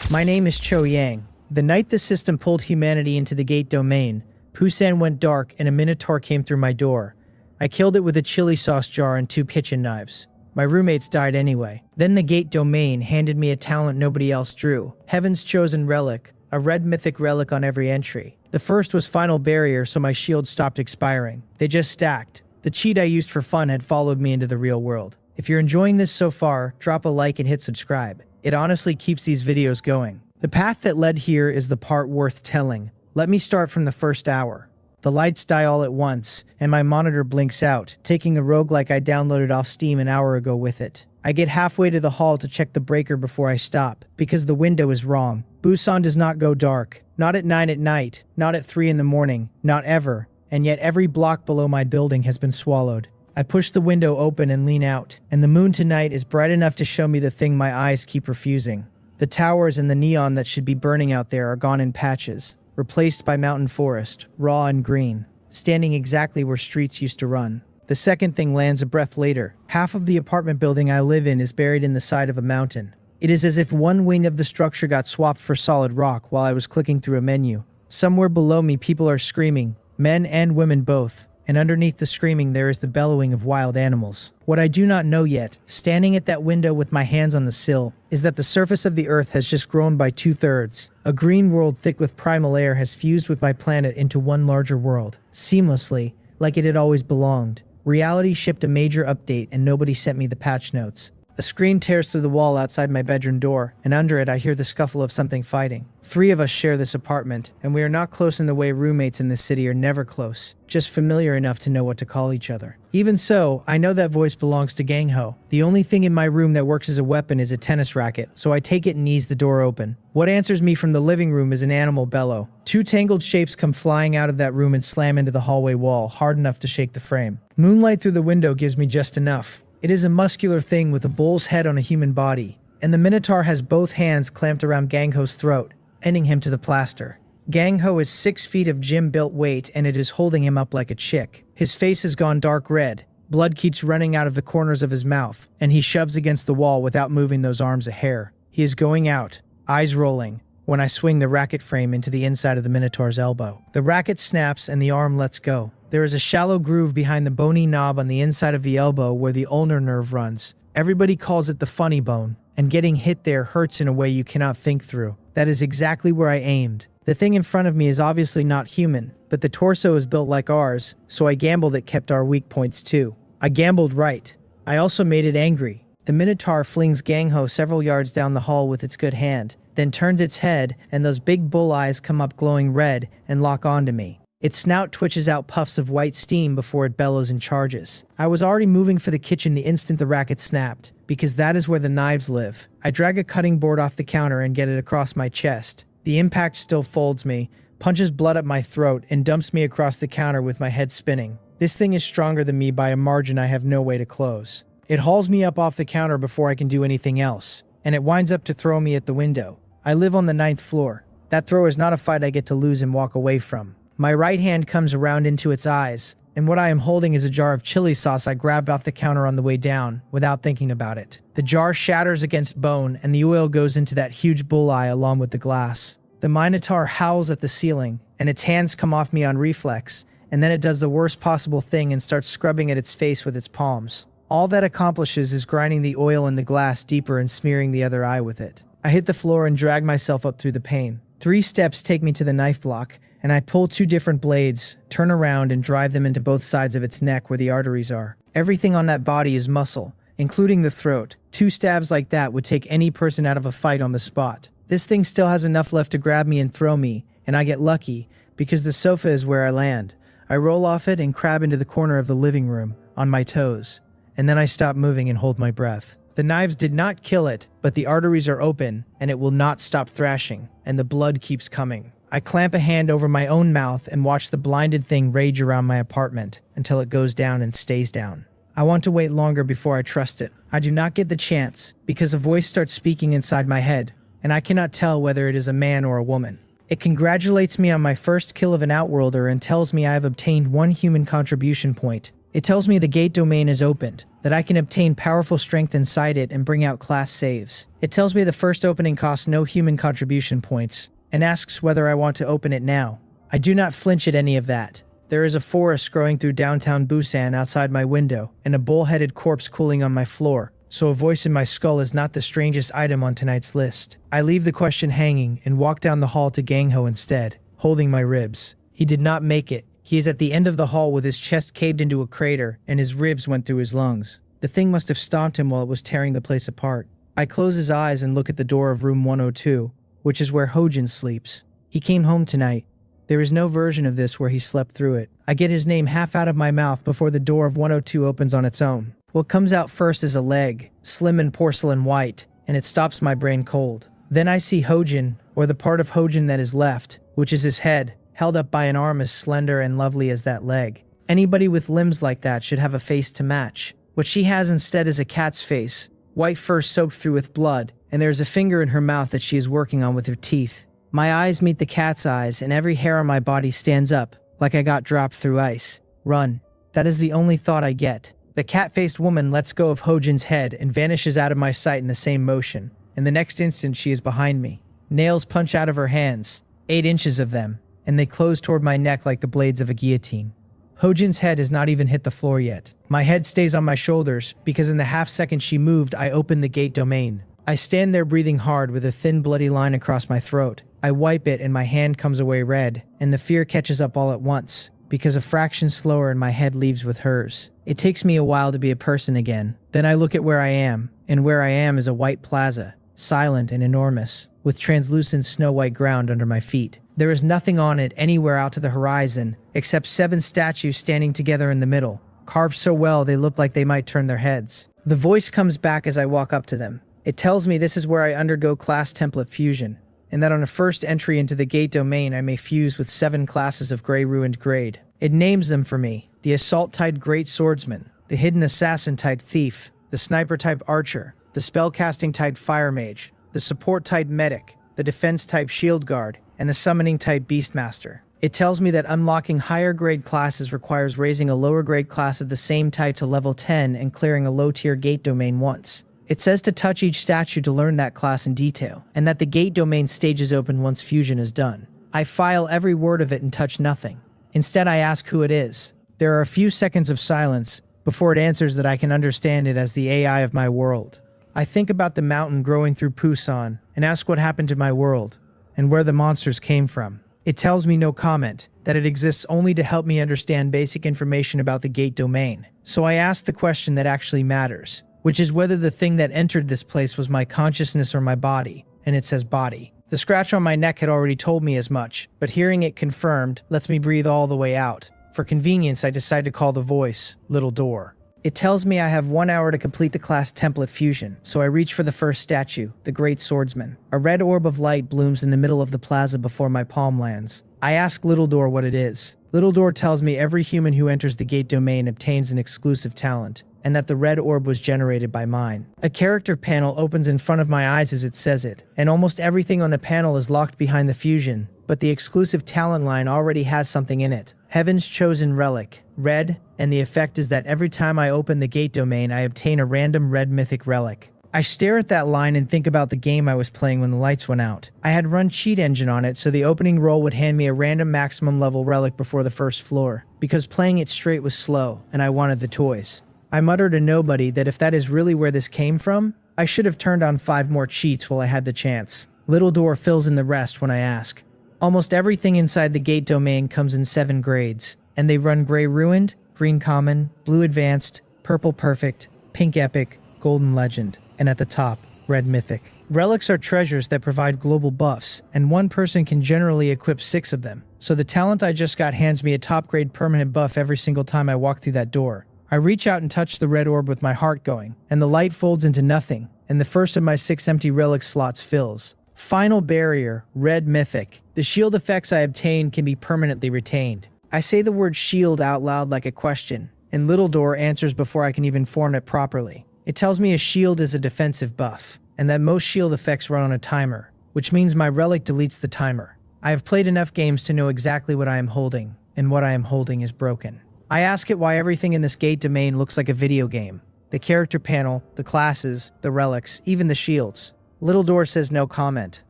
My name is Cho Yang. The night the system pulled humanity into the gate domain, Busan went dark and a minotaur came through my door. I killed it with a chili sauce jar and 2 kitchen knives. My roommates died anyway. Then the gate domain handed me a talent nobody else drew. Heaven's chosen relic, a red mythic relic on every entry. The first was final barrier, so my shield stopped expiring. They just stacked. The cheat I used for fun had followed me into the real world. If you're enjoying this so far, drop a like and hit subscribe. It honestly keeps these videos going. The path that led here is the part worth telling. Let me start from the first hour. The lights die all at once, and my monitor blinks out, taking a roguelike I downloaded off Steam an hour ago with it. I get halfway to the hall to check the breaker before I stop, because the window is wrong. Busan does not go dark. Not at 9 at night, not at 3 in the morning, not ever. And yet every block below my building has been swallowed. I push the window open and lean out, and the moon tonight is bright enough to show me the thing my eyes keep refusing. The towers and the neon that should be burning out there are gone in patches, replaced by mountain forest, raw and green, standing exactly where streets used to run. The second thing lands a breath later. Half of the apartment building I live in is buried in the side of a mountain. It is as if one wing of the structure got swapped for solid rock while I was clicking through a menu. Somewhere below me people are screaming, men and women both. And underneath the screaming there is the bellowing of wild animals. What I do not know yet, standing at that window with my hands on the sill, is that the surface of the earth has just grown by 2/3. A green world thick with primal air has fused with my planet into one larger world, seamlessly, like it had always belonged. Reality shipped a major update and nobody sent me the patch notes. A scream tears through the wall outside my bedroom door, and under it I hear the scuffle of something fighting. 3 of us share this apartment, and we are not close in the way roommates in this city are never close, just familiar enough to know what to call each other. Even so, I know that voice belongs to Gangho. The only thing in my room that works as a weapon is a tennis racket, so I take it and ease the door open. What answers me from the living room is an animal bellow. 2 tangled shapes come flying out of that room and slam into the hallway wall, hard enough to shake the frame. Moonlight through the window gives me just enough. It is a muscular thing with a bull's head on a human body, and the Minotaur has both hands clamped around Gangho's throat, ending him to the plaster. Gangho is 6 feet of gym-built weight, and it is holding him up like a chick. His face has gone dark red, blood keeps running out of the corners of his mouth, and he shoves against the wall without moving those arms a hair. He is going out, eyes rolling, when I swing the racket frame into the inside of the Minotaur's elbow. The racket snaps and the arm lets go. There is a shallow groove behind the bony knob on the inside of the elbow where the ulnar nerve runs. Everybody calls it the funny bone, and getting hit there hurts in a way you cannot think through. That is exactly where I aimed. The thing in front of me is obviously not human, but the torso is built like ours, so I gambled it kept our weak points too. I gambled right. I also made it angry. The Minotaur flings Gangho several yards down the hall with its good hand, then turns its head, and those big bull eyes come up glowing red and lock onto me. Its snout twitches out puffs of white steam before it bellows and charges. I was already moving for the kitchen the instant the racket snapped, because that is where the knives live. I drag a cutting board off the counter and get it across my chest. The impact still folds me, punches blood up my throat, and dumps me across the counter with my head spinning. This thing is stronger than me by a margin I have no way to close. It hauls me up off the counter before I can do anything else, and it winds up to throw me at the window. I live on the 9th floor. That throw is not a fight I get to lose and walk away from. My right hand comes around into its eyes, and what I am holding is a jar of chili sauce I grabbed off the counter on the way down, without thinking about it. The jar shatters against bone, and the oil goes into that huge bull eye along with the glass. The Minotaur howls at the ceiling, and its hands come off me on reflex, and then it does the worst possible thing and starts scrubbing at its face with its palms. All that accomplishes is grinding the oil in the glass deeper and smearing the other eye with it. I hit the floor and drag myself up through the pain. 3 steps take me to the knife block, and I pull 2 different blades, turn around, and drive them into both sides of its neck where the arteries are. Everything on that body is muscle, including the throat. 2 stabs like that would take any person out of a fight on the spot. This thing still has enough left to grab me and throw me, and I get lucky, because the sofa is where I land. I roll off it and crab into the corner of the living room, on my toes, and then I stop moving and hold my breath. The knives did not kill it, but the arteries are open, and it will not stop thrashing, and the blood keeps coming. I clamp a hand over my own mouth and watch the blinded thing rage around my apartment until it goes down and stays down. I want to wait longer before I trust it. I do not get the chance, because a voice starts speaking inside my head, and I cannot tell whether it is a man or a woman. It congratulates me on my first kill of an Outworlder and tells me I have obtained 1 human contribution point. It tells me the gate domain is opened, that I can obtain powerful strength inside it and bring out class saves. It tells me the first opening costs no human contribution points, and asks whether I want to open it now. I do not flinch at any of that. There is a forest growing through downtown Busan outside my window, and a bull-headed corpse cooling on my floor, so a voice in my skull is not the strangest item on tonight's list. I leave the question hanging and walk down the hall to Gangho instead, holding my ribs. He did not make it. He is at the end of the hall with his chest caved into a crater, and his ribs went through his lungs. The thing must have stomped him while it was tearing the place apart. I close his eyes and look at the door of room 102, which is where Hojin sleeps. He came home tonight. There is no version of this where he slept through it. I get his name half out of my mouth before the door of 102 opens on its own. What comes out first is a leg, slim and porcelain white, and it stops my brain cold. Then I see Hojin, or the part of Hojin that is left, which is his head, held up by an arm as slender and lovely as that leg. Anybody with limbs like that should have a face to match. What she has instead is a cat's face, white fur soaked through with blood, and there is a finger in her mouth that she is working on with her teeth. My eyes meet the cat's eyes, and every hair on my body stands up, like I got dropped through ice. Run. That is the only thought I get. The cat-faced woman lets go of Hojin's head and vanishes out of my sight in the same motion. In the next instant, she is behind me. Nails punch out of her hands, 8 inches of them, and they close toward my neck like the blades of a guillotine. Hojin's head has not even hit the floor yet. My head stays on my shoulders, because in the half second she moved, I opened the gate domain. I stand there breathing hard with a thin bloody line across my throat. I wipe it and my hand comes away red, and the fear catches up all at once, because a fraction slower and my head leaves with hers. It takes me a while to be a person again. Then I look at where I am, and where I am is a white plaza, silent and enormous, with translucent snow-white ground under my feet. There is nothing on it anywhere out to the horizon, except 7 statues standing together in the middle, carved so well they look like they might turn their heads. The voice comes back as I walk up to them. It tells me this is where I undergo class template fusion, and that on a first entry into the gate domain I may fuse with 7 classes of gray ruined grade. It names them for me: the assault-type great swordsman, the hidden assassin-type thief, the sniper-type archer, the spellcasting-type fire mage, the support-type medic, the defense-type shield guard, and the summoning-type beastmaster. It tells me that unlocking higher grade classes requires raising a lower grade class of the same type to level 10 and clearing a low-tier gate domain once. It says to touch each statue to learn that class in detail, and that the gate domain stage is open once fusion is done. I file every word of it and touch nothing. Instead, I ask who it is. There are a few seconds of silence before it answers that I can understand it as the AI of my world. I think about the mountain growing through Busan and ask what happened to my world and where the monsters came from. It tells me no comment, that it exists only to help me understand basic information about the gate domain. So I ask the question that actually matters, which is whether the thing that entered this place was my consciousness or my body, and it says body. The scratch on my neck had already told me as much, but hearing it confirmed lets me breathe all the way out. For convenience, I decide to call the voice Little Door. It tells me I have 1 hour to complete the class template fusion, so I reach for the first statue, the Great Swordsman. A red orb of light blooms in the middle of the plaza before my palm lands. I ask Little Door what it is. Little Door tells me every human who enters the gate domain obtains an exclusive talent, and that the red orb was generated by mine. A character panel opens in front of my eyes as it says it, and almost everything on the panel is locked behind the fusion, but the exclusive talent line already has something in it. Heaven's Chosen Relic, red, and the effect is that every time I open the gate domain I obtain a random red mythic relic. I stare at that line and think about the game I was playing when the lights went out. I had run Cheat Engine on it so the opening roll would hand me a random maximum level relic before the first floor, because playing it straight was slow, and I wanted the toys. I mutter to nobody that if that is really where this came from, I should have turned on 5 more cheats while I had the chance. Little Door fills in the rest when I ask. Almost everything inside the gate domain comes in 7 grades, and they run Gray Ruined, Green Common, Blue Advanced, Purple Perfect, Pink Epic, Golden Legend, and at the top, Red Mythic. Relics are treasures that provide global buffs, and one person can generally equip 6 of them, so the talent I just got hands me a top-grade permanent buff every single time I walk through that door. I reach out and touch the red orb with my heart going, and the light folds into nothing, and the first of my 6 empty relic slots fills. Final barrier, Red Mythic. The shield effects I obtain can be permanently retained. I say the word shield out loud like a question, and Little Door answers before I can even form it properly. It tells me a shield is a defensive buff, and that most shield effects run on a timer, which means my relic deletes the timer. I have played enough games to know exactly what I am holding, and what I am holding is broken. I ask it why everything in this gate domain looks like a video game. The character panel, the classes, the relics, even the shields. Little Door says no comment.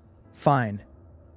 Fine.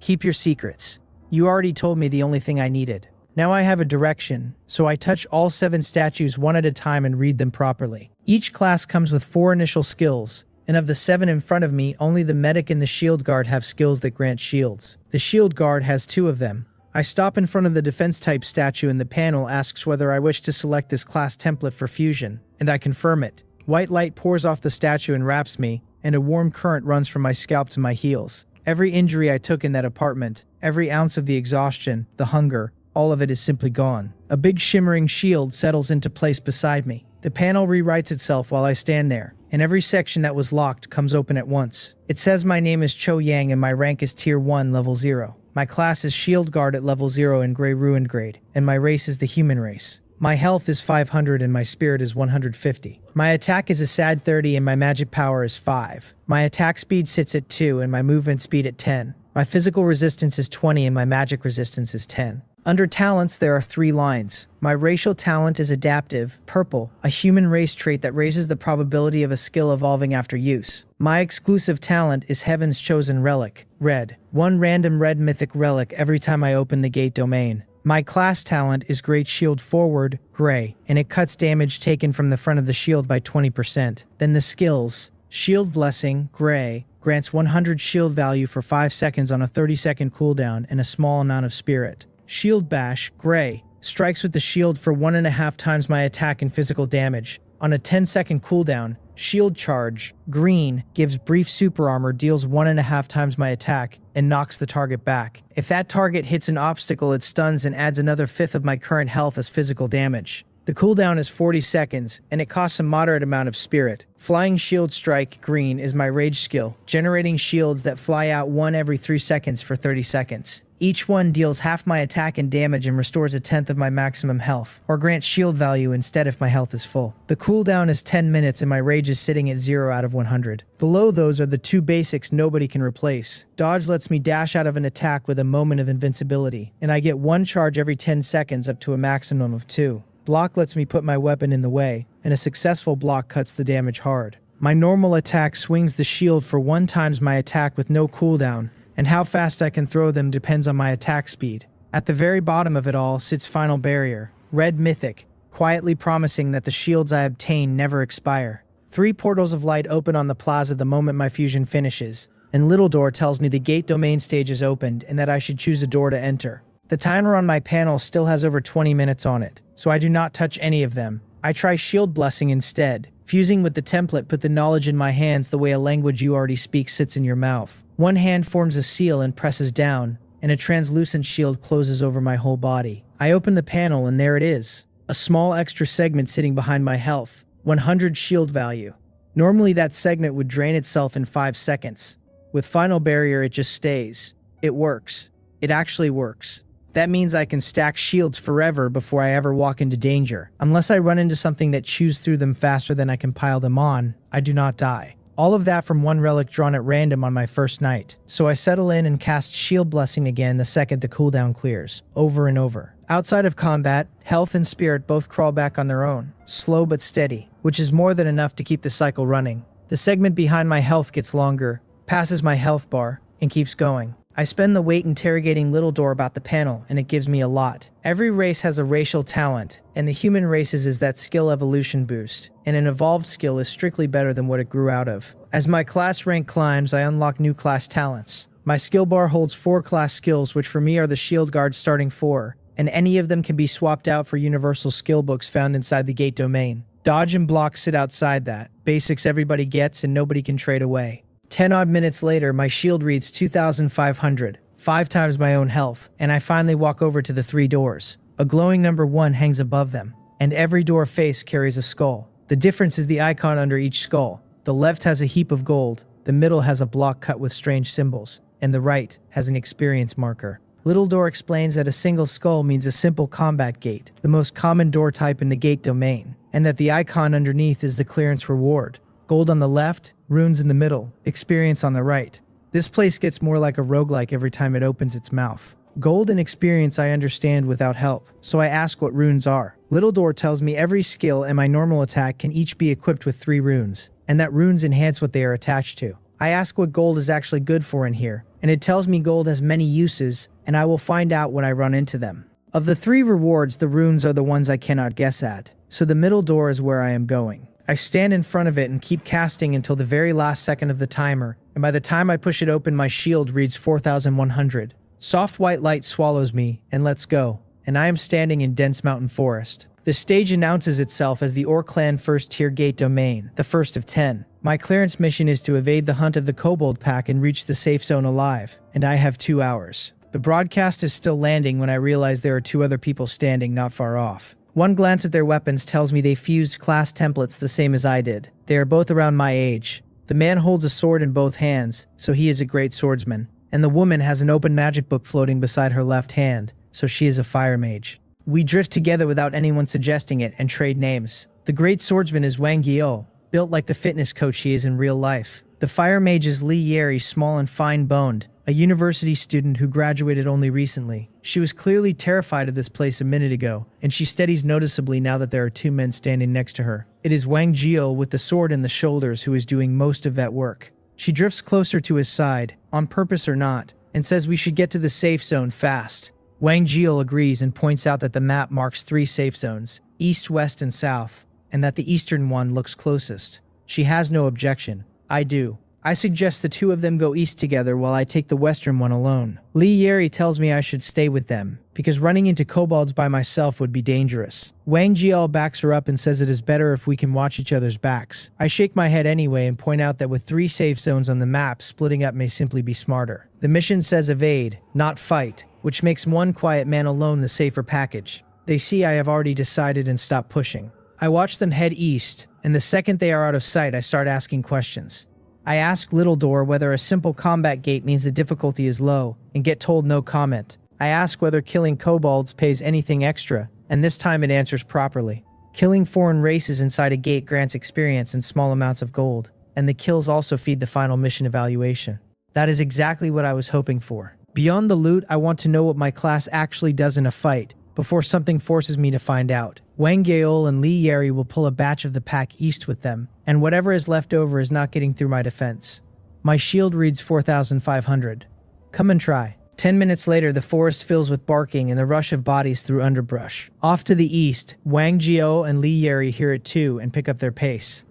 Keep your secrets. You already told me the only thing I needed. Now I have a direction, so I touch all 7 statues one at a time and read them properly. Each class comes with 4 initial skills, and of the 7 in front of me, only the medic and the shield guard have skills that grant shields. The shield guard has 2 of them. I stop in front of the defense type statue and the panel asks whether I wish to select this class template for fusion, and I confirm it. White light pours off the statue and wraps me, and a warm current runs from my scalp to my heels. Every injury I took in that apartment, every ounce of the exhaustion, the hunger, all of it is simply gone. A big shimmering shield settles into place beside me. The panel rewrites itself while I stand there, and every section that was locked comes open at once. It says my name is Cho Yang and my rank is Tier 1, Level 0. My class is Shield Guard at Level 0 in Grey Ruined grade, and my race is the human race. My health is 500 and my spirit is 150. My attack is a sad 30 and my magic power is 5. My attack speed sits at 2 and my movement speed at 10. My physical resistance is 20 and my magic resistance is 10. Under talents, there are 3 lines. My racial talent is adaptive, purple, a human race trait that raises the probability of a skill evolving after use. My exclusive talent is Heaven's Chosen Relic, red. 1 random red mythic relic every time I open the gate domain. My class talent is Great Shield Forward, gray, and it cuts damage taken from the front of the shield by 20%. Then the skills, Shield Blessing, gray, grants 100 shield value for 5 seconds on a 30-second cooldown and a small amount of spirit. Shield Bash, gray, strikes with the shield for 1.5 times my attack and physical damage. On a 10-second cooldown, Shield Charge, green, gives brief super armor, deals 1.5 times my attack, and knocks the target back. If that target hits an obstacle, it stuns and adds another 1/5 of my current health as physical damage. The cooldown is 40 seconds, and it costs a moderate amount of spirit. Flying Shield Strike, green, is my rage skill, generating shields that fly out 1 every 3 seconds for 30 seconds. Each one deals half my attack and damage and restores 1/10 of my maximum health, or grants shield value instead if my health is full. The cooldown is 10 minutes and my rage is sitting at 0 out of 100. Below those are the 2 basics nobody can replace. Dodge lets me dash out of an attack with a moment of invincibility, and I get 1 charge every 10 seconds up to a maximum of 2. Block lets me put my weapon in the way, and a successful block cuts the damage hard. My normal attack swings the shield for 1 times my attack with no cooldown, and how fast I can throw them depends on my attack speed. At the very bottom of it all sits Final Barrier, red mythic, quietly promising that the shields I obtain never expire. 3 portals of light open on the plaza the moment my fusion finishes, and Little Door tells me the gate domain stage is opened and that I should choose a door to enter. The timer on my panel still has over 20 minutes on it, so I do not touch any of them. I try Shield Blessing instead. Fusing with the template put the knowledge in my hands the way a language you already speak sits in your mouth. 1 hand forms a seal and presses down, and a translucent shield closes over my whole body. I open the panel and there it is. A small extra segment sitting behind my health. 100 shield value. Normally that segment would drain itself in 5 seconds. With Final Barrier it just stays. It works. It actually works. That means I can stack shields forever before I ever walk into danger. Unless I run into something that chews through them faster than I can pile them on, I do not die. All of that from 1 relic drawn at random on my first night. So I settle in and cast Shield Blessing again the second the cooldown clears, over and over. Outside of combat, health and spirit both crawl back on their own, slow but steady, which is more than enough to keep the cycle running. The segment behind my health gets longer, passes my health bar, and keeps going. I spend the wait interrogating Little Door about the panel, and it gives me a lot. Every race has a racial talent, and the human race's is that skill evolution boost, and an evolved skill is strictly better than what it grew out of. As my class rank climbs, I unlock new class talents. My skill bar holds 4 class skills, which for me are the Shield Guard starting 4, and any of them can be swapped out for universal skill books found inside the gate domain. Dodge and block sit outside that. Basics everybody gets and nobody can trade away. 10 odd minutes later, my shield reads 2,500, 5 times my own health, and I finally walk over to the 3 doors. A glowing number 1 hangs above them, and every door face carries a skull. The difference is the icon under each skull. The left has a heap of gold, the middle has a block cut with strange symbols, and the right has an experience marker. Little Door explains that a single skull means a simple combat gate, the most common door type in the gate domain, and that the icon underneath is the clearance reward. Gold on the left, runes in the middle, experience on the right. This place gets more like a roguelike every time it opens its mouth. Gold and experience I understand without help, so I ask what runes are. Little Door tells me every skill and my normal attack can each be equipped with 3 runes, and that runes enhance what they are attached to. I ask what gold is actually good for in here, and it tells me gold has many uses, and I will find out when I run into them. Of the 3 rewards, the runes are the ones I cannot guess at, so the middle door is where I am going. I stand in front of it and keep casting until the very last second of the timer, and by the time I push it open, my shield reads 4100. Soft white light swallows me, and lets go, and I am standing in dense mountain forest. The stage announces itself as the Orc Clan First Tier Gate Domain, the first of 10. My clearance mission is to evade the hunt of the Kobold Pack and reach the safe zone alive, and I have 2 hours. The broadcast is still landing when I realize there are 2 other people standing not far off. One glance at their weapons tells me they fused class templates the same as I did. They are both around my age. The man holds a sword in both hands, so he is a great swordsman. And the woman has an open magic book floating beside her left hand, so she is a fire mage. We drift together without anyone suggesting it and trade names. The great swordsman is Wang Guo, built like the fitness coach he is in real life. The fire mage is Li Yeri, small and fine-boned, a university student who graduated only recently. She was clearly terrified of this place a minute ago, and she steadies noticeably now that there are 2 men standing next to her. It is Wang Guo with the sword in the shoulders who is doing most of that work. She drifts closer to his side, on purpose or not, and says we should get to the safe zone fast. Wang Guo agrees and points out that the map marks 3 safe zones, east, west, and south, and that the eastern one looks closest. She has no objection. I do. I suggest the 2 of them go east together while I take the western one alone. Li Yeri tells me I should stay with them, because running into kobolds by myself would be dangerous. Wang Guo backs her up and says it is better if we can watch each other's backs. I shake my head anyway and point out that with 3 safe zones on the map, splitting up may simply be smarter. The mission says evade, not fight, which makes one quiet man alone the safer package. They see I have already decided and stop pushing. I watch them head east, and the second they are out of sight, I start asking questions. I ask Little Door whether a simple combat gate means the difficulty is low, and get told no comment. I ask whether killing kobolds pays anything extra, and this time it answers properly. Killing foreign races inside a gate grants experience and small amounts of gold, and the kills also feed the final mission evaluation. That is exactly what I was hoping for. Beyond the loot, I want to know what my class actually does in a fight, before something forces me to find out. Wang Guo and Li Yeri will pull a batch of the pack east with them, and whatever is left over is not getting through my defense. My shield reads 4500. Come and try. 10 minutes later, the forest fills with barking and the rush of bodies through underbrush. Off to the east, Wang Guo and Li Yeri hear it too and pick up their pace.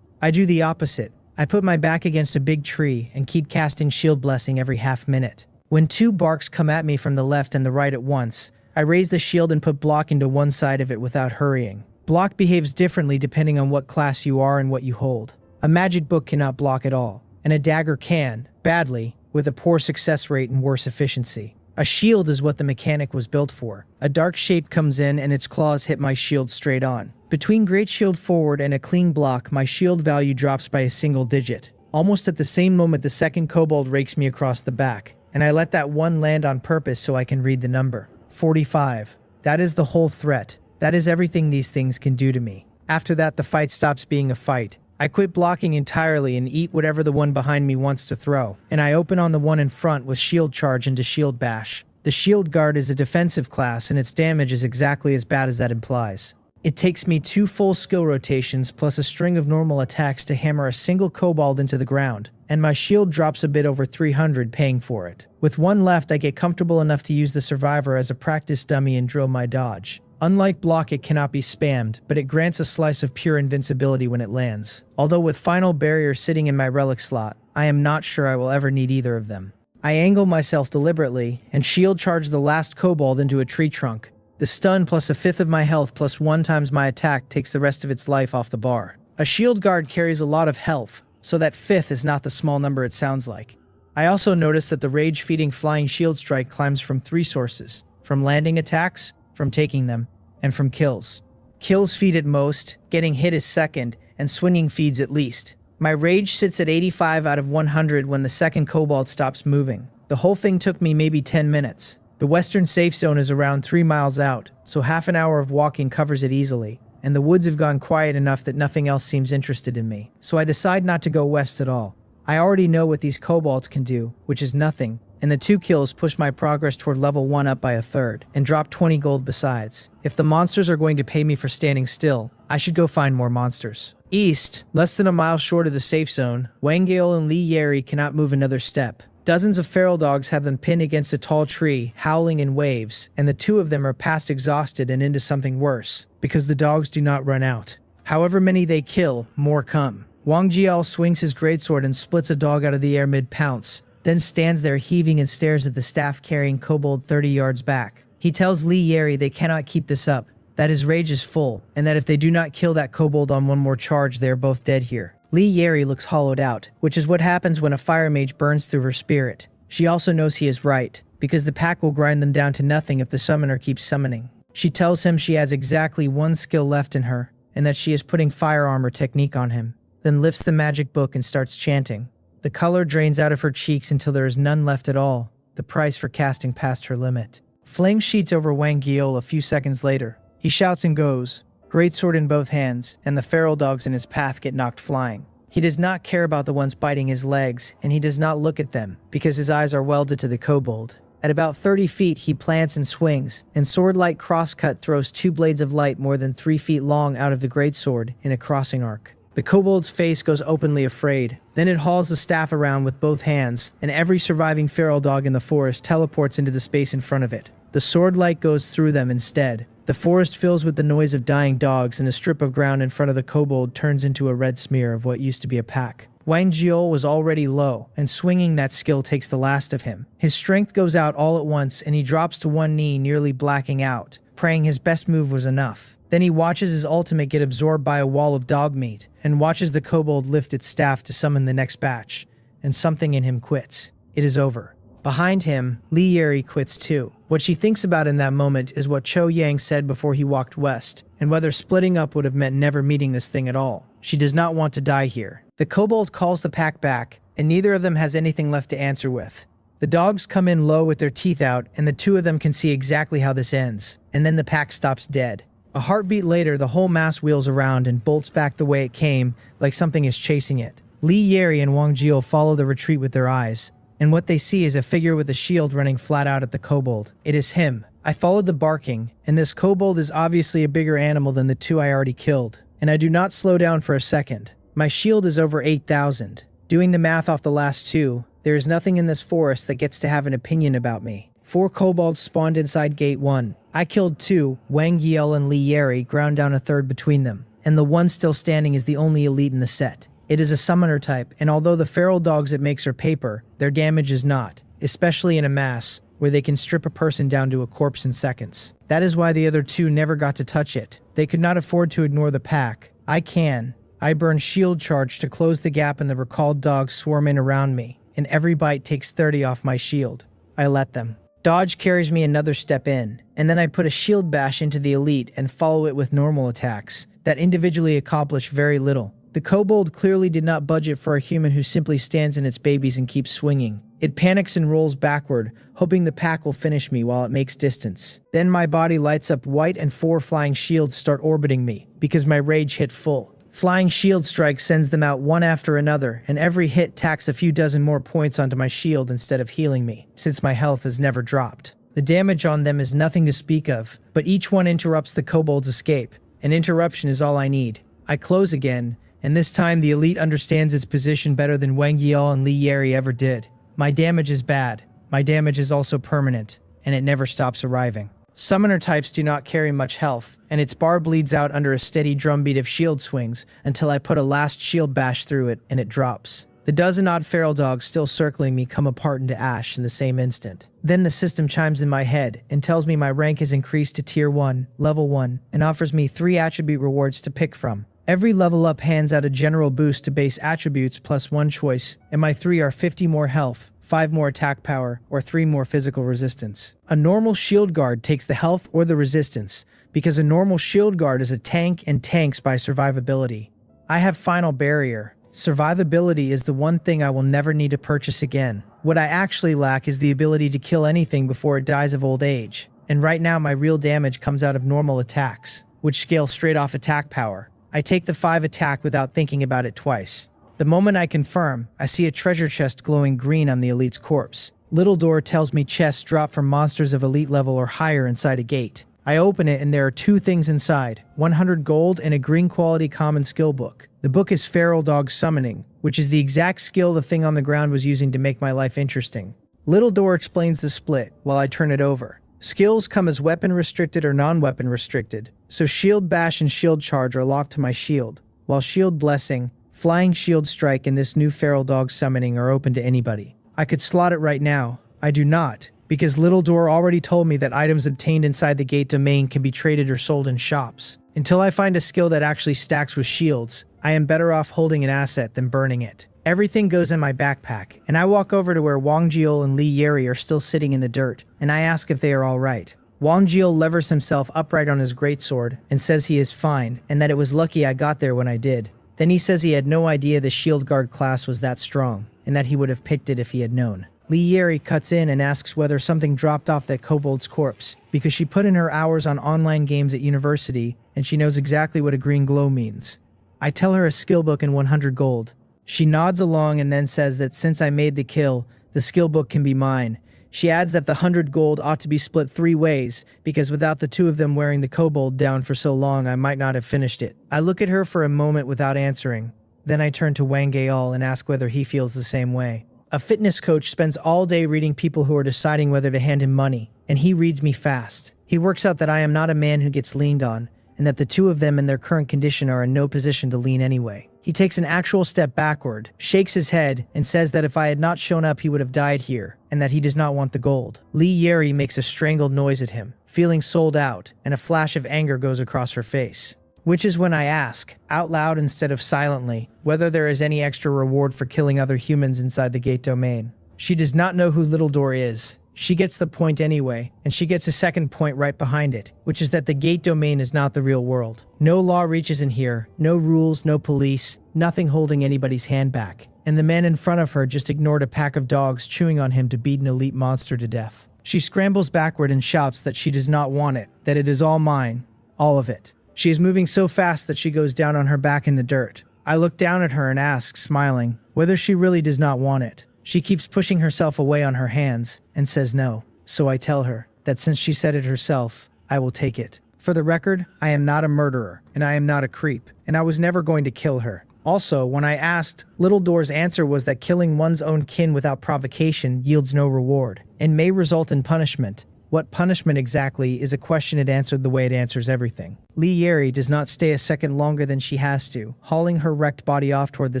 I do the opposite. I put my back against a big tree and keep casting shield blessing every half minute. When 2 barks come at me from the left and the right at once, I raise the shield and put block into one side of it without hurrying. Block behaves differently depending on what class you are and what you hold. A magic book cannot block at all, and a dagger can, badly, with a poor success rate and worse efficiency. A shield is what the mechanic was built for. A dark shape comes in and its claws hit my shield straight on. Between Great Shield Forward and a clean block, my shield value drops by a single digit. Almost at the same moment, the second kobold rakes me across the back, and I let that one land on purpose so I can read the number. 45. That is the whole threat. That is everything these things can do to me. After that, the fight stops being a fight. I quit blocking entirely and eat whatever the one behind me wants to throw, and I open on the one in front with shield charge into shield bash. The shield guard is a defensive class, and its damage is exactly as bad as that implies. It takes me 2 full skill rotations plus a string of normal attacks to hammer a single kobold into the ground, and my shield drops a bit over 300, paying for it. With 1 left, I get comfortable enough to use the survivor as a practice dummy and drill my dodge. Unlike block, it cannot be spammed, but it grants a slice of pure invincibility when it lands. Although with final barrier sitting in my relic slot, I am not sure I will ever need either of them. I angle myself deliberately and shield charge the last kobold into a tree trunk. The stun plus a fifth of my health plus 1 times my attack takes the rest of its life off the bar. A shield guard carries a lot of health, so that fifth is not the small number it sounds like. I also notice that the rage-feeding flying shield strike climbs from 3 sources: from landing attacks, from taking them, and from kills. Kills feed at most, getting hit is second, and swinging feeds at least. My rage sits at 85 out of 100 when the second kobold stops moving. The whole thing took me maybe 10 minutes. The western safe zone is around 3 miles out, so half an hour of walking covers it easily, and the woods have gone quiet enough that nothing else seems interested in me, so I decide not to go west at all. I already know what these kobolds can do, which is nothing, and the 2 kills push my progress toward level 1 up by a third, and drop 20 gold besides. If the monsters are going to pay me for standing still, I should go find more monsters. East, less than a mile short of the safe zone, Wang Geol and Li Yeri cannot move another step. Dozens of feral dogs have them pinned against a tall tree, howling in waves, and the 2 of them are past exhausted and into something worse, because the dogs do not run out. However many they kill, more come. Wang Jiao swings his greatsword and splits a dog out of the air mid-pounce, then stands there heaving and stares at the staff-carrying kobold 30 yards back. He tells Li Yeri they cannot keep this up, that his rage is full, and that if they do not kill that kobold on one more charge, they are both dead here. Li Yeri looks hollowed out, which is what happens when a fire mage burns through her spirit. She also knows he is right, because the pack will grind them down to nothing if the summoner keeps summoning. She tells him she has exactly 1 skill left in her, and that she is putting fire armor technique on him, then lifts the magic book and starts chanting. The color drains out of her cheeks until there is none left at all, the price for casting past her limit. Flame sheets over Wang Geol a few seconds later. He shouts and goes, greatsword in both hands, and the feral dogs in his path get knocked flying. He does not care about the ones biting his legs, and he does not look at them, because his eyes are welded to the kobold. At about 30 feet, he plants and swings, and sword-like crosscut throws 2 blades of light more than 3 feet long out of the greatsword in a crossing arc. The kobold's face goes openly afraid. Then it hauls the staff around with both hands, and every surviving feral dog in the forest teleports into the space in front of it. The sword light goes through them instead. The forest fills with the noise of dying dogs, and a strip of ground in front of the kobold turns into a red smear of what used to be a pack. Wang Jiol was already low, and swinging that skill takes the last of him. His strength goes out all at once, and he drops to 1 knee, nearly blacking out, praying his best move was enough. Then he watches his ultimate get absorbed by a wall of dog meat, and watches the kobold lift its staff to summon the next batch, and something in him quits. It is over. Behind him, Li Yeri quits too. What she thinks about in that moment is what Cho Yang said before he walked west, and whether splitting up would have meant never meeting this thing at all. She does not want to die here. The kobold calls the pack back, and neither of them has anything left to answer with. The dogs come in low with their teeth out, and the 2 of them can see exactly how this ends, and then the pack stops dead. A heartbeat later, the whole mass wheels around and bolts back the way it came, like something is chasing it. Li Yeri and Wang Jiol follow the retreat with their eyes, and what they see is a figure with a shield running flat out at the kobold. It is him. I followed the barking, and this kobold is obviously a bigger animal than the 2 I already killed, and I do not slow down for a second. My shield is over 8,000. Doing the math off the last 2, there is nothing in this forest that gets to have an opinion about me. 4 kobolds spawned inside Gate 1. I killed 2, Wang Geol and Li Yeri, ground down a third between them, and the one still standing is the only elite in the set. It is a summoner type, and although the feral dogs it makes are paper, their damage is not, especially in a mass, where they can strip a person down to a corpse in seconds. That is why the other 2 never got to touch it. They could not afford to ignore the pack. I can. I burn shield charge to close the gap and the recalled dogs swarm in around me, and every bite takes 30 off my shield. I let them. Dodge carries me another step in, and then I put a shield bash into the elite and follow it with normal attacks that individually accomplish very little. The kobold clearly did not budget for a human who simply stands in its babies and keeps swinging. It panics and rolls backward, hoping the pack will finish me while it makes distance. Then my body lights up white and 4 flying shields start orbiting me, because my rage hit full. Flying shield strike sends them out one after another, and every hit tacks a few dozen more points onto my shield instead of healing me, since my health has never dropped. The damage on them is nothing to speak of, but each one interrupts the kobold's escape. An interruption is all I need. I close again, and this time the elite understands its position better than Wang Geol and Li Yeri ever did. My damage is bad. My damage is also permanent, and it never stops arriving. Summoner types do not carry much health, and its bar bleeds out under a steady drumbeat of shield swings until I put a last shield bash through it and it drops. The dozen-odd feral dogs still circling me come apart into ash in the same instant. Then the system chimes in my head and tells me my rank is increased to Tier 1, Level 1, and offers me 3 attribute rewards to pick from. Every level up hands out a general boost to base attributes plus 1 choice, and my 3 are 50 more health, 5 more attack power, or 3 more physical resistance. A normal shield guard takes the health or the resistance, because a normal shield guard is a tank and tanks by survivability. I have final barrier. Survivability is the one thing I will never need to purchase again. What I actually lack is the ability to kill anything before it dies of old age, and right now my real damage comes out of normal attacks, which scale straight off attack power. I take the 5 attack without thinking about it twice. The moment I confirm, I see a treasure chest glowing green on the elite's corpse. Little door tells me chests drop from monsters of elite level or higher inside a gate. I open it and there are two things inside, 100 gold and a green quality common skill book. The book is Feral Dog Summoning, which is the exact skill the thing on the ground was using to make my life interesting. Little door explains the split while I turn it over. Skills come as weapon restricted or non-weapon restricted, so Shield Bash and Shield Charge are locked to my shield, while Shield Blessing, Flying Shield Strike and this new Feral Dog Summoning are open to anybody. I could slot it right now. I do not, because Little Door already told me that items obtained inside the gate domain can be traded or sold in shops. Until I find a skill that actually stacks with shields, I am better off holding an asset than burning it. Everything goes in my backpack, and I walk over to where Wang Jiol and Li Yeri are still sitting in the dirt, and I ask if they are all right. Wang Jiol levers himself upright on his greatsword and says he is fine, and that it was lucky I got there when I did. Then he says he had no idea the shield guard class was that strong, and that he would have picked it if he had known. Li Yeri cuts in and asks whether something dropped off that kobold's corpse, because she put in her hours on online games at university, and she knows exactly what a green glow means. I tell her a skill book and 100 gold. She nods along and then says that since I made the kill, the skill book can be mine. She adds that the 100 gold ought to be split 3 ways, because without the two of them wearing the kobold down for so long, I might not have finished it. I look at her for a moment without answering. Then I turn to Wang Gaol and ask whether he feels the same way. A fitness coach spends all day reading people who are deciding whether to hand him money, and he reads me fast. He works out that I am not a man who gets leaned on, and that the two of them in their current condition are in no position to lean anyway. He takes an actual step backward, shakes his head, and says that if I had not shown up he would have died here, and that he does not want the gold. Li Yeri makes a strangled noise at him, feeling sold out, and a flash of anger goes across her face. Which is when I ask, out loud instead of silently, whether there is any extra reward for killing other humans inside the gate domain. She does not know who Little Door is. She gets the point anyway, and she gets a second point right behind it, which is that the gate domain is not the real world. No law reaches in here, no rules, no police, nothing holding anybody's hand back. And the man in front of her just ignored a pack of dogs chewing on him to beat an elite monster to death. She scrambles backward and shouts that she does not want it, that it is all mine, all of it. She is moving so fast that she goes down on her back in the dirt. I look down at her and ask, smiling, whether she really does not want it. She keeps pushing herself away on her hands and says no. So I tell her that since she said it herself, I will take it. For the record, I am not a murderer, and I am not a creep, and I was never going to kill her. Also, when I asked, Little Door's answer was that killing one's own kin without provocation yields no reward, and may result in punishment. What punishment exactly is a question it answered the way it answers everything. Li Yeri does not stay a second longer than she has to, hauling her wrecked body off toward the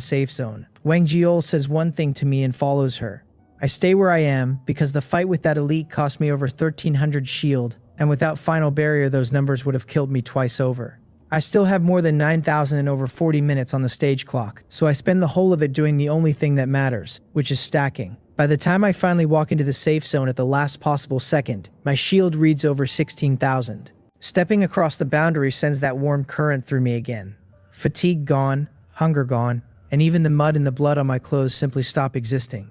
safe zone. Wang Jiol says one thing to me and follows her. I stay where I am because the fight with that elite cost me over 1300 shield, and without final barrier those numbers would have killed me twice over. I still have more than 9,000 and over 40 minutes on the stage clock, so I spend the whole of it doing the only thing that matters, which is stacking. By the time I finally walk into the safe zone at the last possible second, my shield reads over 16,000. Stepping across the boundary sends that warm current through me again. Fatigue gone, hunger gone, and even the mud and the blood on my clothes simply stop existing.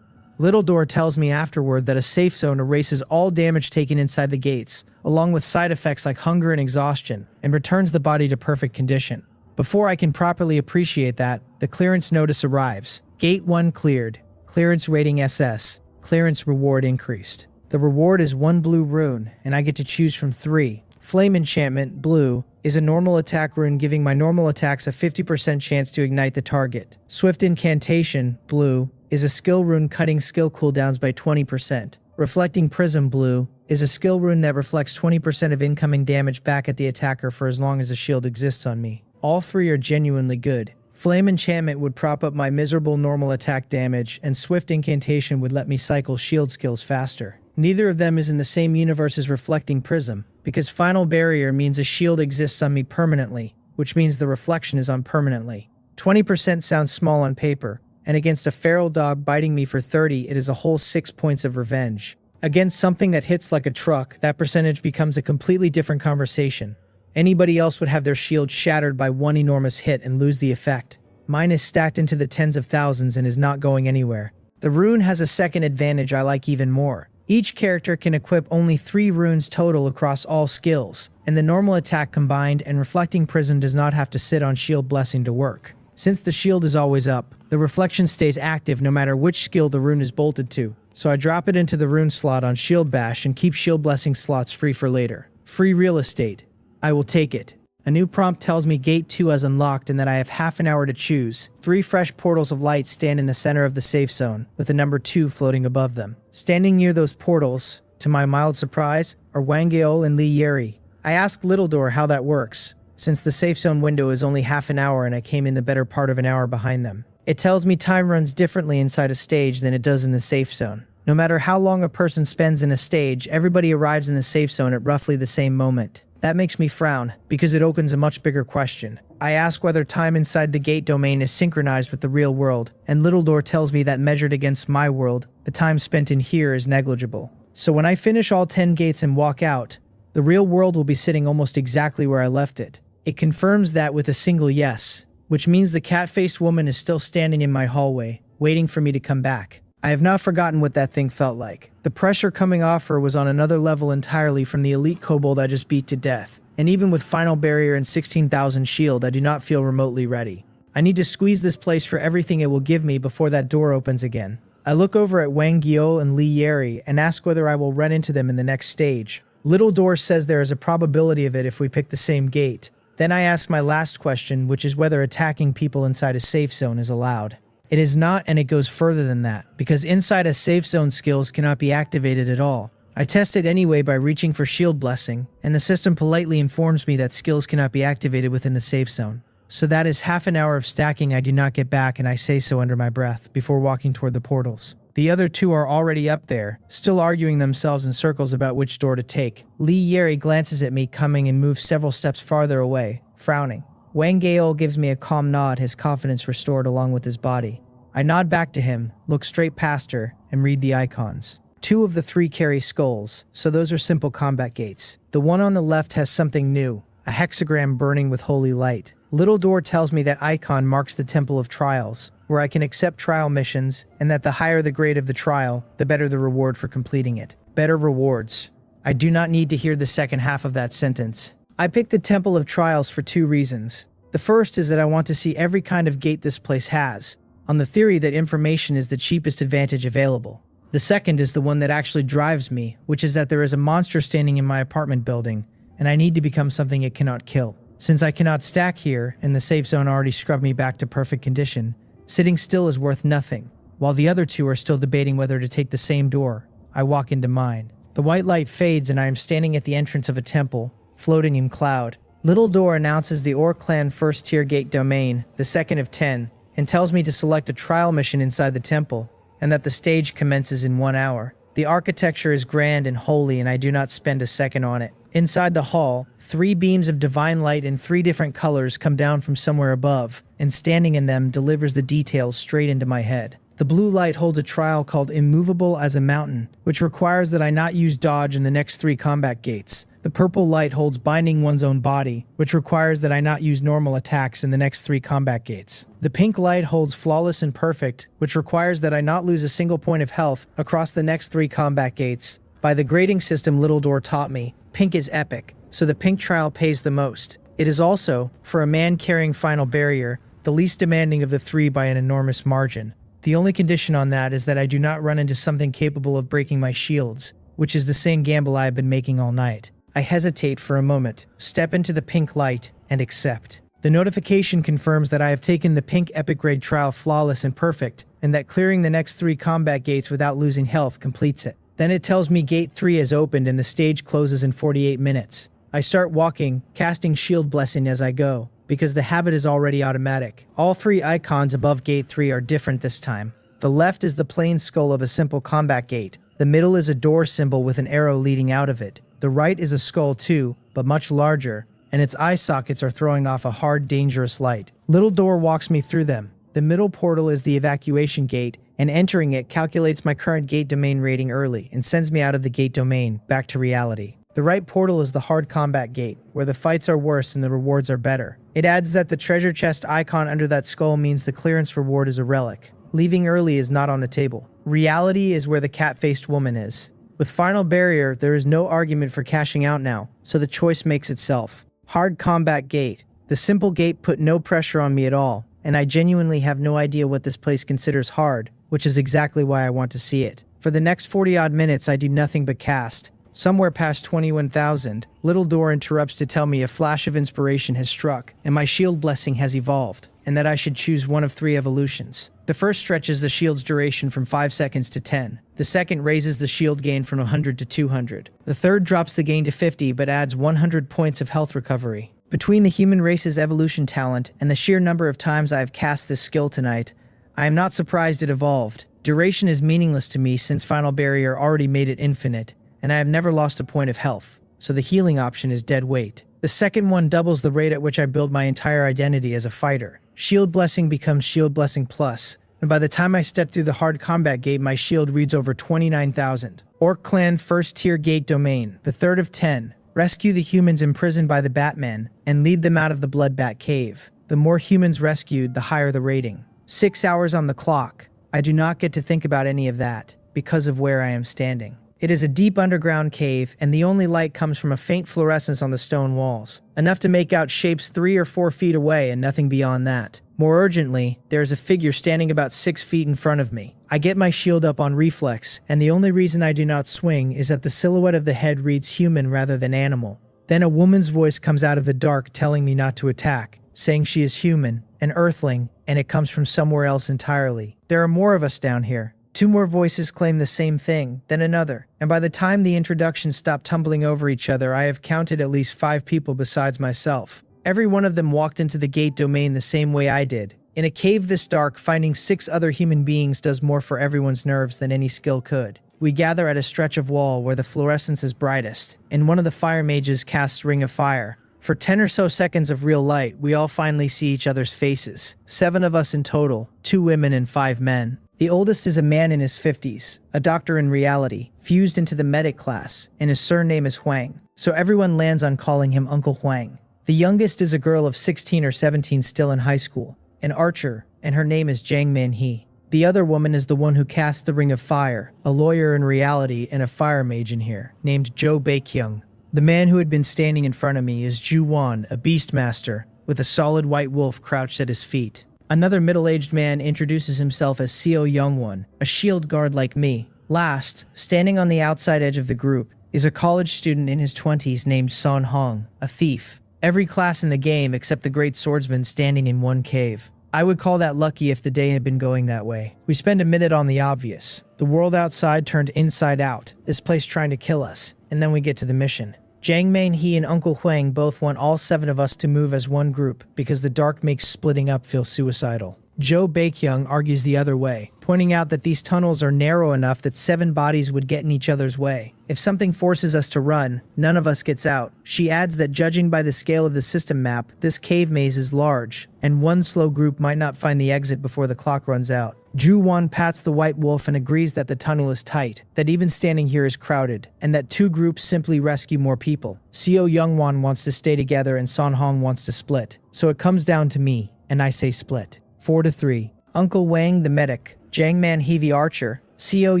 Little Door tells me afterward that a safe zone erases all damage taken inside the gates, along with side effects like hunger and exhaustion, and returns the body to perfect condition. Before I can properly appreciate that, the clearance notice arrives. Gate 1 cleared. Clearance rating SS. Clearance reward increased. The reward is 1 blue rune, and I get to choose from 3. Flame Enchantment, blue, is a normal attack rune giving my normal attacks a 50% chance to ignite the target. Swift Incantation, blue, is a skill rune cutting skill cooldowns by 20%. Reflecting Prism, blue, is a skill rune that reflects 20% of incoming damage back at the attacker for as long as a shield exists on me. All 3 are genuinely good. Flame Enchantment would prop up my miserable normal attack damage, and Swift Incantation would let me cycle shield skills faster. Neither of them is in the same universe as Reflecting Prism, because Final Barrier means a shield exists on me permanently, which means the reflection is on permanently. 20% sounds small on paper, and against a feral dog biting me for 30, it is a whole 6 points of revenge. Against something that hits like a truck, that percentage becomes a completely different conversation. Anybody else would have their shield shattered by one enormous hit and lose the effect. Mine is stacked into the tens of thousands and is not going anywhere. The rune has a second advantage I like even more. Each character can equip only 3 runes total across all skills, and the normal attack combined and Reflecting Prism does not have to sit on Shield Blessing to work. Since the shield is always up, the reflection stays active no matter which skill the rune is bolted to. So I drop it into the rune slot on Shield Bash and keep Shield Blessing slots free for later. Free real estate. I will take it. A new prompt tells me Gate 2 has unlocked and that I have half an hour to choose. 3 fresh portals of light stand in the center of the safe zone, with the number 2 floating above them. Standing near those portals, to my mild surprise, are Wanggeol and Li Yeri. I ask Little Door how that works, since the safe zone window is only half an hour and I came in the better part of an hour behind them. It tells me time runs differently inside a stage than it does in the safe zone. No matter how long a person spends in a stage, everybody arrives in the safe zone at roughly the same moment. That makes me frown, because it opens a much bigger question. I ask whether time inside the gate domain is synchronized with the real world, and Little Door tells me that measured against my world, the time spent in here is negligible. So when I finish all 10 gates and walk out, the real world will be sitting almost exactly where I left it. It confirms that with a single yes, which means the cat-faced woman is still standing in my hallway, waiting for me to come back. I have not forgotten what that thing felt like. The pressure coming off her was on another level entirely from the elite kobold I just beat to death. And even with final barrier and 16,000 shield, I do not feel remotely ready. I need to squeeze this place for everything it will give me before that door opens again. I look over at Wanggeol and Li Yeri and ask whether I will run into them in the next stage. Little Door says there is a probability of it if we pick the same gate. Then I ask my last question, which is whether attacking people inside a safe zone is allowed. It is not, and it goes further than that, because inside a safe zone skills cannot be activated at all. I test it anyway by reaching for Shield Blessing, and the system politely informs me that skills cannot be activated within the safe zone. So that is half an hour of stacking I do not get back, and I say so under my breath before walking toward the portals. The other 2 are already up there, still arguing themselves in circles about which door to take. Li Yeri glances at me coming and moves several steps farther away, frowning. Wanggeol gives me a calm nod, his confidence restored along with his body. I nod back to him, look straight past her, and read the icons. 2 of the 3 carry skulls, so those are simple combat gates. The one on the left has something new, a hexagram burning with holy light. Little Door tells me that icon marks the Temple of Trials, where I can accept trial missions, and that the higher the grade of the trial, the better the reward for completing it. Better rewards. I do not need to hear the second half of that sentence. I picked the Temple of Trials for 2 reasons. The first is that I want to see every kind of gate this place has, on the theory that information is the cheapest advantage available. The second is the one that actually drives me, which is that there is a monster standing in my apartment building, and I need to become something it cannot kill. Since I cannot stack here, and the safe zone already scrubbed me back to perfect condition, sitting still is worth nothing. While the other 2 are still debating whether to take the same door, I walk into mine. The white light fades and I am standing at the entrance of a temple, floating in cloud. Little Door announces the Orc Clan first tier gate domain, the second of 10, and tells me to select a trial mission inside the temple, and that the stage commences in 1 hour. The architecture is grand and holy, and I do not spend a second on it. Inside the hall, 3 beams of divine light in 3 different colors come down from somewhere above, and standing in them delivers the details straight into my head. The blue light holds a trial called Immovable as a Mountain, which requires that I not use dodge in the next 3 combat gates. The purple light holds Binding One's Own Body, which requires that I not use normal attacks in the next 3 combat gates. The pink light holds Flawless and Perfect, which requires that I not lose a single point of health across the next 3 combat gates. By the grading system Little Door taught me, pink is epic, so the pink trial pays the most. It is also, for a man carrying Final Barrier, the least demanding of the 3 by an enormous margin. The only condition on that is that I do not run into something capable of breaking my shields, which is the same gamble I have been making all night. I hesitate for a moment, step into the pink light, and accept. The notification confirms that I have taken the pink epic grade trial Flawless and Perfect, and that clearing the next 3 combat gates without losing health completes it. Then it tells me gate 3 has opened and the stage closes in 48 minutes. I start walking, casting Shield Blessing as I go, because the habit is already automatic. All 3 icons above gate 3 are different this time. The left is the plain skull of a simple combat gate. The middle is a door symbol with an arrow leading out of it. The right is a skull too, but much larger, and its eye sockets are throwing off a hard, dangerous light. Little Door walks me through them. The middle portal is the evacuation gate, and entering it calculates my current gate domain rating early and sends me out of the gate domain, back to reality. The right portal is the hard combat gate, where the fights are worse and the rewards are better. It adds that the treasure chest icon under that skull means the clearance reward is a relic. Leaving early is not on the table. Reality is where the cat-faced woman is. With Final Barrier, there is no argument for cashing out now, so the choice makes itself. Hard combat gate. The simple gate put no pressure on me at all, and I genuinely have no idea what this place considers hard, which is exactly why I want to see it. For the next 40-odd minutes, I do nothing but cast. Somewhere past 21,000, Little Door interrupts to tell me a flash of inspiration has struck, and my shield blessing has evolved, and that I should choose one of 3 evolutions. The first stretches the shield's duration from 5 seconds to 10. The second raises the shield gain from 100 to 200. The third drops the gain to 50 but adds 100 points of health recovery. Between the human race's evolution talent and the sheer number of times I have cast this skill tonight, I am not surprised it evolved. Duration is meaningless to me since Final Barrier already made it infinite, and I have never lost a point of health, so the healing option is dead weight. The second one doubles the rate at which I build my entire identity as a fighter. Shield Blessing becomes Shield Blessing Plus, and by the time I step through the hard combat gate, my shield reads over 29,000. Orc Clan First Tier Gate Domain, the third of 10. Rescue the humans imprisoned by the Batman, and lead them out of the Bloodbat Cave. The more humans rescued, the higher the rating. 6 hours on the clock. I do not get to think about any of that, because of where I am standing. It is a deep underground cave, and the only light comes from a faint fluorescence on the stone walls, enough to make out shapes 3 or 4 feet away and nothing beyond that. More urgently, there is a figure standing about 6 feet in front of me. I get my shield up on reflex, and the only reason I do not swing is that the silhouette of the head reads human rather than animal. Then a woman's voice comes out of the dark telling me not to attack, saying she is human, an earthling, and it comes from somewhere else entirely. There are more of us down here. 2 more voices claim the same thing, then another, and by the time the introductions stop tumbling over each other, I have counted at least 5 people besides myself. Every one of them walked into the gate domain the same way I did. In a cave this dark, finding 6 other human beings does more for everyone's nerves than any skill could. We gather at a stretch of wall where the fluorescence is brightest, and one of the fire mages casts Ring of Fire. For 10 or so seconds of real light, we all finally see each other's faces. 7 of us in total, 2 women and 5 men. The oldest is a man in his 50s, a doctor in reality, fused into the medic class, and his surname is Huang, so everyone lands on calling him Uncle Huang. The youngest is a girl of 16 or 17 still in high school, an archer, and her name is Jiang Manhwa. The other woman is the one who casts the Ring of Fire, a lawyer in reality and a fire mage in here, named Zhou Beiqiang. The man who had been standing in front of me is Zhu Wan, a beastmaster, with a solid white wolf crouched at his feet. Another middle-aged man introduces himself as Seo Youngwon, a shield guard like me. Last, standing on the outside edge of the group, is a college student in his 20s named Son Hong, a thief. Every class in the game except the great swordsman standing in one cave. I would call that lucky if the day had been going that way. We spend a minute on the obvious. The world outside turned inside out, this place trying to kill us, and then we get to the mission. Jiang Manhwa and Uncle Huang both want all 7 of us to move as one group because the dark makes splitting up feel suicidal. Zhou Beiqiang argues the other way, pointing out that these tunnels are narrow enough that 7 bodies would get in each other's way. If something forces us to run, none of us gets out. She adds that judging by the scale of the system map, this cave maze is large, and one slow group might not find the exit before the clock runs out. Zhu Wan pats the white wolf and agrees that the tunnel is tight, that even standing here is crowded, and that 2 groups simply rescue more people. Seo Youngwon wants to stay together and Son Hong wants to split. So it comes down to me, and I say split. 4-3. Uncle Wang the medic, Jiang Manhwa the archer, Seo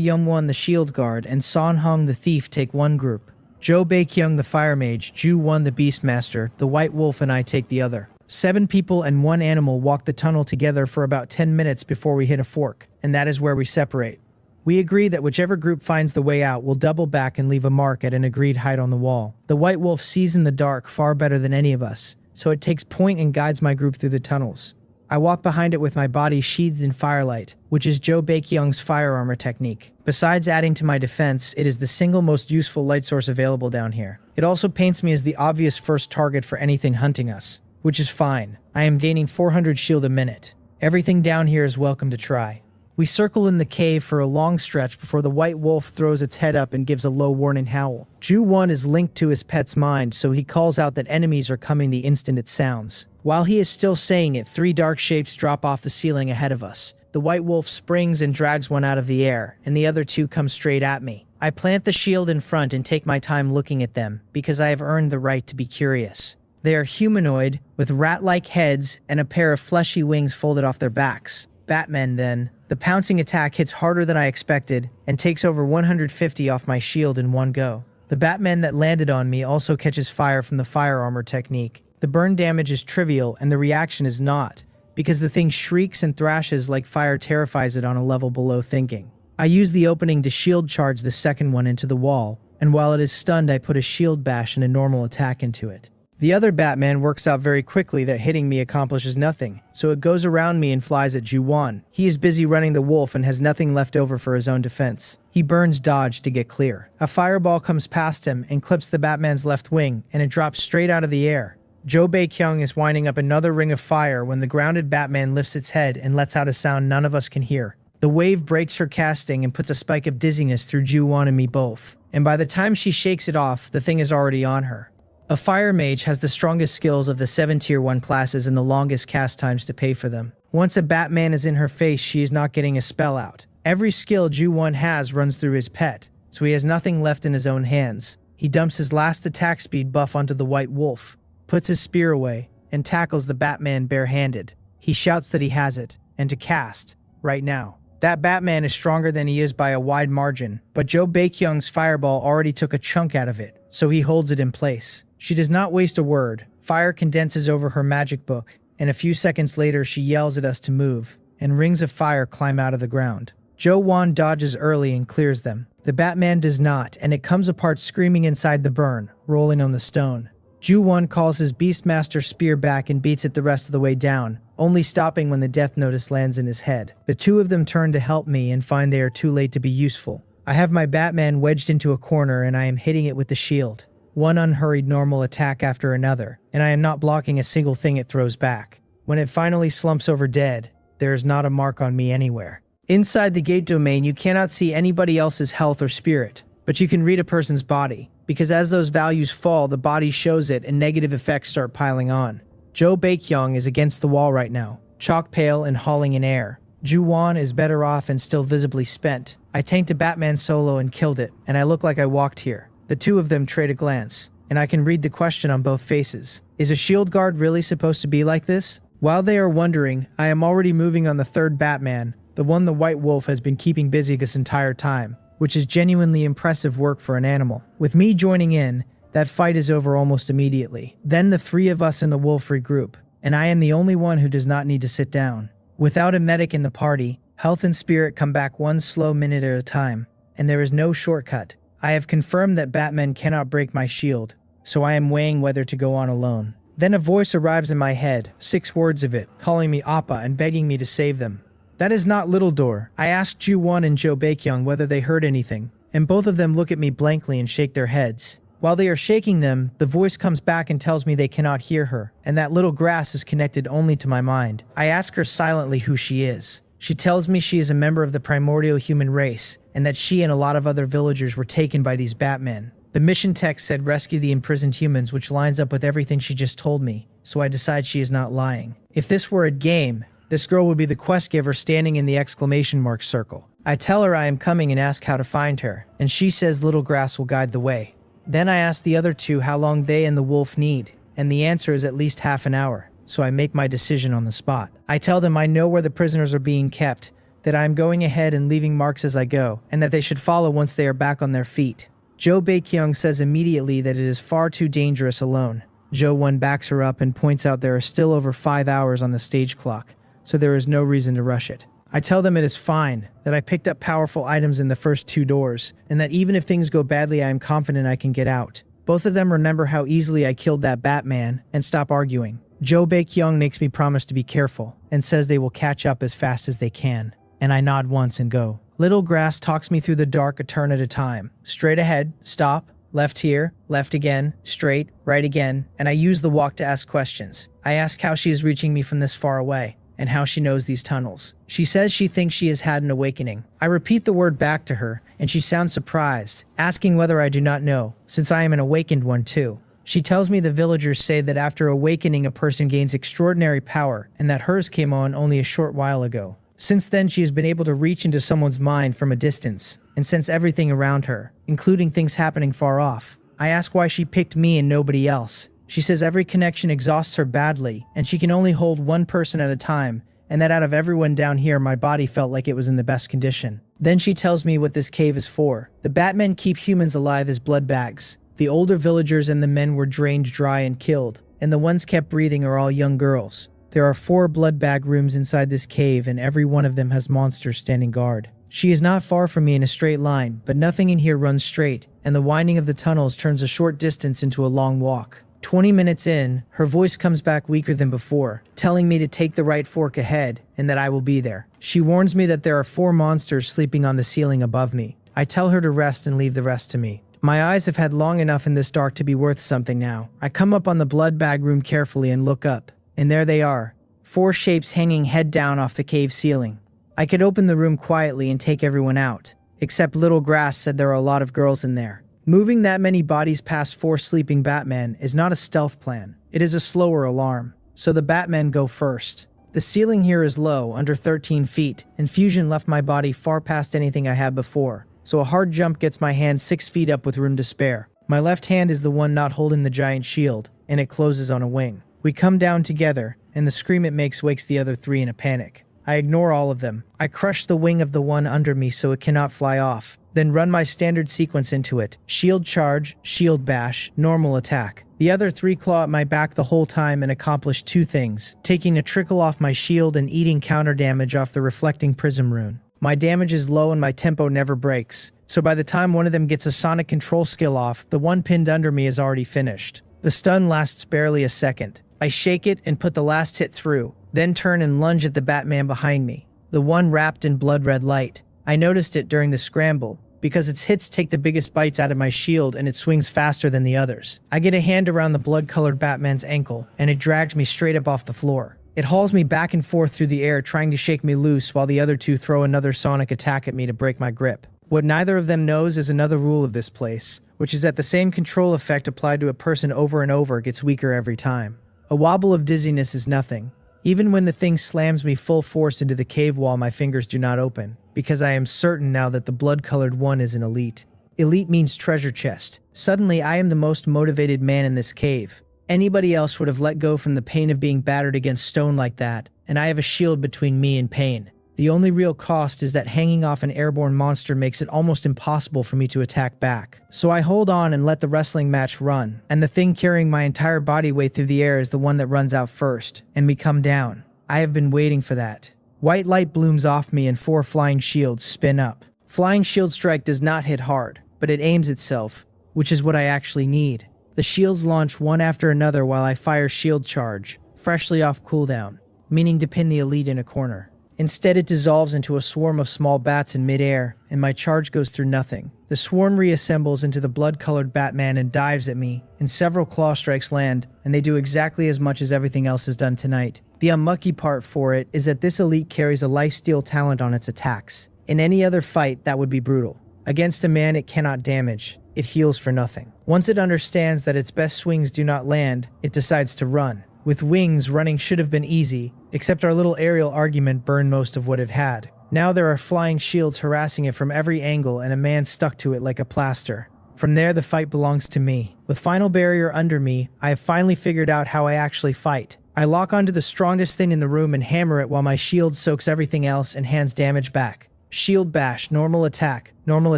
Youngwon the shield guard, and Son Hong the thief take one group. Zhou Beiqiang the fire mage, Zhu Wan the beastmaster, the white wolf and I take the other. 7 people and 1 animal walk the tunnel together for about 10 minutes before we hit a fork, and that is where we separate. We agree that whichever group finds the way out will double back and leave a mark at an agreed height on the wall. The white wolf sees in the dark far better than any of us, so it takes point and guides my group through the tunnels. I walk behind it with my body sheathed in firelight, which is Zhou Beiqiang's fire armor technique. Besides adding to my defense, it is the single most useful light source available down here. It also paints me as the obvious first target for anything hunting us, which is fine. I am gaining 400 shield a minute. Everything down here is welcome to try. We circle in the cave for a long stretch before the white wolf throws its head up and gives a low warning howl. Zhu Wan is linked to his pet's mind, so he calls out that enemies are coming the instant it sounds. While he is still saying it, 3 dark shapes drop off the ceiling ahead of us. The white wolf springs and drags one out of the air, and the other 2 come straight at me. I plant the shield in front and take my time looking at them, because I have earned the right to be curious. They are humanoid, with rat-like heads and a pair of fleshy wings folded off their backs. Batmen, then. The pouncing attack hits harder than I expected, and takes over 150 off my shield in one go. The Batman that landed on me also catches fire from the fire armor technique. The burn damage is trivial, and the reaction is not, because the thing shrieks and thrashes like fire terrifies it on a level below thinking. I use the opening to shield charge the second one into the wall, and while it is stunned I put a shield bash and a normal attack into it. The other Batman works out very quickly that hitting me accomplishes nothing, so it goes around me and flies at Ju-won. He is busy running the wolf and has nothing left over for his own defense. He burns dodge to get clear. A fireball comes past him and clips the Batman's left wing, and it drops straight out of the air. Jo Bae-kyung is winding up another ring of fire when the grounded Batman lifts its head and lets out a sound none of us can hear. The wave breaks her casting and puts a spike of dizziness through Ju-won and me both, and by the time she shakes it off, the thing is already on her. A fire mage has the strongest skills of the 7 tier 1 classes and the longest cast times to pay for them. Once a Batman is in her face, she is not getting a spell out. Every skill Ju-won has runs through his pet, so he has nothing left in his own hands. He dumps his last attack speed buff onto the white wolf, puts his spear away, and tackles the Batman barehanded. He shouts that he has it, and to cast, right now. That Batman is stronger than he is by a wide margin, but Jo Bae-kyung's fireball already took a chunk out of it, so he holds it in place. She does not waste a word. Fire condenses over her magic book, and a few seconds later she yells at us to move, and rings of fire climb out of the ground. Jo-won dodges early and clears them. The Batman does not, and it comes apart screaming inside the burn, rolling on the stone. Ju-won calls his Beastmaster spear back and beats it the rest of the way down, only stopping when the death notice lands in his head. The two of them turn to help me and find they are too late to be useful. I have my Batman wedged into a corner and I am hitting it with the shield. One unhurried normal attack after another, and I am not blocking a single thing it throws back. When it finally slumps over dead, there is not a mark on me anywhere. Inside the gate domain, you cannot see anybody else's health or spirit, but you can read a person's body, because as those values fall, the body shows it and negative effects start piling on. Jo Bae-kyung is against the wall right now, chalk pale and hauling in air. Ju-won is better off and still visibly spent. I tanked a Batman solo and killed it, and I look like I walked here. The two of them trade a glance, and I can read the question on both faces. Is a shield guard really supposed to be like this? While they are wondering, I am already moving on the third Batman, the one the White Wolf has been keeping busy this entire time, which is genuinely impressive work for an animal. With me joining in, that fight is over almost immediately. Then the three of us in the wolf regroup, and I am the only one who does not need to sit down. Without a medic in the party, health and spirit come back one slow minute at a time, and there is no shortcut. I have confirmed that Batman cannot break my shield, so I am weighing whether to go on alone. Then a voice arrives in my head, 6 words of it, calling me Appa and begging me to save them. That is not Little Door. I asked Ju-won and Jo Bae-kyung whether they heard anything, and both of them look at me blankly and shake their heads. While they are shaking them, the voice comes back and tells me they cannot hear her, and that little grass is connected only to my mind. I ask her silently who she is. She tells me she is a member of the primordial human race, and that she and a lot of other villagers were taken by these Batmen. The mission text said rescue the imprisoned humans, which lines up with everything she just told me, so I decide she is not lying. If this were a game, this girl would be the quest giver standing in the exclamation mark circle. I tell her I am coming and ask how to find her, and she says little grass will guide the way. Then I ask the other two how long they and the wolf need, and the answer is at least half an hour, so I make my decision on the spot. I tell them I know where the prisoners are being kept, that I am going ahead and leaving marks as I go, and that they should follow once they are back on their feet. Jo Bae-kyung says immediately that it is far too dangerous alone. Jo-won backs her up and points out there are still over 5 hours on the stage clock, so there is no reason to rush it. I tell them it is fine, that I picked up powerful items in the first 2 doors, and that even if things go badly I am confident I can get out. Both of them remember how easily I killed that Batman, and stop arguing. Jo Bae-kyung makes me promise to be careful, and says they will catch up as fast as they can, and I nod once and go. Little grass talks me through the dark a turn at a time. Straight ahead, stop, left here, left again, straight, right again, and I use the walk to ask questions. I ask how she is reaching me from this far away, and how she knows these tunnels. She says she thinks she has had an awakening. I repeat the word back to her, and she sounds surprised, asking whether I do not know, since I am an awakened one too. She tells me the villagers say that after awakening a person gains extraordinary power, and that hers came on only a short while ago. Since then she has been able to reach into someone's mind from a distance, and sense everything around her, including things happening far off. I ask why she picked me and nobody else. She says every connection exhausts her badly, and she can only hold one person at a time, and that out of everyone down here my body felt like it was in the best condition. Then she tells me what this cave is for. The Batmen keep humans alive as blood bags. The older villagers and the men were drained dry and killed, and the ones kept breathing are all young girls. There are 4 blood bag rooms inside this cave, and every one of them has monsters standing guard. She is not far from me in a straight line, but nothing in here runs straight, and the winding of the tunnels turns a short distance into a long walk. 20 minutes in, her voice comes back weaker than before, telling me to take the right fork ahead and that I will be there. She warns me that there are 4 monsters sleeping on the ceiling above me. I tell her to rest and leave the rest to me. My eyes have had long enough in this dark to be worth something now. I come up on the blood bag room carefully and look up, and there they are, 4 shapes hanging head down off the cave ceiling. I could open the room quietly and take everyone out, except Little Grass said there are a lot of girls in there. Moving that many bodies past 4 sleeping Batmen is not a stealth plan. It is a slower alarm. So the Batmen go first. The ceiling here is low, under 13 feet, and fusion left my body far past anything I had before. So a hard jump gets my hand 6 feet up with room to spare. My left hand is the one not holding the giant shield, and it closes on a wing. We come down together, and the scream it makes wakes the other 3 in a panic. I ignore all of them. I crush the wing of the one under me so it cannot fly off, then run my standard sequence into it. Shield charge, shield bash, normal attack. The other 3 claw at my back the whole time and accomplish 2 things, taking a trickle off my shield and eating counter damage off the reflecting prism rune. My damage is low and my tempo never breaks, so by the time one of them gets a sonic control skill off, the one pinned under me is already finished. The stun lasts barely a second. I shake it and put the last hit through, then turn and lunge at the Batman behind me, the one wrapped in blood-red light. I noticed it during the scramble, because its hits take the biggest bites out of my shield and it swings faster than the others. I get a hand around the blood-colored Batman's ankle, and it drags me straight up off the floor. It hauls me back and forth through the air trying to shake me loose while the other 2 throw another sonic attack at me to break my grip. What neither of them knows is another rule of this place, which is that the same control effect applied to a person over and over gets weaker every time. A wobble of dizziness is nothing. Even when the thing slams me full force into the cave wall, my fingers do not open, because I am certain now that the blood-colored one is an elite. Elite means treasure chest. Suddenly, I am the most motivated man in this cave. Anybody else would have let go from the pain of being battered against stone like that, and I have a shield between me and pain. The only real cost is that hanging off an airborne monster makes it almost impossible for me to attack back. So I hold on and let the wrestling match run, and the thing carrying my entire body weight through the air is the one that runs out first, and we come down. I have been waiting for that. White light blooms off me and 4 flying shields spin up. Flying shield strike does not hit hard, but it aims itself, which is what I actually need. The shields launch one after another while I fire shield charge, freshly off cooldown, meaning to pin the elite in a corner. Instead, it dissolves into a swarm of small bats in midair, and my charge goes through nothing. The swarm reassembles into the blood-colored Batman and dives at me, and several claw strikes land, and they do exactly as much as everything else has done tonight. The unlucky part for it is that this elite carries a lifesteal talent on its attacks. In any other fight, that would be brutal. Against a man it cannot damage. It heals for nothing. Once it understands that its best swings do not land, it decides to run. With wings, running should have been easy, except our little aerial argument burned most of what it had. Now there are flying shields harassing it from every angle and a man stuck to it like a plaster. From there, the fight belongs to me. With final barrier under me, I have finally figured out how I actually fight. I lock onto the strongest thing in the room and hammer it while my shield soaks everything else and hands damage back. Shield bash, normal attack,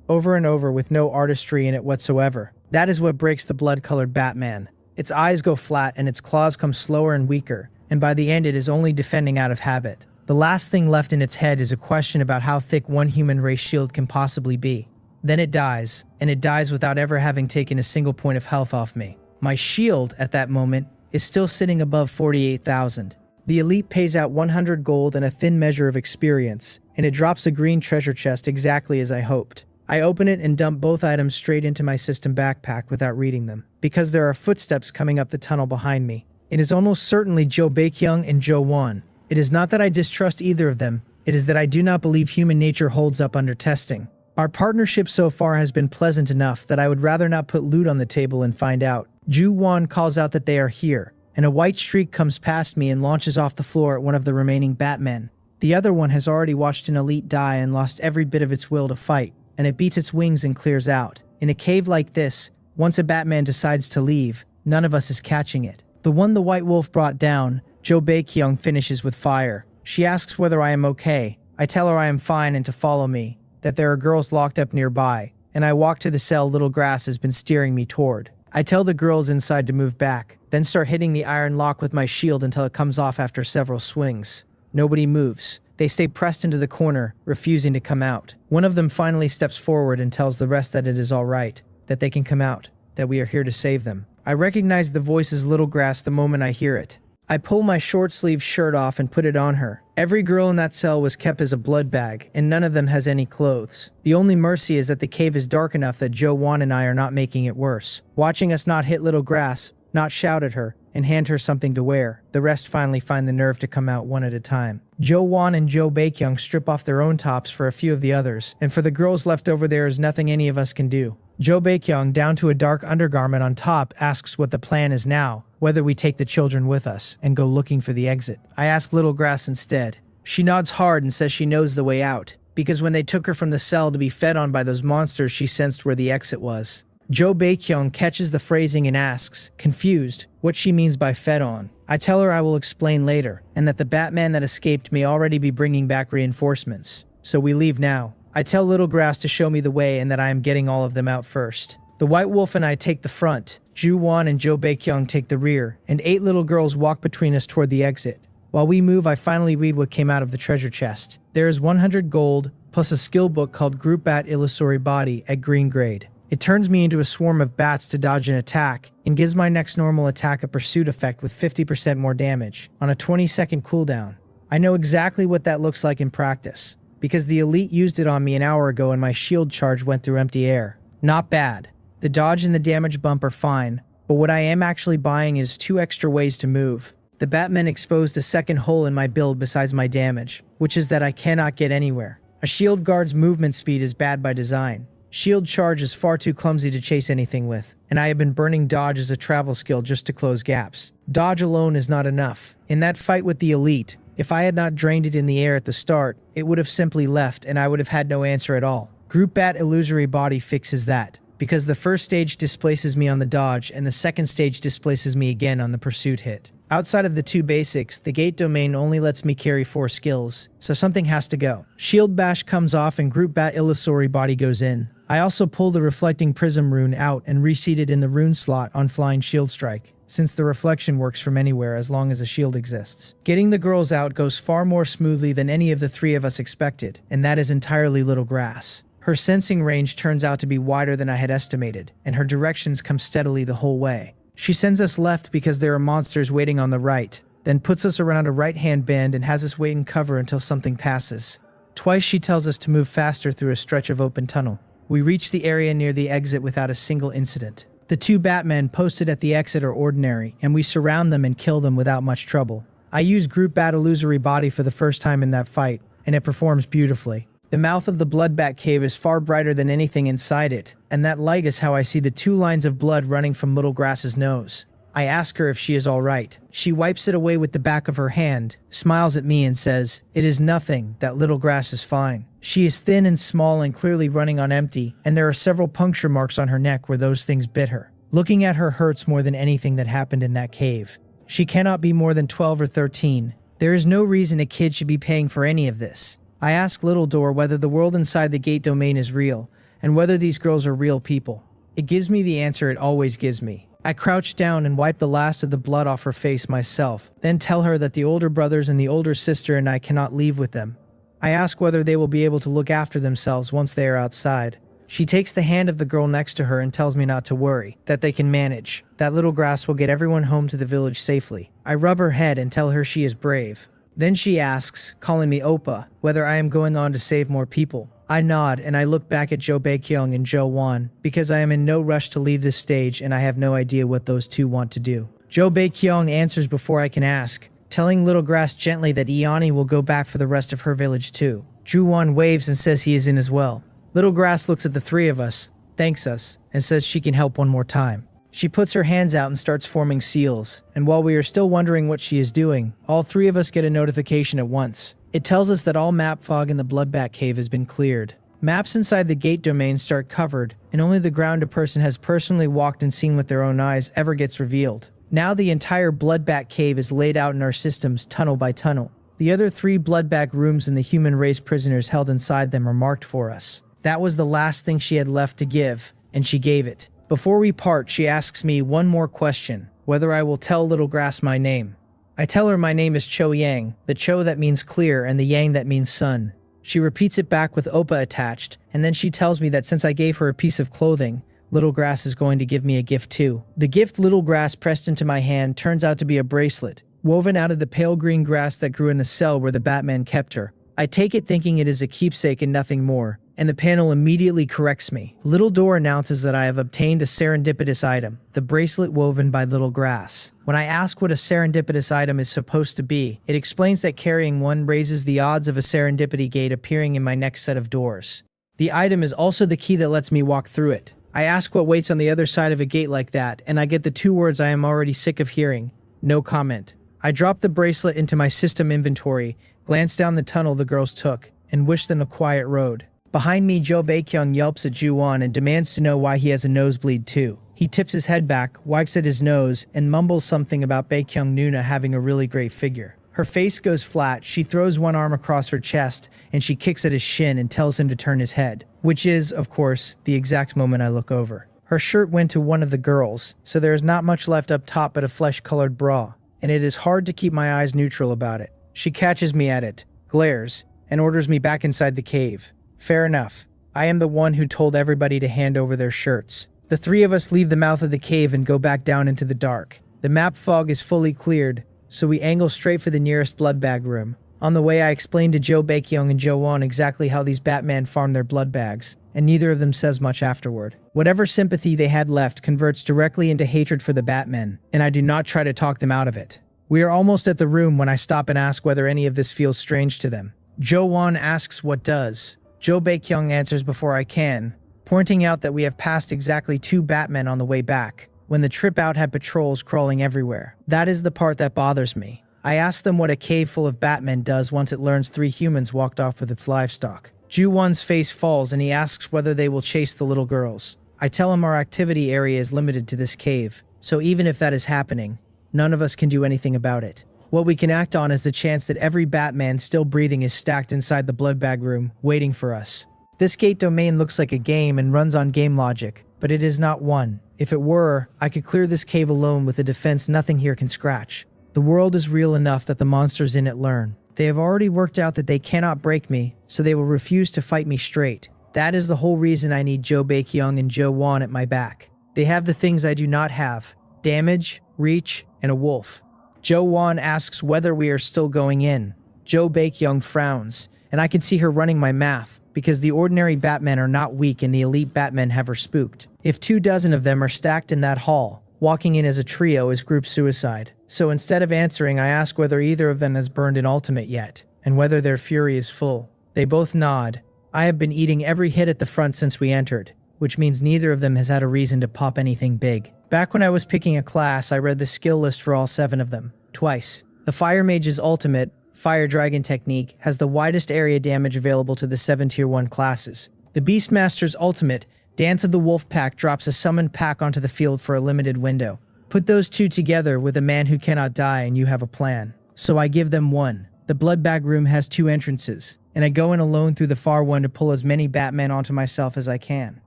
over and over with no artistry in it whatsoever. That is what breaks the blood-colored Batman. Its eyes go flat and its claws come slower and weaker, and by the end it is only defending out of habit. The last thing left in its head is a question about how thick one human race shield can possibly be. Then it dies, and it dies without ever having taken a single point of health off me. My shield, at that moment, is still sitting above 48,000. The elite pays out 100 gold and a thin measure of experience, and it drops a green treasure chest exactly as I hoped. I open it and dump both items straight into my system backpack without reading them, because there are footsteps coming up the tunnel behind me. It is almost certainly Joe Baekhyun and Joe Won. It is not that I distrust either of them, it is that I do not believe human nature holds up under testing. Our partnership so far has been pleasant enough that I would rather not put loot on the table and find out. Ju Won calls out that they are here, and a white streak comes past me and launches off the floor at one of the remaining Batmen. The other one has already watched an elite die and lost every bit of its will to fight, and it beats its wings and clears out. In a cave like this, once a Batman decides to leave, none of us is catching it. The one the White Wolf brought down, Jo Baekhyun, finishes with fire. She asks whether I am okay. I tell her I am fine and to follow me, that there are girls locked up nearby, and I walk to the cell Little Grass has been steering me toward. I tell the girls inside to move back, then start hitting the iron lock with my shield until it comes off after several swings. Nobody moves. They stay pressed into the corner, refusing to come out. One of them finally steps forward and tells the rest that it is all right, that they can come out, that we are here to save them. I recognize the voice as Little Grass the moment I hear it. I pull my short-sleeved shirt off and put it on her. Every girl in that cell was kept as a blood bag, and none of them has any clothes. The only mercy is that the cave is dark enough that Jo-won and I are not making it worse. Watching us not hit Little Grass, not shout at her, and hand her something to wear, the rest finally find the nerve to come out one at a time. Jo-won and Jo Baekhyun strip off their own tops for a few of the others, and for the girls left over there is nothing any of us can do. Jo Baekhyun, down to a dark undergarment on top, asks what the plan is now, whether we take the children with us, and go looking for the exit. I ask Little Grass instead. She nods hard and says she knows the way out, because when they took her from the cell to be fed on by those monsters, she sensed where the exit was. Jo Baekhyun catches the phrasing and asks, confused, what she means by fed on. I tell her I will explain later, and that the Batman that escaped may already be bringing back reinforcements. So we leave now. I tell Little Grass to show me the way and that I am getting all of them out first. The White Wolf and I take the front, Ju-won and Jo Baekhyun take the rear, and 8 little girls walk between us toward the exit. While we move, I finally read what came out of the treasure chest. There is 100 gold, plus a skill book called Group Bat Illusory Body at green grade. It turns me into a swarm of bats to dodge an attack, and gives my next normal attack a pursuit effect with 50% more damage, on a 20-second cooldown. I know exactly what that looks like in practice, because the elite used it on me an hour ago and my shield charge went through empty air. Not bad. The dodge and the damage bump are fine, but what I am actually buying is 2 extra ways to move. The Batman exposed a second hole in my build besides my damage, which is that I cannot get anywhere. A shield guard's movement speed is bad by design. Shield charge is far too clumsy to chase anything with, and I have been burning dodge as a travel skill just to close gaps. Dodge alone is not enough. In that fight with the elite, if I had not drained it in the air at the start, it would have simply left and I would have had no answer at all. Group Bat Illusory Body fixes that, because the first stage displaces me on the dodge and the second stage displaces me again on the pursuit hit. Outside of the 2 basics, the gate domain only lets me carry 4 skills, so something has to go. Shield Bash comes off and Group Bat Illusory Body goes in. I also pull the Reflecting Prism rune out and reseat it in the rune slot on Flying Shield Strike, since the reflection works from anywhere as long as a shield exists. Getting the girls out goes far more smoothly than any of the 3 of us expected, and that is entirely Little Grass. Her sensing range turns out to be wider than I had estimated, and her directions come steadily the whole way. She sends us left because there are monsters waiting on the right, then puts us around a right-hand bend and has us wait in cover until something passes. Twice she tells us to move faster through a stretch of open tunnel. We reach the area near the exit without a single incident. The 2 Batmen posted at the exit are ordinary, and we surround them and kill them without much trouble. I use Group Bat Illusory Body for the first time in that fight, and it performs beautifully. The mouth of the Bloodbat Cave is far brighter than anything inside it, and that light is how I see the 2 lines of blood running from Little Grass's nose. I ask her if she is all right. She wipes it away with the back of her hand, smiles at me and says, "It is nothing, that Little Grass is fine." She is thin and small and clearly running on empty, and there are several puncture marks on her neck where those things bit her. Looking at her hurts more than anything that happened in that cave. She cannot be more than 12 or 13. There is no reason a kid should be paying for any of this. I ask Little Door whether the world inside the gate domain is real, and whether these girls are real people. It gives me the answer it always gives me. I crouch down and wipe the last of the blood off her face myself, then tell her that the older brothers and the older sister and I cannot leave with them. I ask whether they will be able to look after themselves once they are outside. She takes the hand of the girl next to her and tells me not to worry, that they can manage, that Little Grass will get everyone home to the village safely. I rub her head and tell her she is brave. Then she asks, calling me Oppa, whether I am going on to save more people. I nod and I look back at Jo Baekhyun and Jo-won, because I am in no rush to leave this stage and I have no idea what those 2 want to do. Jo Baekhyun answers before I can ask, telling Little Grass gently that Iani will go back for the rest of her village too. Ju-won waves and says he is in as well. Little Grass looks at the 3 of us, thanks us, and says she can help one more time. She puts her hands out and starts forming seals, and while we are still wondering what she is doing, all 3 of us get a notification at once. It tells us that all map fog in the Bloodbat Cave has been cleared. Maps inside the gate domain start covered, and only the ground a person has personally walked and seen with their own eyes ever gets revealed. Now the entire Bloodbat Cave is laid out in our systems tunnel by tunnel. The other 3 Bloodbat rooms and the human race prisoners held inside them are marked for us. That was the last thing she had left to give, and she gave it. Before we part, she asks me one more question, whether I will tell Little Grass my name. I tell her my name is Cho Yang, the Cho that means clear and the Yang that means sun. She repeats it back with Oppa attached, and then she tells me that since I gave her a piece of clothing, Little Grass is going to give me a gift too. The gift Little Grass pressed into my hand turns out to be a bracelet, woven out of the pale green grass that grew in the cell where the Batman kept her. I take it thinking it is a keepsake and nothing more, and the panel immediately corrects me. Little Door announces that I have obtained a serendipitous item, the bracelet woven by Little Grass. When I ask what a serendipitous item is supposed to be, it explains that carrying one raises the odds of a serendipity gate appearing in my next set of doors. The item is also the key that lets me walk through it. I ask what waits on the other side of a gate like that, and I get the two words I am already sick of hearing: no comment. I drop the bracelet into my system inventory, glance down the tunnel the girls took, and wish them a quiet road. Behind me, Jo Baekhyun yelps at Ju-won and demands to know why he has a nosebleed too. He tips his head back, wipes at his nose, and mumbles something about Baekhyun Nuna having a really great figure. Her face goes flat, she throws one arm across her chest, and she kicks at his shin and tells him to turn his head. Which is, of course, the exact moment I look over. Her shirt went to one of the girls, so there is not much left up top but a flesh-colored bra, and it is hard to keep my eyes neutral about it. She catches me at it, glares, and orders me back inside the cave. Fair enough. I am the one who told everybody to hand over their shirts. The three of us leave the mouth of the cave and go back down into the dark. The map fog is fully cleared, so we angle straight for the nearest blood bag room. On the way, I explain to Jo Baekhyun and Jo-won exactly how these Batman farm their blood bags, and neither of them says much afterward. Whatever sympathy they had left converts directly into hatred for the Batmen, and I do not try to talk them out of it. We are almost at the room when I stop and ask whether any of this feels strange to them. Jo-won asks what does. Jo Baekhyun answers before I can, pointing out that we have passed exactly 2 Batmen on the way back, when the trip out had patrols crawling everywhere. That is the part that bothers me. I ask them what a cave full of Batmen does once it learns 3 humans walked off with its livestock. Ju-won's face falls and he asks whether they will chase the little girls. I tell him our activity area is limited to this cave, so even if that is happening, none of us can do anything about it. What we can act on is the chance that every Batman still breathing is stacked inside the blood bag room, waiting for us. This gate domain looks like a game and runs on game logic, but it is not one. If it were, I could clear this cave alone with a defense nothing here can scratch. The world is real enough that the monsters in it learn. They have already worked out that they cannot break me, so they will refuse to fight me straight. That is the whole reason I need Jo Baekhyun and Jo-won at my back. They have the things I do not have: damage, reach, and a wolf. Jo-won asks whether we are still going in. Jo Baekhyun frowns, and I can see her running my math, because the ordinary Batmen are not weak and the elite Batmen have her spooked. If 24 of them are stacked in that hall, walking in as a trio is group suicide. So instead of answering, I ask whether either of them has burned an ultimate yet, and whether their fury is full. They both nod. I have been eating every hit at the front since we entered, which means neither of them has had a reason to pop anything big. Back when I was picking a class, I read the skill list for all 7 of them, twice. The Fire Mage's ultimate, Fire Dragon technique, has the widest area damage available to the 7 Tier 1 classes. The Beastmaster's ultimate, Dance of the Wolf Pack, drops a summoned pack onto the field for a limited window. Put those 2 together with a man who cannot die and you have a plan. So I give them one. The blood bag room has 2 entrances, and I go in alone through the far one to pull as many Batmen onto myself as I can.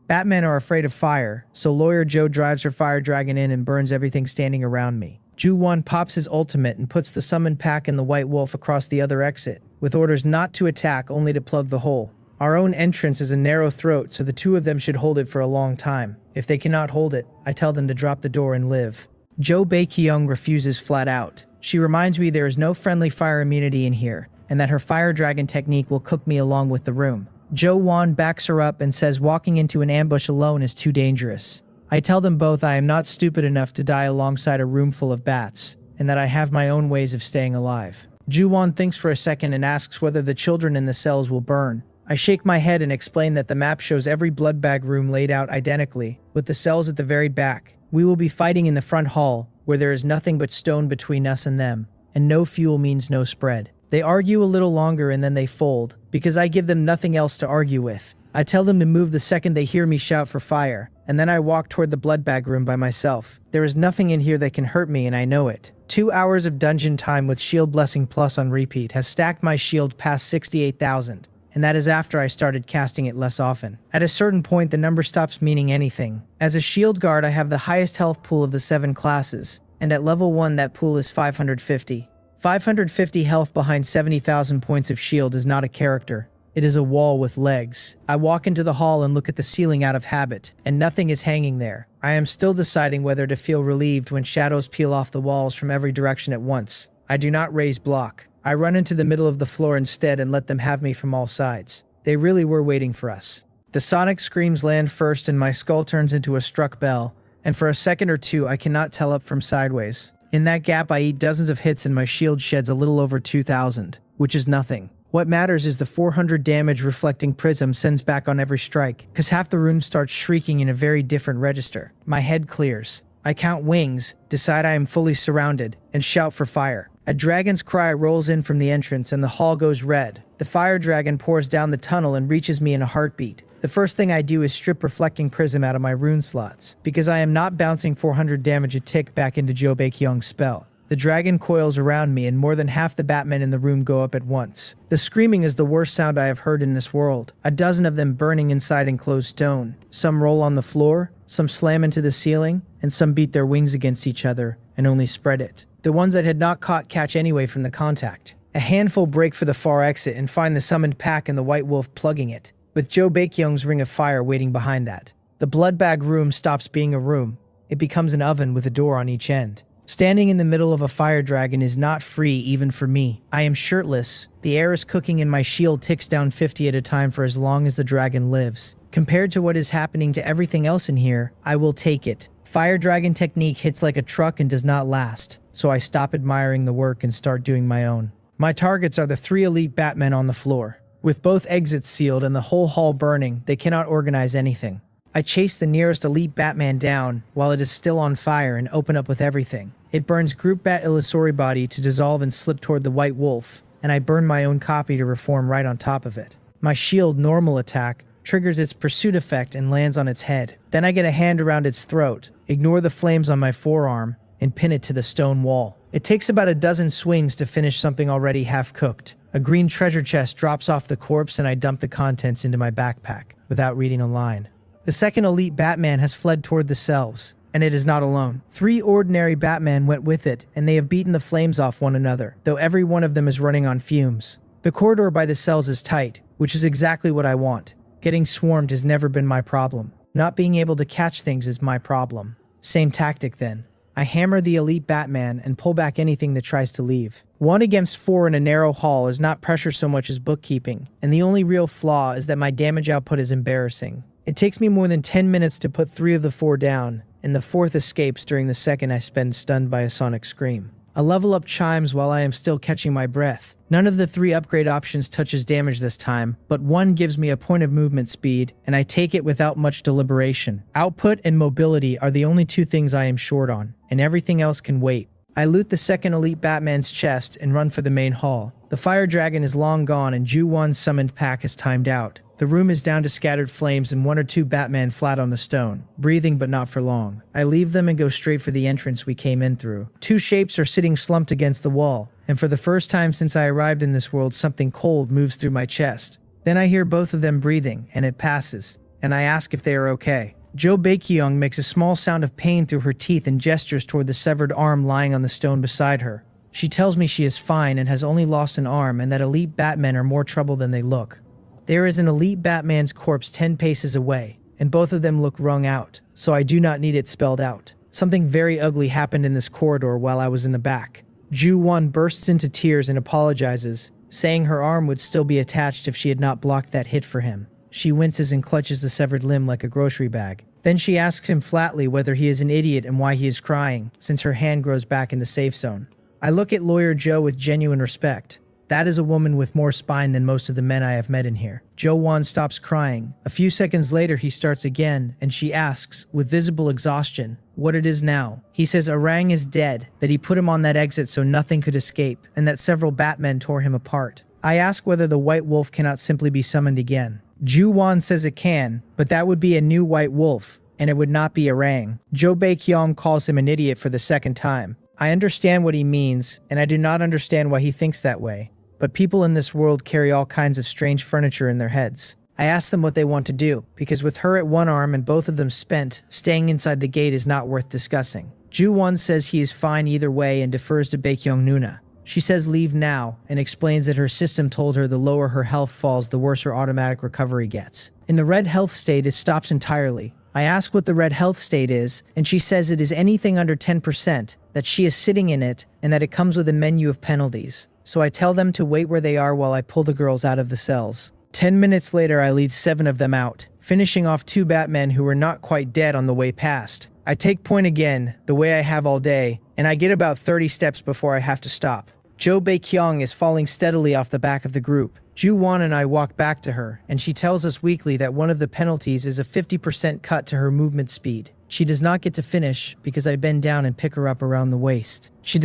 Batmen are afraid of fire, so Lawyer Joe drives her fire dragon in and burns everything standing around me. Ju-won pops his ultimate and puts the summoned pack and the white wolf across the other exit, with orders not to attack, only to plug the hole. Our own entrance is a narrow throat, so the 2 of them should hold it for a long time. If they cannot hold it, I tell them to drop the door and live. Jo Baekhyun refuses flat out. She reminds me there is no friendly fire immunity in here, and that her fire dragon technique will cook me along with the room. Jo-won backs her up and says walking into an ambush alone is too dangerous. I tell them both I am not stupid enough to die alongside a room full of bats, and that I have my own ways of staying alive. Ju-won thinks for a second and asks whether the children in the cells will burn. I shake my head and explain that the map shows every blood bag room laid out identically, with the cells at the very back. We will be fighting in the front hall, where there is nothing but stone between us and them, and no fuel means no spread. They argue a little longer and then they fold, because I give them nothing else to argue with. I tell them to move the second they hear me shout for fire, and then I walk toward the blood bag room by myself. There is nothing in here that can hurt me, and I know it. 2 hours of dungeon time with Shield Blessing Plus on repeat has stacked my shield past 68,000. And that is after I started casting it less often. At a certain point, the number stops meaning anything. As a shield guard, I have the highest health pool of the 7 classes, and at level 1 that pool is 550. 550 health behind 70,000 points of shield is not a character. It is a wall with legs. I walk into the hall and look at the ceiling out of habit, and nothing is hanging there. I am still deciding whether to feel relieved when shadows peel off the walls from every direction at once. I do not raise block. I run into the middle of the floor instead and let them have me from all sides. They really were waiting for us. The sonic screams land first and my skull turns into a struck bell, and for a second or two I cannot tell up from sideways. In that gap I eat dozens of hits and my shield sheds a little over 2,000, which is nothing. What matters is the 400 damage reflecting prism sends back on every strike, cause half the room starts shrieking in a very different register. My head clears. I count wings, decide I am fully surrounded, and shout for fire. A dragon's cry rolls in from the entrance and the hall goes red. The fire dragon pours down the tunnel and reaches me in a heartbeat. The first thing I do is strip reflecting prism out of my rune slots, because I am not bouncing 400 damage a tick back into Jo Baekhyung's spell. The dragon coils around me and more than half the Batmen in the room go up at once. The screaming is the worst sound I have heard in this world. A dozen of them burning inside enclosed stone. Some roll on the floor, some slam into the ceiling, and some beat their wings against each other and only spread it. The ones that had not caught catch anyway from the contact. A handful break for the far exit and find the summoned pack and the White Wolf plugging it, with Jo Baekhyung's ring of fire waiting behind that. The bloodbag room stops being a room. It becomes an oven with a door on each end. Standing in the middle of a fire dragon is not free even for me. I am shirtless. The air is cooking and my shield ticks down 50 at a time for as long as the dragon lives. Compared to what is happening to everything else in here, I will take it. Fire dragon technique hits like a truck and does not last, so I stop admiring the work and start doing my own. My targets are the 3 elite Batmen on the floor. With both exits sealed and the whole hall burning, they cannot organize anything. I chase the nearest elite Batman down while it is still on fire and open up with everything. It burns Group Bat Illusory Body to dissolve and slip toward the White Wolf, and I burn my own copy to reform right on top of it. My shield normal attack triggers its pursuit effect and lands on its head. Then I get a hand around its throat, ignore the flames on my forearm, and pin it to the stone wall. It takes about a dozen swings to finish something already half-cooked. A green treasure chest drops off the corpse and I dump the contents into my backpack, without reading a line. The second elite Batman has fled toward the cells, and it is not alone. 3 ordinary Batman went with it, and they have beaten the flames off one another, though every one of them is running on fumes. The corridor by the cells is tight, which is exactly what I want. Getting swarmed has never been my problem. Not being able to catch things is my problem. Same tactic then. I hammer the elite Batman and pull back anything that tries to leave. 1 against 4 in a narrow hall is not pressure so much as bookkeeping, and the only real flaw is that my damage output is embarrassing. It takes me more than 10 minutes to put 3 of the 4 down, and the 4th escapes during the second I spend stunned by a sonic scream. A level up chimes while I am still catching my breath. None of the 3 upgrade options touches damage this time, but 1 gives me a point of movement speed, and I take it without much deliberation. Output and mobility are the only 2 things I am short on, and everything else can wait. I loot the second elite Batman's chest and run for the main hall. The fire dragon is long gone and Ju-Won's summoned pack is timed out. The room is down to scattered flames and 1 or 2 Batman flat on the stone, breathing but not for long. I leave them and go straight for the entrance we came in through. 2 shapes are sitting slumped against the wall, and for the first time since I arrived in this world, something cold moves through my chest. Then I hear both of them breathing, and it passes, and I ask if they are okay. Jo Baekhyung makes a small sound of pain through her teeth and gestures toward the severed arm lying on the stone beside her. She tells me she is fine and has only lost an arm and that elite Batmen are more trouble than they look. There is an elite Batman's corpse 10 paces away, and both of them look wrung out, so I do not need it spelled out. Something very ugly happened in this corridor while I was in the back. Ju-Won bursts into tears and apologizes, saying her arm would still be attached if she had not blocked that hit for him. She winces and clutches the severed limb like a grocery bag. Then she asks him flatly whether he is an idiot and why he is crying, since her hand grows back in the safe zone. I look at Lawyer Joe with genuine respect. That is a woman with more spine than most of the men I have met in here. Jo-Won stops crying. A few seconds later he starts again, and she asks, with visible exhaustion, what it is now. He says Arang is dead, that he put him on that exit so nothing could escape, and that several Batmen tore him apart. I ask whether the White Wolf cannot simply be summoned again. Ju-Won says it can, but that would be a new White Wolf, and it would not be Arang. Jo Baekhyung calls him an idiot for the second time. I understand what he means, and I do not understand why he thinks that way. But people in this world carry all kinds of strange furniture in their heads. I ask them what they want to do, because with her at one arm and both of them spent, staying inside the gate is not worth discussing. Ju-Won says he is fine either way and defers to Baekhyung Nuna. She says leave now and explains that her system told her the lower her health falls, the worse her automatic recovery gets. In the red health state, it stops entirely. I ask what the red health state is, and she says it is anything under 10%, that she is sitting in it, and that it comes with a menu of penalties. So I tell them to wait where they are while I pull the girls out of the cells. 10 minutes later, I lead 7 of them out, finishing off 2 Batmen who were not quite dead on the way past. I take point again, the way I have all day, and I get about 30 steps before I have to stop. Jo Bae-kyung is falling steadily off the back of the group. Ju-won and I walk back to her, and she tells us weakly that one of the penalties is a 50% cut to her movement speed. She does not get to finish because I bend down and pick her up around the waist. She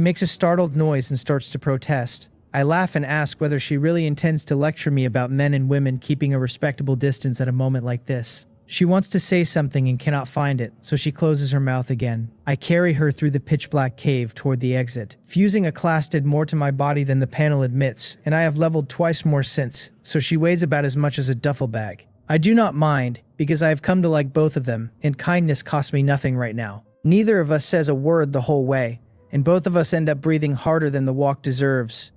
makes a startled noise and starts to protest. I laugh and ask whether she really intends to lecture me about men and women keeping a respectable distance at a moment like this. She wants to say something and cannot find it, so she closes her mouth again. I carry her through the pitch-black cave toward the exit. Fusing a class did more to my body than the panel admits, and I have leveled twice more since, so she weighs about as much as a duffel bag. I do not mind, because I have come to like both of them, and kindness costs me nothing right now. Neither of us says a word the whole way, and both of us end up breathing harder than the walk deserves.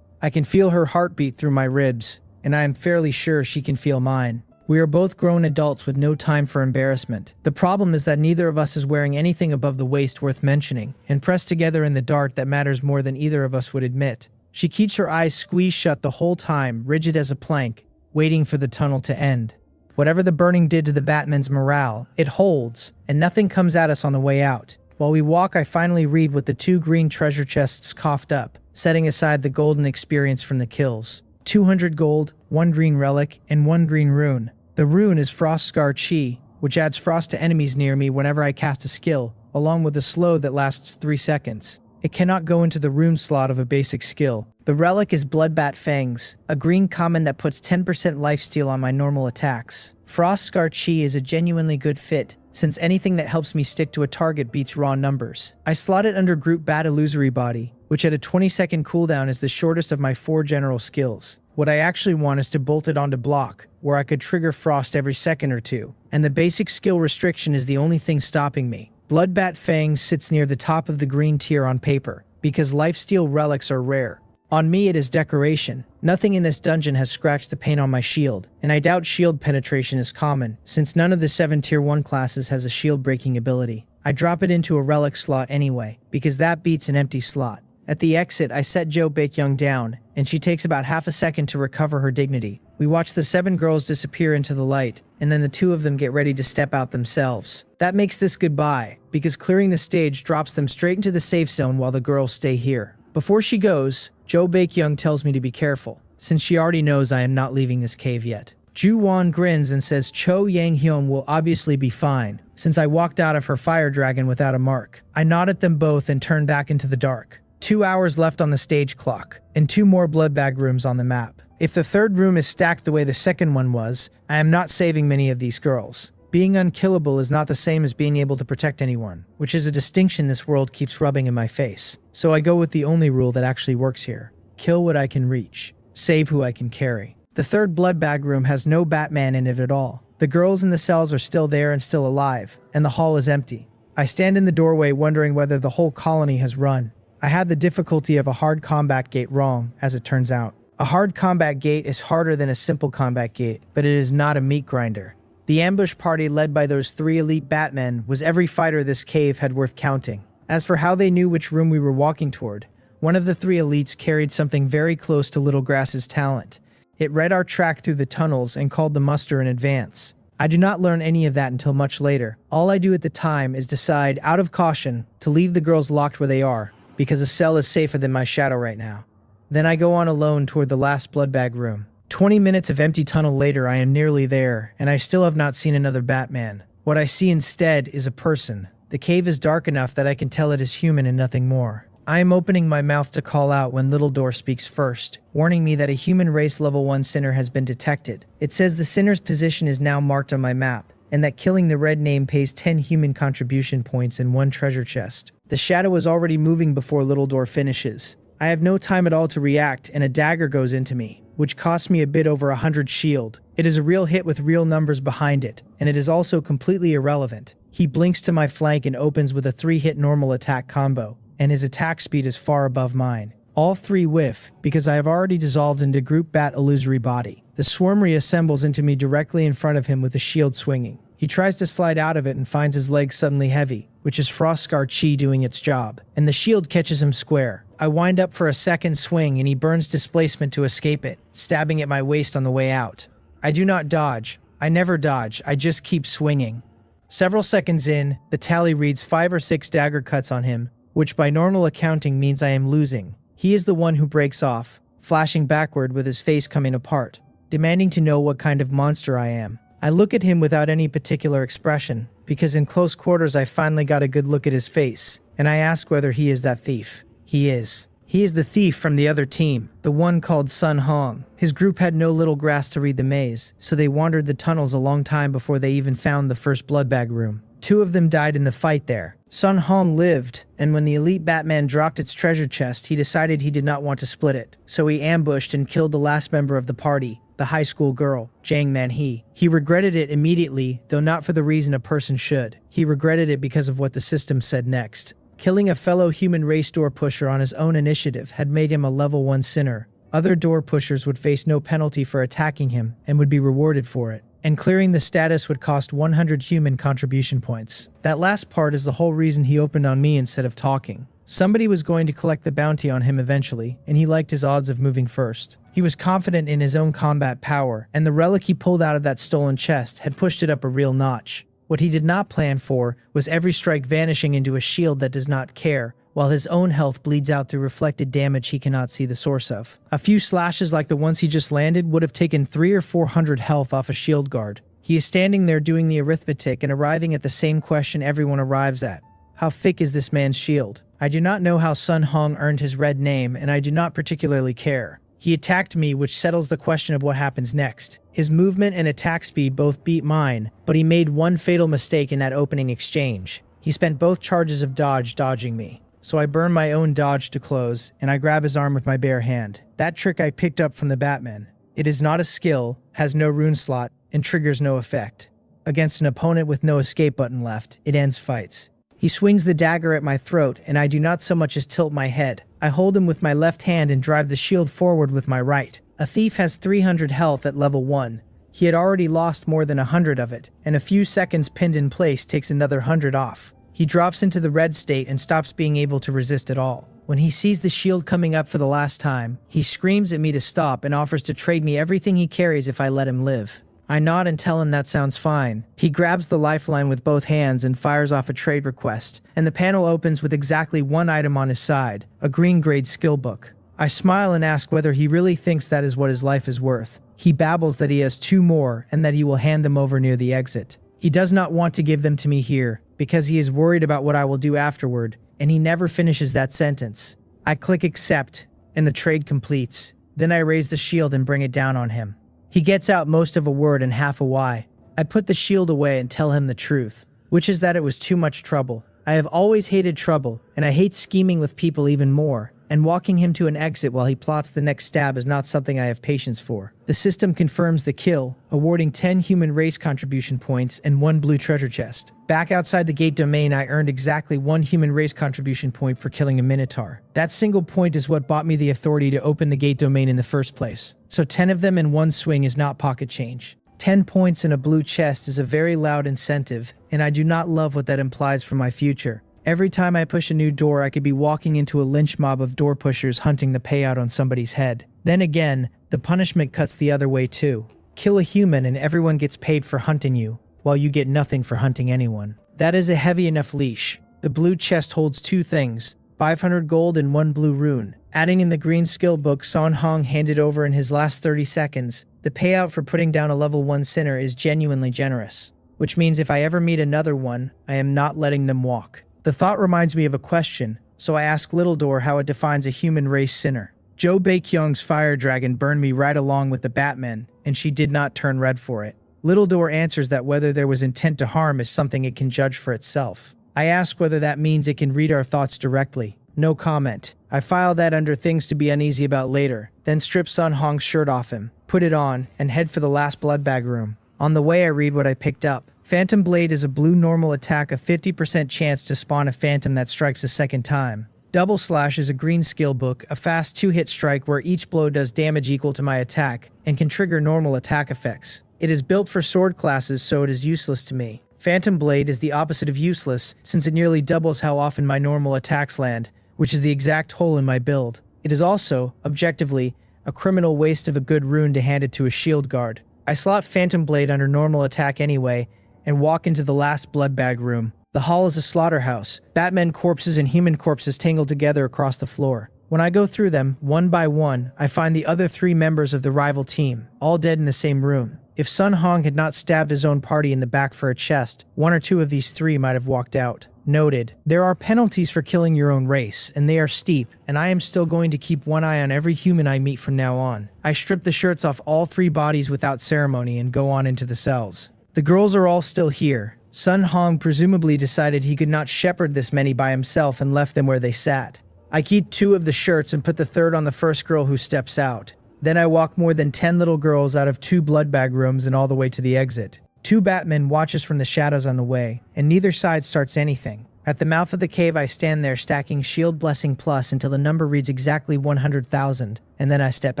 I can feel her heartbeat through my ribs, and I am fairly sure she can feel mine. We are both grown adults with no time for embarrassment. The problem is that neither of us is wearing anything above the waist worth mentioning, and pressed together in the dark that matters more than either of us would admit. She keeps her eyes squeezed shut the whole time, rigid as a plank, waiting for the tunnel to end. Whatever the burning did to the Batman's morale, it holds, and nothing comes at us on the way out. While we walk, I finally read what the 2 green treasure chests coughed up, setting aside the golden experience from the kills. 200 gold, 1 green relic, and 1 green rune. The rune is Frost Scar Chi, which adds frost to enemies near me whenever I cast a skill, along with a slow that lasts 3 seconds. It cannot go into the rune slot of a basic skill. The relic is Bloodbat Fangs, a green common that puts 10% lifesteal on my normal attacks. Frost Scar Chi is a genuinely good fit, since anything that helps me stick to a target beats raw numbers. I slot it under Group Bat Illusory Body, which at a 20-second cooldown is the shortest of my 4 general skills. What I actually want is to bolt it onto Block, where I could trigger Frost every second or 2, and the basic skill restriction is the only thing stopping me. Bloodbat Fangs sits near the top of the green tier on paper, because lifesteal relics are rare. On me it is decoration. Nothing in this dungeon has scratched the paint on my shield, and I doubt shield penetration is common, since none of the 7 tier 1 classes has a shield breaking ability. I drop it into a relic slot anyway, because that beats an empty slot. At the exit, I set Jo Bae-kyung down, and she takes about half a second to recover her dignity. We watch the 7 girls disappear into the light, and then the 2 of them get ready to step out themselves. That makes this goodbye, because clearing the stage drops them straight into the safe zone while the girls stay here. Before she goes, Jo Bae-kyung tells me to be careful, since she already knows I am not leaving this cave yet. Ju-won grins and says Cho Yang-hyun will obviously be fine, since I walked out of her fire dragon without a mark. I nod at them both and turn back into the dark. 2 hours left on the stage clock, and 2 more blood bag rooms on the map. If the 3rd room is stacked the way the 2nd one was, I am not saving many of these girls. Being unkillable is not the same as being able to protect anyone, which is a distinction this world keeps rubbing in my face. So I go with the only rule that actually works here. Kill what I can reach. Save who I can carry. The 3rd blood bag room has no Batman in it at all. The girls in the cells are still there and still alive, and the hall is empty. I stand in the doorway wondering whether the whole colony has run. I had the difficulty of a hard combat gate wrong, as it turns out. A hard combat gate is harder than a simple combat gate, but it is not a meat grinder. The ambush party led by those 3 elite Batmen was every fighter this cave had worth counting. As for how they knew which room we were walking toward, one of the 3 elites carried something very close to Little Grass's talent. It read our track through the tunnels and called the muster in advance. I do not learn any of that until much later. All I do at the time is decide, out of caution, to leave the girls locked where they are, because a cell is safer than my shadow right now. Then I go on alone toward the last blood bag room. 20 minutes of empty tunnel later, I am nearly there, and I still have not seen another Batman. What I see instead is a person. The cave is dark enough that I can tell it is human and nothing more. I am opening my mouth to call out when Little Door speaks first, warning me that a human race level 1 sinner has been detected. It says the sinner's position is now marked on my map, and that killing the red name pays 10 human contribution points and 1 treasure chest. The shadow is already moving before Little Door finishes. I have no time at all to react, and a dagger goes into me, which costs me a bit over 100 shield. It is a real hit with real numbers behind it, and it is also completely irrelevant. He blinks to my flank and opens with a 3-hit normal attack combo, and his attack speed is far above mine. All 3 whiff, because I have already dissolved into Group Bat illusory body. The swarm reassembles into me directly in front of him with the shield swinging. He tries to slide out of it and finds his legs suddenly heavy, which is Frost Scar Chi doing its job, and the shield catches him square. I wind up for a second swing and he burns displacement to escape it, stabbing at my waist on the way out. I do not dodge. I never dodge, I just keep swinging. Several seconds in, the tally reads 5 or 6 dagger cuts on him, which by normal accounting means I am losing. He is the one who breaks off, flashing backward with his face coming apart, demanding to know what kind of monster I am. I look at him without any particular expression, because in close quarters I finally got a good look at his face, and I ask whether he is that thief. He is. He is the thief from the other team, the one called Sun Hong. His group had no little grass to read the maze, so they wandered the tunnels a long time before they even found the first blood bag room. 2 of them died in the fight there. Sun Hong lived, and when the elite Batman dropped its treasure chest, he decided he did not want to split it, so he ambushed and killed the last member of the party, the high school girl, Jang Man-hee. He regretted it immediately, though not for the reason a person should. He regretted it because of what the system said next. Killing a fellow human race door pusher on his own initiative had made him a level 1 sinner. Other door pushers would face no penalty for attacking him and would be rewarded for it. And clearing the status would cost 100 human contribution points. That last part is the whole reason he opened on me instead of talking. Somebody was going to collect the bounty on him eventually, and he liked his odds of moving first. He was confident in his own combat power, and the relic he pulled out of that stolen chest had pushed it up a real notch. What he did not plan for was every strike vanishing into a shield that does not care, while his own health bleeds out through reflected damage he cannot see the source of. A few slashes like the ones he just landed would have taken 300 or 400 health off a shield guard. He is standing there doing the arithmetic and arriving at the same question everyone arrives at. How thick is this man's shield? I do not know how Sun Hong earned his red name, and I do not particularly care. He attacked me, which settles the question of what happens next. His movement and attack speed both beat mine, but he made one fatal mistake in that opening exchange. He spent both charges of dodge dodging me. So I burn my own dodge to close, and I grab his arm with my bare hand. That trick I picked up from the Batman. It is not a skill, has no rune slot, and triggers no effect. Against an opponent with no escape button left, it ends fights. He swings the dagger at my throat, and I do not so much as tilt my head. I hold him with my left hand and drive the shield forward with my right. A thief has 300 health at level 1. He had already lost more than 100 of it, and a few seconds pinned in place takes another 100 off. He drops into the red state and stops being able to resist at all. When he sees the shield coming up for the last time, he screams at me to stop and offers to trade me everything he carries if I let him live. I nod and tell him that sounds fine. He grabs the lifeline with both hands and fires off a trade request, and the panel opens with exactly one item on his side, a green grade skill book. I smile and ask whether he really thinks that is what his life is worth. He babbles that he has 2 more and that he will hand them over near the exit. He does not want to give them to me here, because he is worried about what I will do afterward, and he never finishes that sentence. I click accept, and the trade completes. Then I raise the shield and bring it down on him. He gets out most of a word and half a why. I put the shield away and tell him the truth, which is that it was too much trouble. I have always hated trouble, and I hate scheming with people even more, and walking him to an exit while he plots the next stab is not something I have patience for. The system confirms the kill, awarding 10 human race contribution points and 1 blue treasure chest. Back outside the gate domain, I earned exactly 1 human race contribution point for killing a minotaur. That single point is what bought me the authority to open the gate domain in the first place. So 10 of them in one swing is not pocket change. 10 points in a blue chest is a very loud incentive, and I do not love what that implies for my future. Every time I push a new door, I could be walking into a lynch mob of door pushers hunting the payout on somebody's head. Then again, the punishment cuts the other way too. Kill a human and everyone gets paid for hunting you, while you get nothing for hunting anyone. That is a heavy enough leash. The blue chest holds 2 things, 500 gold and 1 blue rune. Adding in the green skill book Sun Hong handed over in his last 30 seconds, the payout for putting down a level 1 sinner is genuinely generous. Which means if I ever meet another one, I am not letting them walk. The thought reminds me of a question, so I ask Little Door how it defines a human race sinner. Joe Baekhyung's fire dragon burned me right along with the Batman, and she did not turn red for it. Little Door answers that whether there was intent to harm is something it can judge for itself. I ask whether that means it can read our thoughts directly. No comment. I file that under things to be uneasy about later, then strip Sun Hong's shirt off him, put it on, and head for the last blood bag room. On the way, I read what I picked up. Phantom Blade is a blue normal attack, a 50% chance to spawn a phantom that strikes a second time. Double Slash is a green skill book, a fast 2-hit strike where each blow does damage equal to my attack and can trigger normal attack effects. It is built for sword classes, so it is useless to me. Phantom Blade is the opposite of useless, since it nearly doubles how often my normal attacks land, which is the exact hole in my build. It is also, objectively, a criminal waste of a good rune to hand it to a shield guard. I slot Phantom Blade under normal attack anyway, and walk into the last blood bag room. The hall is a slaughterhouse. Batman corpses and human corpses tangled together across the floor. When I go through them, one by one, I find the other 3 members of the rival team, all dead in the same room. If Sun Hong had not stabbed his own party in the back for a chest, 1 or 2 of these 3 might have walked out. Noted. There are penalties for killing your own race, and they are steep, and I am still going to keep one eye on every human I meet from now on. I strip the shirts off all 3 bodies without ceremony and go on into the cells. The girls are all still here. Sun Hong presumably decided he could not shepherd this many by himself and left them where they sat. I keep 2 of the shirts and put the 3rd on the first girl who steps out. Then I walk more than 10 little girls out of 2 blood bag rooms and all the way to the exit. 2 Batmen watch us from the shadows on the way, and neither side starts anything. At the mouth of the cave, I stand there stacking Shield Blessing Plus until the number reads exactly 100,000, and then I step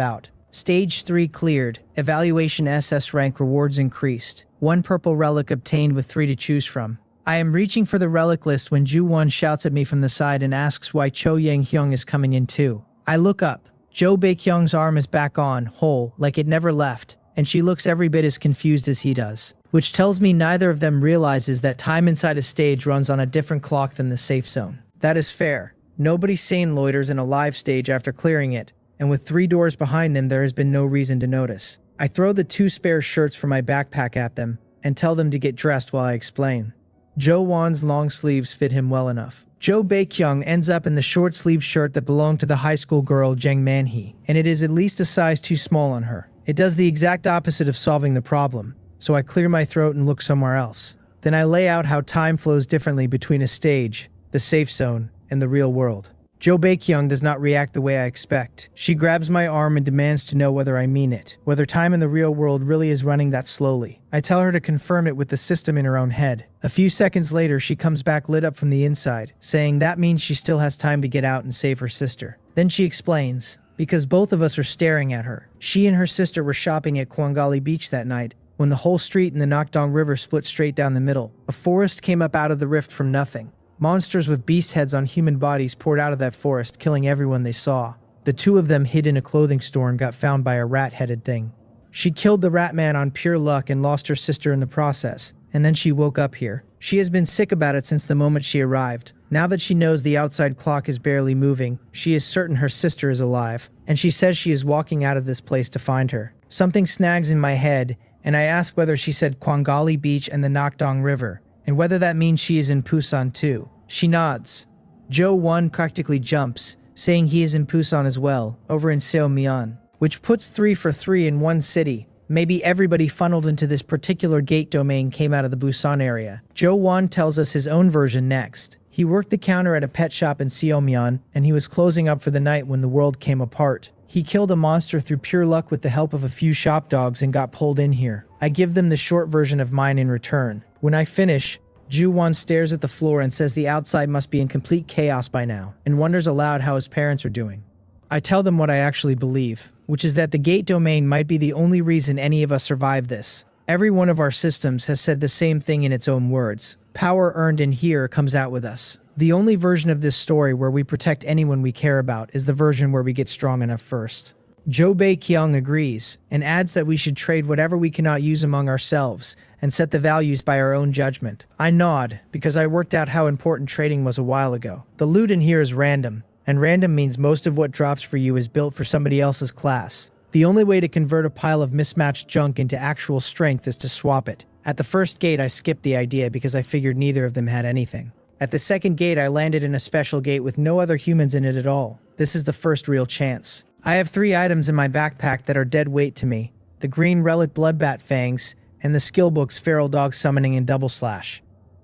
out. Stage 3 cleared. Evaluation SS rank rewards increased. 1 purple relic obtained with 3 to choose from. I am reaching for the relic list when Ju-won shouts at me from the side and asks why Cho Yang-hyung is coming in too. I look up. Jo Baek-hyung's arm is back on, whole, like it never left, and she looks every bit as confused as he does. Which tells me neither of them realizes that time inside a stage runs on a different clock than the safe zone. That is fair. Nobody sane loiters in a live stage after clearing it, and with 3 doors behind them there has been no reason to notice. I throw the 2 spare shirts from my backpack at them, and tell them to get dressed while I explain. Jo-won's long sleeves fit him well enough. Jo Baek-hyung ends up in the short-sleeved shirt that belonged to the high school girl Jang Man-hee, and it is at least a size too small on her. It does the exact opposite of solving the problem, so I clear my throat and look somewhere else. Then I lay out how time flows differently between a stage, the safe zone, and the real world. Jo Baek-hyung does not react the way I expect. She grabs my arm and demands to know whether I mean it, whether time in the real world really is running that slowly. I tell her to confirm it with the system in her own head. A few seconds later, she comes back lit up from the inside, saying that means she still has time to get out and save her sister. Then she explains, because both of us are staring at her. She and her sister were shopping at Kwangali Beach that night, when the whole street and the Nakdong River split straight down the middle. A forest came up out of the rift from nothing. Monsters with beast heads on human bodies poured out of that forest, killing everyone they saw. The 2 of them hid in a clothing store and got found by a rat-headed thing. She killed the rat man on pure luck and lost her sister in the process, and then she woke up here. She has been sick about it since the moment she arrived. Now that she knows the outside clock is barely moving, she is certain her sister is alive, and she says she is walking out of this place to find her. Something snags in my head, and I ask whether she said Kwangali Beach and the Nakdong River, and whether that means she is in Busan too. She nods. Jo-won practically jumps, saying he is in Busan as well, over in Seomyeon, which puts 3 for 3 in one city. Maybe everybody funneled into this particular gate domain came out of the Busan area. Jo-won tells us his own version next. He worked the counter at a pet shop in Seomyeon, and he was closing up for the night when the world came apart. He killed a monster through pure luck with the help of a few shop dogs and got pulled in here. I give them the short version of mine in return. When I finish, Ju-won stares at the floor and says the outside must be in complete chaos by now, and wonders aloud how his parents are doing. I tell them what I actually believe, which is that the gate domain might be the only reason any of us survive this. Every one of our systems has said the same thing in its own words. Power earned in here comes out with us. The only version of this story where we protect anyone we care about is the version where we get strong enough first. Jo Baek-hyung agrees, and adds that we should trade whatever we cannot use among ourselves, and set the values by our own judgment. I nod, because I worked out how important trading was a while ago. The loot in here is random, and random means most of what drops for you is built for somebody else's class. The only way to convert a pile of mismatched junk into actual strength is to swap it. At the first gate I skipped the idea because I figured neither of them had anything. At the second gate I landed in a special gate with no other humans in it at all. This is the first real chance. I have 3 items in my backpack that are dead weight to me. The green relic Bloodbat Fangs, and the skill books Feral Dog Summoning and Double Slash.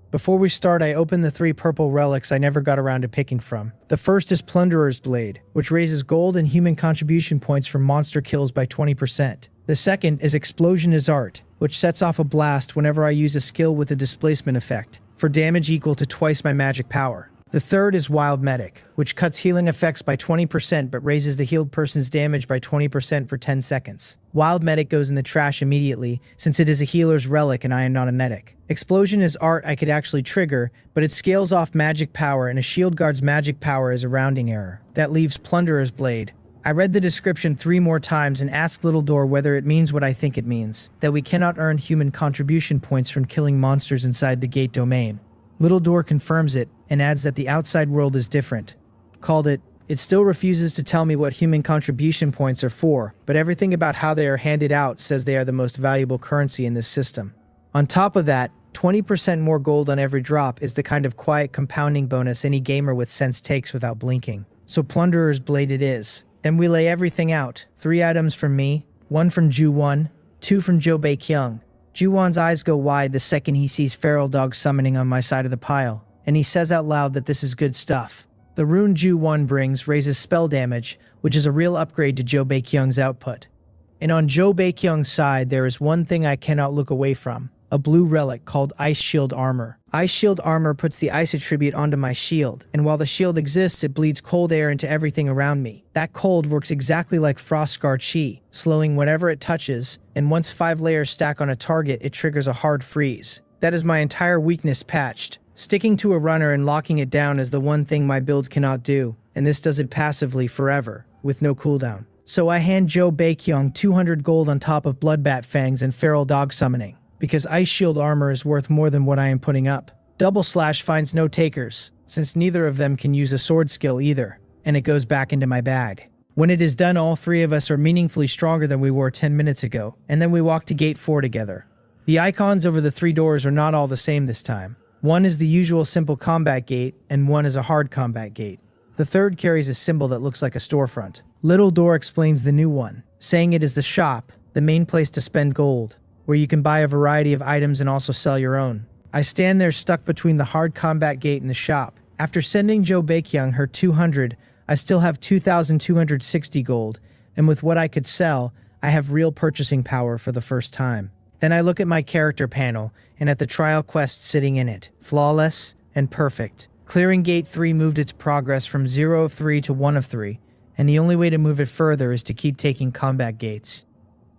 Before we start, I open the 3 purple relics I never got around to picking from. The first is Plunderer's Blade, which raises gold and human contribution points from monster kills by 20%. The second is Explosion is Art, which sets off a blast whenever I use a skill with a displacement effect, for damage equal to twice my magic power. The third is Wild Medic, which cuts healing effects by 20% but raises the healed person's damage by 20% for 10 seconds. Wild Medic goes in the trash immediately, since it is a healer's relic and I am not a medic. Explosion is Art I could actually trigger, but it scales off magic power and a shield guard's magic power is a rounding error. That leaves Plunderer's Blade. I read the description 3 more times and asked Little Door whether it means what I think it means, that we cannot earn human contribution points from killing monsters inside the gate domain. Little Door confirms it and adds that the outside world is different. Called it still refuses to tell me what human contribution points are for, but everything about how they are handed out says they are the most valuable currency in this system. On top of that, 20% more gold on every drop is the kind of quiet compounding bonus any gamer with sense takes without blinking. So Plunderer's Blade it is. Then we lay everything out. 3 items from me, 1 from Ju-won, 2 from Jo Bae-kyung. Ju-won's eyes go wide the second he sees feral dog summoning on my side of the pile, and he says out loud that this is good stuff. The rune Ju-won brings raises spell damage, which is a real upgrade to Jo Bae-kyung's output. And on Jo Bae-kyung's side, there is one thing I cannot look away from. A blue relic called Ice Shield Armor. Ice Shield Armor puts the ice attribute onto my shield, and while the shield exists, it bleeds cold air into everything around me. That cold works exactly like Frost Scar Chi, slowing whatever it touches, and once 5 layers stack on a target, it triggers a hard freeze. That is my entire weakness patched. Sticking to a runner and locking it down is the one thing my build cannot do, and this does it passively forever, with no cooldown. So I hand Jo Bae-kyung 200 gold on top of Bloodbat Fangs and Feral Dog Summoning, because Ice Shield Armor is worth more than what I am putting up. Double Slash finds no takers, since neither of them can use a sword skill either, and it goes back into my bag. When it is done, all 3 of us are meaningfully stronger than we were 10 minutes ago, and then we walk to Gate 4 together. The icons over the 3 doors are not all the same this time. One is the usual simple combat gate, and one is a hard combat gate. The third carries a symbol that looks like a storefront. Little Door explains the new one, saying it is the shop, the main place to spend gold, where you can buy a variety of items and also sell your own. I stand there stuck between the hard combat gate and the shop. After sending Jo Bae-kyung her 200, I still have 2,260 gold, and with what I could sell, I have real purchasing power for the first time. Then I look at my character panel, and at the trial quest sitting in it. Flawless and perfect. Clearing Gate 3 moved its progress from 0 of 3 to 1 of 3, and the only way to move it further is to keep taking combat gates.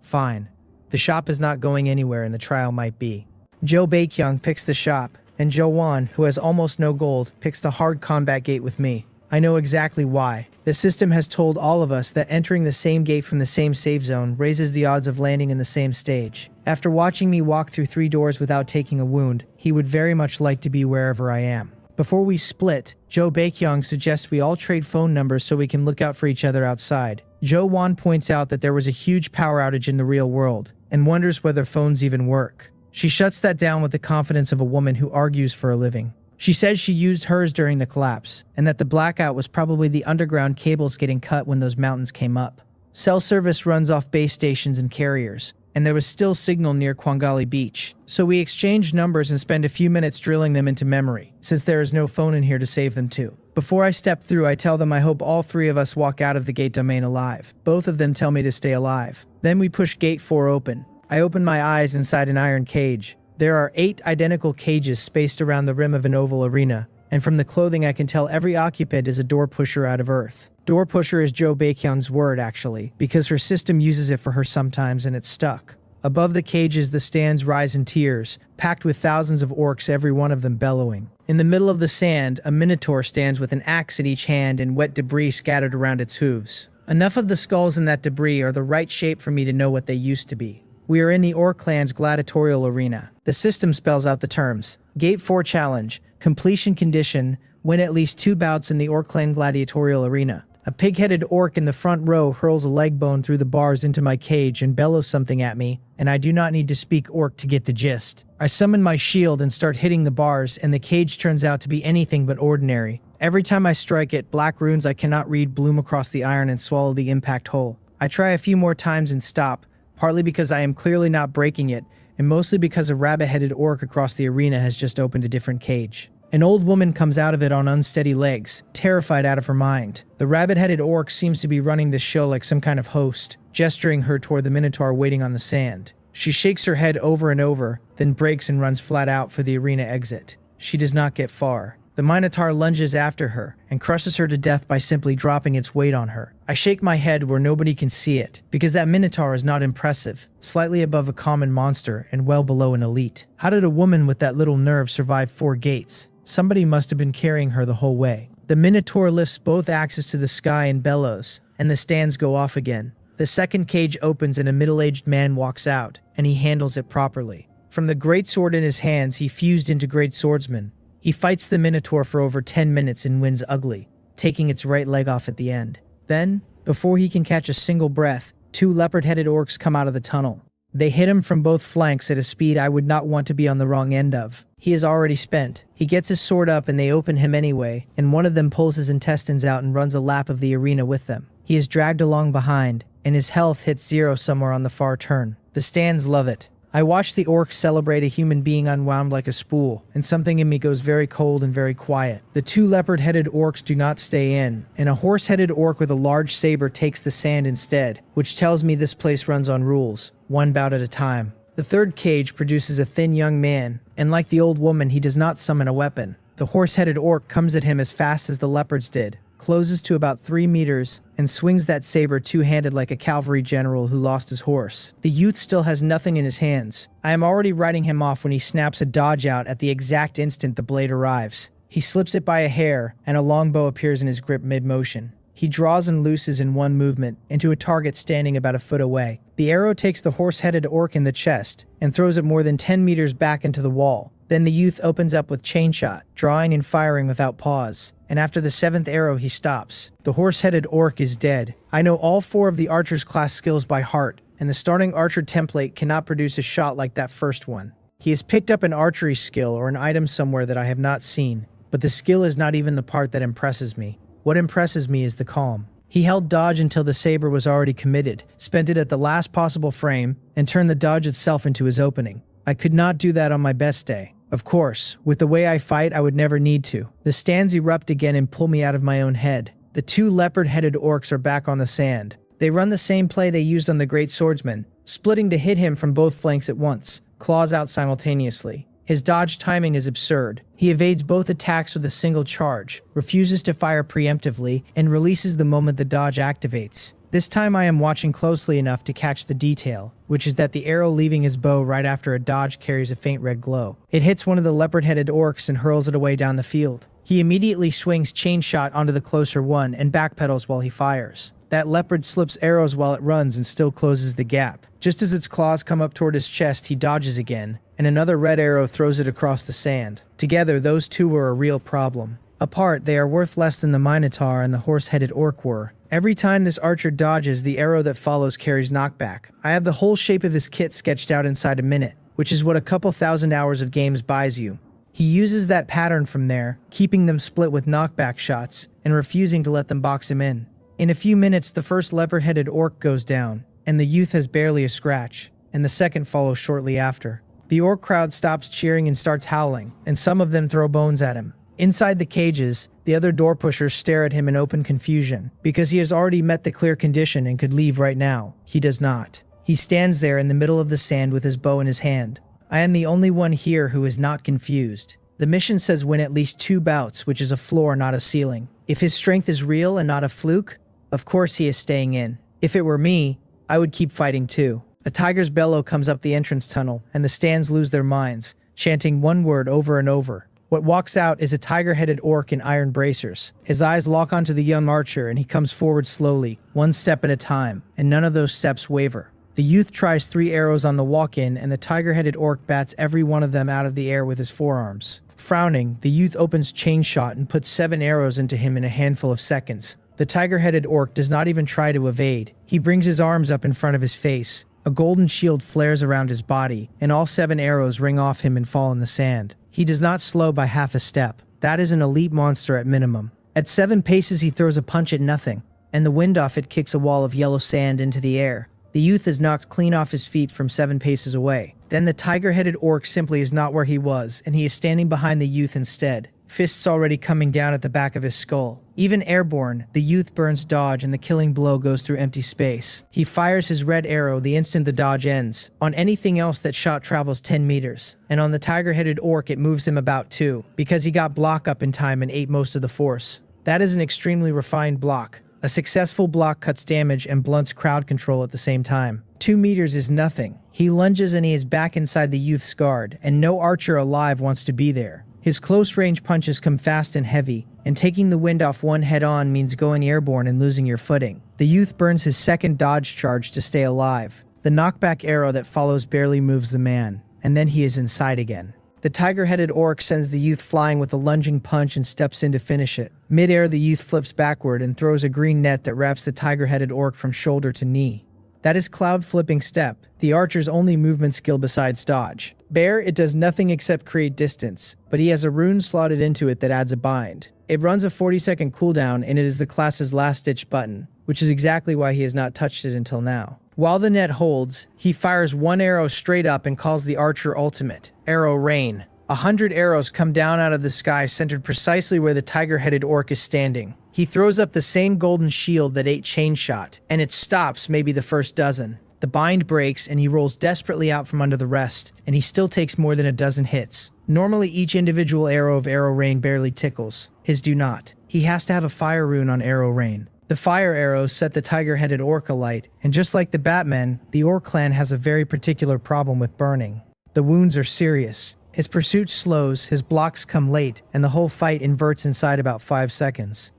Fine. The shop is not going anywhere and the trial might be. Jo Bae-kyung picks the shop, and Jo-won, who has almost no gold, picks the hard combat gate with me. I know exactly why. The system has told all of us that entering the same gate from the same save zone raises the odds of landing in the same stage. After watching me walk through 3 doors without taking a wound, he would very much like to be wherever I am. Before we split, Jo Bae-kyung suggests we all trade phone numbers so we can look out for each other outside. Jo-won points out that there was a huge power outage in the real world, and wonders whether phones even work. She shuts that down with the confidence of a woman who argues for a living. She says she used hers during the collapse, and that the blackout was probably the underground cables getting cut when those mountains came up. Cell service runs off base stations and carriers, and there was still signal near Kwangali Beach. So we exchange numbers and spend a few minutes drilling them into memory, since there is no phone in here to save them to. Before I step through, I tell them I hope all 3 of us walk out of the gate domain alive. Both of them tell me to stay alive. Then we push Gate 4 open. I open my eyes inside an iron cage. There are 8 identical cages spaced around the rim of an oval arena, and from the clothing I can tell every occupant is a door pusher out of Earth. Door pusher is Jo Bae-kyung's word, actually, because her system uses it for her sometimes and it's stuck. Above the cages, the stands rise in tiers, packed with thousands of orcs, every one of them bellowing. In the middle of the sand, a minotaur stands with an axe in each hand and wet debris scattered around its hooves. Enough of the skulls in that debris are the right shape for me to know what they used to be. We are in the Orc Clan's gladiatorial arena. The system spells out the terms. Gate 4 challenge. Completion condition. Win at least 2 bouts in the Orc Clan gladiatorial arena. A pig-headed orc in the front row hurls a leg bone through the bars into my cage and bellows something at me, and I do not need to speak orc to get the gist. I summon my shield and start hitting the bars, and the cage turns out to be anything but ordinary. Every time I strike it, black runes I cannot read bloom across the iron and swallow the impact whole. I try a few more times and stop, partly because I am clearly not breaking it, and mostly because a rabbit-headed orc across the arena has just opened a different cage. An old woman comes out of it on unsteady legs, terrified out of her mind. The rabbit-headed orc seems to be running the show like some kind of host, gesturing her toward the minotaur waiting on the sand. She shakes her head over and over, then breaks and runs flat out for the arena exit. She does not get far. The minotaur lunges after her and crushes her to death by simply dropping its weight on her. I shake my head where nobody can see it, because that minotaur is not impressive, slightly above a common monster and well below an elite. How did a woman with that little nerve survive 4 gates? Somebody must have been carrying her the whole way. The minotaur lifts both axes to the sky and bellows, and the stands go off again. The second cage opens and a middle-aged man walks out, and he handles it properly. From the greatsword in his hands, he fused into great swordsman. He fights the minotaur for over 10 minutes and wins ugly, taking its right leg off at the end. Then, before he can catch a single breath, 2 leopard-headed orcs come out of the tunnel. They hit him from both flanks at a speed I would not want to be on the wrong end of. He is already spent. He gets his sword up and they open him anyway, and one of them pulls his intestines out and runs a lap of the arena with them. He is dragged along behind, and his health hits 0 somewhere on the far turn. The stands love it. I watch the orcs celebrate a human being unwound like a spool, and something in me goes very cold and very quiet. The 2 leopard-headed orcs do not stay in, and a horse-headed orc with a large saber takes the sand instead, which tells me this place runs on rules, 1 bout at a time. The third cage produces a thin young man, and like the old woman, he does not summon a weapon. The horse-headed orc comes at him as fast as the leopards did, closes to about 3 meters, and swings that saber 2-handed like a cavalry general who lost his horse. The youth still has nothing in his hands. I am already writing him off when he snaps a dodge out at the exact instant the blade arrives. He slips it by a hair, and a longbow appears in his grip mid-motion. He draws and looses in one movement into a target standing about a foot away. The arrow takes the horse-headed orc in the chest and throws it more than 10 meters back into the wall. Then the youth opens up with chain shot, drawing and firing without pause, and after the 7th arrow he stops. The horse-headed orc is dead. I know all 4 of the archer's class skills by heart, and the starting archer template cannot produce a shot like that first one. He has picked up an archery skill or an item somewhere that I have not seen, but the skill is not even the part that impresses me. What impresses me is the calm. He held dodge until the saber was already committed, spent it at the last possible frame, and turned the dodge itself into his opening. I could not do that on my best day. Of course, with the way I fight, I would never need to. The stands erupt again and pull me out of my own head. The 2 leopard-headed orcs are back on the sand. They run the same play they used on the great swordsman, splitting to hit him from both flanks at once, claws out simultaneously. His dodge timing is absurd. He evades both attacks with a single charge, refuses to fire preemptively, and releases the moment the dodge activates. This time I am watching closely enough to catch the detail, which is that the arrow leaving his bow right after a dodge carries a faint red glow. It hits one of the leopard-headed orcs and hurls it away down the field. He immediately swings chain shot onto the closer one and backpedals while he fires. That leopard slips arrows while it runs and still closes the gap. Just as its claws come up toward his chest, he dodges again, and another red arrow throws it across the sand. Together, those 2 were a real problem. Apart, they are worth less than the minotaur and the horse-headed orc were. Every time this archer dodges, the arrow that follows carries knockback. I have the whole shape of his kit sketched out inside a minute, which is what a couple thousand hours of games buys you. He uses that pattern from there, keeping them split with knockback shots, and refusing to let them box him in. In a few minutes, the first leopard-headed orc goes down, and the youth has barely a scratch, and the second follows shortly after. The orc crowd stops cheering and starts howling, and some of them throw bones at him. Inside the cages, the other door pushers stare at him in open confusion, because he has already met the clear condition and could leave right now. He does not. He stands there in the middle of the sand with his bow in his hand. I am the only one here who is not confused. The mission says win at least 2 bouts, which is a floor, not a ceiling. If his strength is real and not a fluke, of course he is staying in. If it were me, I would keep fighting too. A tiger's bellow comes up the entrance tunnel, and the stands lose their minds, chanting one word over and over. What walks out is a tiger-headed orc in iron bracers. His eyes lock onto the young archer, and he comes forward slowly, 1 step at a time, and none of those steps waver. The youth tries 3 arrows on the walk-in, and the tiger-headed orc bats every one of them out of the air with his forearms. Frowning, the youth opens chain shot and puts 7 arrows into him in a handful of seconds. The tiger-headed orc does not even try to evade. He brings his arms up in front of his face. A golden shield flares around his body, and all 7 arrows ring off him and fall in the sand. He does not slow by half a step. That is an elite monster at minimum. At 7 paces he throws a punch at nothing, and the wind off it kicks a wall of yellow sand into the air. The youth is knocked clean off his feet from 7 paces away. Then the tiger-headed orc simply is not where he was, and he is standing behind the youth instead, fists already coming down at the back of his skull. Even airborne, the youth burns dodge and the killing blow goes through empty space. He fires his red arrow the instant the dodge ends. On anything else, that shot travels 10 meters. And on the tiger-headed orc, it moves him about 2, because he got block up in time and ate most of the force. That is an extremely refined block. A successful block cuts damage and blunts crowd control at the same time. 2 meters is nothing. He lunges and he is back inside the youth's guard, and no archer alive wants to be there. His close-range punches come fast and heavy, and taking the wind off one head-on means going airborne and losing your footing. The youth burns his second dodge charge to stay alive. The knockback arrow that follows barely moves the man, and then he is inside again. The tiger-headed orc sends the youth flying with a lunging punch and steps in to finish it. Mid-air, the youth flips backward and throws a green net that wraps the tiger-headed orc from shoulder to knee. That is Cloud Flipping Step, the archer's only movement skill besides dodge. Bear, it does nothing except create distance, but he has a rune slotted into it that adds a bind. It runs a 40-second cooldown, and it is the class's last-ditch button, which is exactly why he has not touched it until now. While the net holds, he fires one arrow straight up and calls the archer ultimate, Arrow Rain. 100 arrows come down out of the sky, centered precisely where the tiger-headed orc is standing. He throws up the same golden shield that ate chain shot, and it stops maybe the first dozen. The bind breaks, and he rolls desperately out from under the rest, and he still takes more than a dozen hits. Normally, each individual arrow of Arrow Rain barely tickles. His do not. He has to have a fire rune on Arrow Rain. The fire arrows set the tiger-headed orc alight, and just like the Batmen, the orc clan has a very particular problem with burning. The wounds are serious. His pursuit slows, his blocks come late, and the whole fight inverts inside about 5 seconds.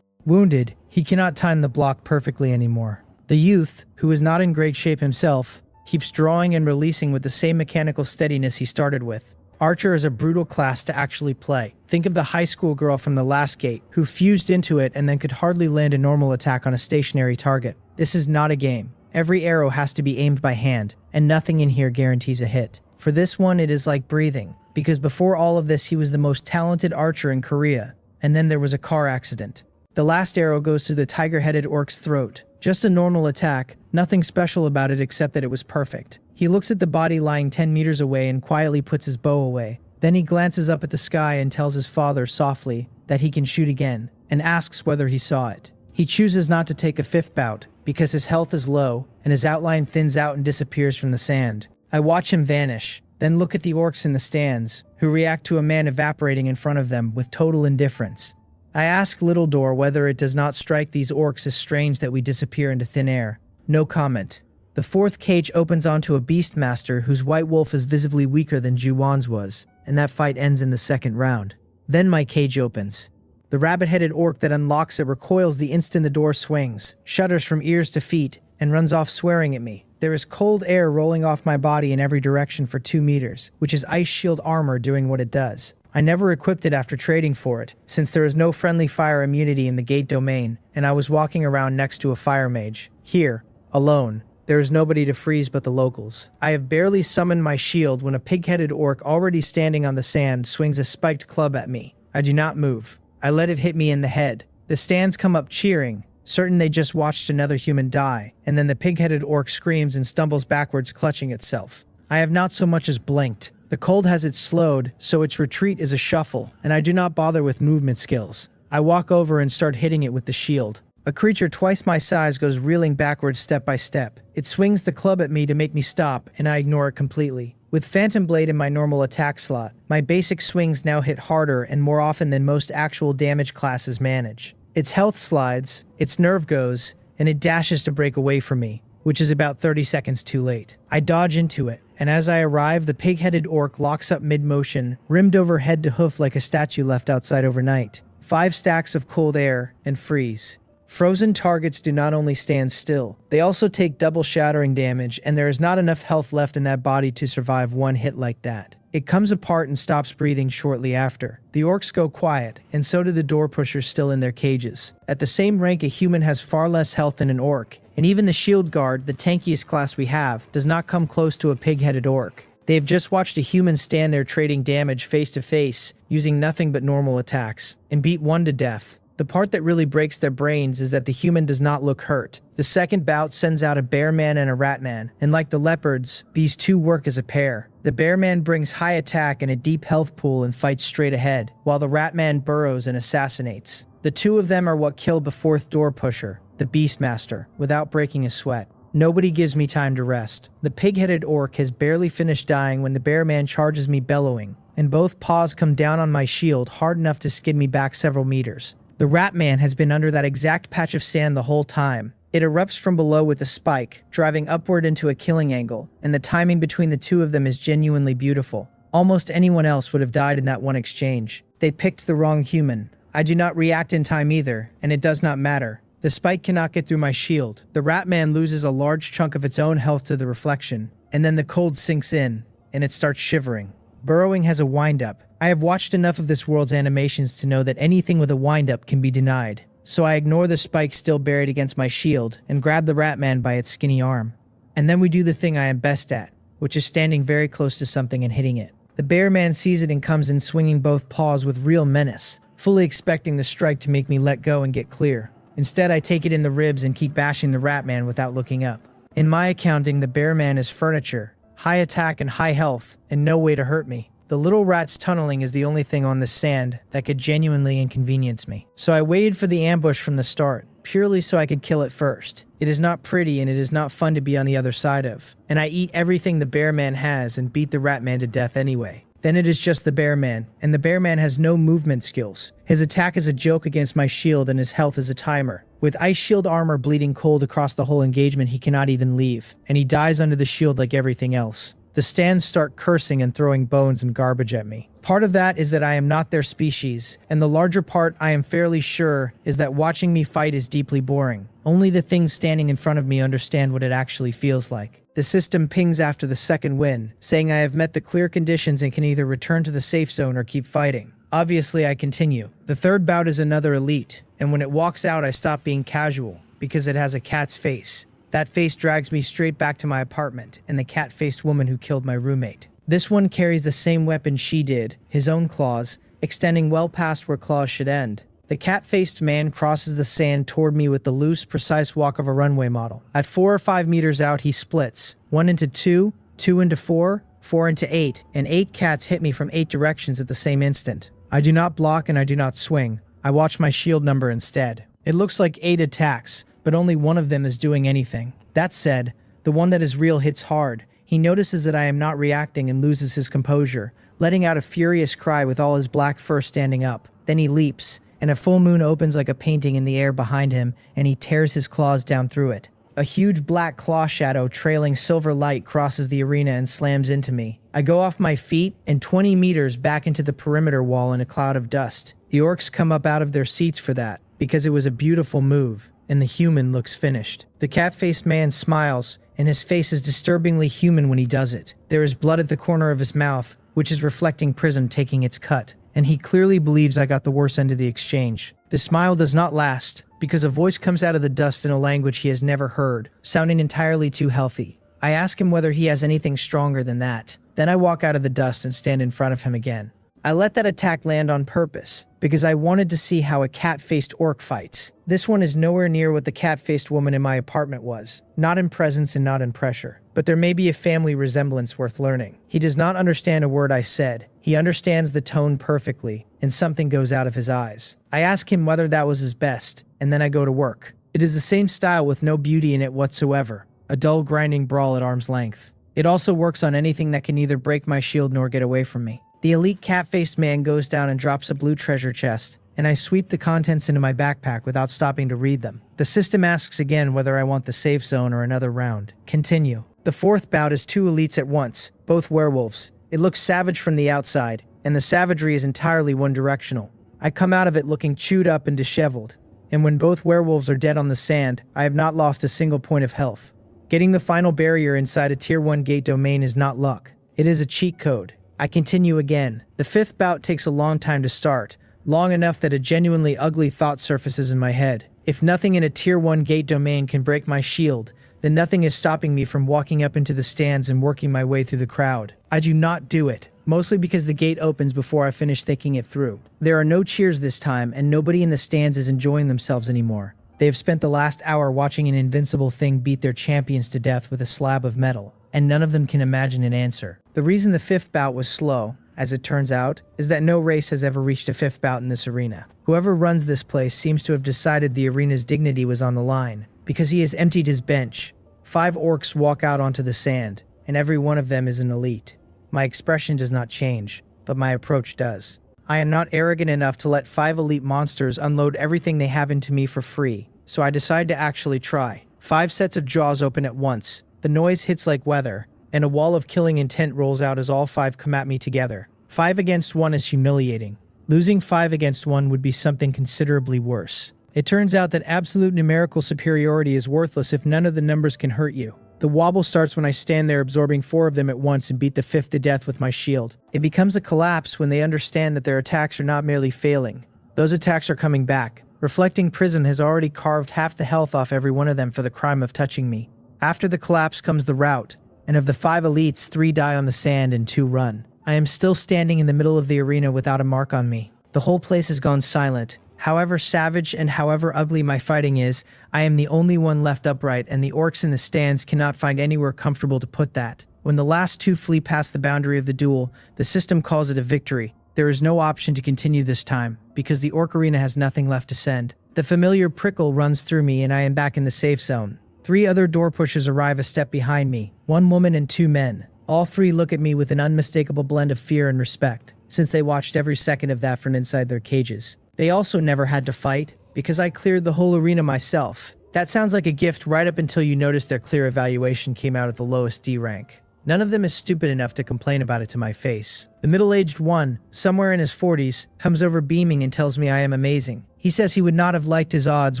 Wounded, he cannot time the block perfectly anymore. The youth, who is not in great shape himself, keeps drawing and releasing with the same mechanical steadiness he started with. Archer is a brutal class to actually play. Think of the high school girl from the last gate, who fused into it and then could hardly land a normal attack on a stationary target. This is not a game. Every arrow has to be aimed by hand, and nothing in here guarantees a hit. For this one, it is like breathing, because before all of this he was the most talented archer in Korea, and then there was a car accident. The last arrow goes through the tiger-headed orc's throat. Just a normal attack, nothing special about it except that it was perfect. He looks at the body lying 10 meters away and quietly puts his bow away. Then he glances up at the sky and tells his father softly that he can shoot again, and asks whether he saw it. He chooses not to take a 5th bout, because his health is low, and his outline thins out and disappears from the sand. I watch him vanish, then look at the orcs in the stands, who react to a man evaporating in front of them with total indifference. I ask Little Door whether it does not strike these orcs as strange that we disappear into thin air. No comment. The 4th cage opens onto a Beastmaster whose White Wolf is visibly weaker than Ju-Wan's was, and that fight ends in the 2nd round. Then my cage opens. The rabbit-headed orc that unlocks it recoils the instant the door swings, shudders from ears to feet, and runs off swearing at me. There is cold air rolling off my body in every direction for 2 meters, which is ice shield armor doing what it does. I never equipped it after trading for it, since there is no friendly fire immunity in the gate domain, and I was walking around next to a fire mage. Here, alone. There is nobody to freeze but the locals. I have barely summoned my shield when a pig-headed orc already standing on the sand swings a spiked club at me. I do not move. I let it hit me in the head. The stands come up cheering, certain they just watched another human die, and then the pig-headed orc screams and stumbles backwards, clutching itself. I have not so much as blinked. The cold has it slowed, so its retreat is a shuffle, and I do not bother with movement skills. I walk over and start hitting it with the shield. A creature twice my size goes reeling backwards step by step. It swings the club at me to make me stop, and I ignore it completely. With Phantom Blade in my normal attack slot, my basic swings now hit harder and more often than most actual damage classes manage. Its health slides, its nerve goes, and it dashes to break away from me, which is about 30 seconds too late. I dodge into it, and as I arrive, the pig-headed orc locks up mid-motion, rimmed over head to hoof like a statue left outside overnight. 5 stacks of cold air, and freeze. Frozen targets do not only stand still, they also take double shattering damage, and there is not enough health left in that body to survive one hit like that. It comes apart and stops breathing shortly after. The orcs go quiet, and so do the door pushers still in their cages. At the same rank, a human has far less health than an orc, and even the shield guard, the tankiest class we have, does not come close to a pig-headed orc. They have just watched a human stand there trading damage face to face, using nothing but normal attacks, and beat one to death. The part that really breaks their brains is that the human does not look hurt. The second bout sends out a bear man and a rat man, and like the leopards, these two work as a pair. The bear man brings high attack and a deep health pool and fights straight ahead, while the rat man burrows and assassinates. The two of them are what killed the fourth door pusher, the Beastmaster, without breaking a sweat. Nobody gives me time to rest. The pig-headed orc has barely finished dying when the bear man charges me bellowing, and both paws come down on my shield hard enough to skid me back several meters. The rat man has been under that exact patch of sand the whole time. It erupts from below with a spike, driving upward into a killing angle, and the timing between the two of them is genuinely beautiful. Almost anyone else would have died in that one exchange. They picked the wrong human. I do not react in time either, and it does not matter. The spike cannot get through my shield. The rat man loses a large chunk of its own health to the reflection, and then the cold sinks in, and it starts shivering. Burrowing has a wind-up. I have watched enough of this world's animations to know that anything with a wind-up can be denied. So I ignore the spike still buried against my shield and grab the rat man by its skinny arm. And then we do the thing I am best at, which is standing very close to something and hitting it. The bear man sees it and comes in swinging both paws with real menace, fully expecting the strike to make me let go and get clear. Instead, I take it in the ribs and keep bashing the rat man without looking up. In my accounting, the bear man is furniture, high attack and high health, and no way to hurt me. The little rat's tunneling is the only thing on this sand that could genuinely inconvenience me. So I waited for the ambush from the start, purely so I could kill it first. It is not pretty and it is not fun to be on the other side of. And I eat everything the bear man has and beat the rat man to death anyway. Then it is just the bear man, and the bear man has no movement skills. His attack is a joke against my shield and his health is a timer. With ice shield armor bleeding cold across the whole engagement, he cannot even leave, and he dies under the shield like everything else. The stands start cursing and throwing bones and garbage at me. Part of that is that I am not their species, and the larger part I am fairly sure is that watching me fight is deeply boring. Only the things standing in front of me understand what it actually feels like. The system pings after the second win, saying I have met the clear conditions and can either return to the safe zone or keep fighting. Obviously, I continue. The third bout is another elite, and when it walks out I stop being casual, because it has a cat's face. That face drags me straight back to my apartment and the cat-faced woman who killed my roommate. This one carries the same weapon she did, his own claws, extending well past where claws should end. The cat-faced man crosses the sand toward me with the loose, precise walk of a runway model. At 4 or 5 meters out, he splits. 1 into 2, 2 into 4, 4 into 8, and 8 cats hit me from 8 directions at the same instant. I do not block and I do not swing. I watch my shield number instead. It looks like 8 attacks, but only one of them is doing anything. That said, the one that is real hits hard. He notices that I am not reacting and loses his composure, letting out a furious cry with all his black fur standing up. Then he leaps, and a full moon opens like a painting in the air behind him, and he tears his claws down through it. A huge black claw shadow trailing silver light crosses the arena and slams into me. I go off my feet and 20 meters back into the perimeter wall in a cloud of dust. The orcs come up out of their seats for that, because it was a beautiful move, and the human looks finished. The cat-faced man smiles, and his face is disturbingly human when he does it. There is blood at the corner of his mouth, which is reflecting prism taking its cut, and he clearly believes I got the worst end of the exchange. The smile does not last, because a voice comes out of the dust in a language he has never heard, sounding entirely too healthy. I ask him whether he has anything stronger than that. Then I walk out of the dust and stand in front of him again. I let that attack land on purpose, because I wanted to see how a cat-faced orc fights. This one is nowhere near what the cat-faced woman in my apartment was. Not in presence and not in pressure. But there may be a family resemblance worth learning. He does not understand a word I said. He understands the tone perfectly, and something goes out of his eyes. I ask him whether that was his best, and then I go to work. It is the same style with no beauty in it whatsoever. A dull grinding brawl at arm's length. It also works on anything that can neither break my shield nor get away from me. The elite cat-faced man goes down and drops a blue treasure chest, and I sweep the contents into my backpack without stopping to read them. The system asks again whether I want the safe zone or another round. Continue. The fourth bout is 2 elites at once, both werewolves. It looks savage from the outside, and the savagery is entirely one-directional. I come out of it looking chewed up and disheveled, and when both werewolves are dead on the sand, I have not lost a single point of health. Getting the final barrier inside a Tier 1 gate domain is not luck. It is a cheat code. I continue again. The 5th bout takes a long time to start, long enough that a genuinely ugly thought surfaces in my head. If nothing in a Tier 1 gate domain can break my shield, then nothing is stopping me from walking up into the stands and working my way through the crowd. I do not do it, mostly because the gate opens before I finish thinking it through. There are no cheers this time, and nobody in the stands is enjoying themselves anymore. They have spent the last hour watching an invincible thing beat their champions to death with a slab of metal, and none of them can imagine an answer. The reason the fifth bout was slow, as it turns out, is that no race has ever reached a fifth bout in this arena. Whoever runs this place seems to have decided the arena's dignity was on the line, because he has emptied his bench. 5 orcs walk out onto the sand, and every one of them is an elite. My expression does not change, but my approach does. I am not arrogant enough to let 5 elite monsters unload everything they have into me for free, so I decide to actually try. 5 sets of jaws open at once, the noise hits like weather, and a wall of killing intent rolls out as all 5 come at me together. 5 against 1 is humiliating. Losing 5 against 1 would be something considerably worse. It turns out that absolute numerical superiority is worthless if none of the numbers can hurt you. The wobble starts when I stand there absorbing 4 of them at once and beat the 5th to death with my shield. It becomes a collapse when they understand that their attacks are not merely failing. Those attacks are coming back. Reflecting Prism has already carved half the health off every one of them for the crime of touching me. After the collapse comes the rout, and of the 5 elites, 3 die on the sand and 2 run. I am still standing in the middle of the arena without a mark on me. The whole place has gone silent. However savage and however ugly my fighting is, I am the only one left upright, and the orcs in the stands cannot find anywhere comfortable to put that. When the last 2 flee past the boundary of the duel, the system calls it a victory. There is no option to continue this time, because the orc arena has nothing left to send. The familiar prickle runs through me and I am back in the safe zone. 3 other door pushers arrive a step behind me, 1 woman and 2 men. All 3 look at me with an unmistakable blend of fear and respect, since they watched every second of that from inside their cages. They also never had to fight, because I cleared the whole arena myself. That sounds like a gift right up until you notice their clear evaluation came out at the lowest D rank. None of them is stupid enough to complain about it to my face. The middle-aged one, somewhere in his 40s, comes over beaming and tells me I am amazing. He says he would not have liked his odds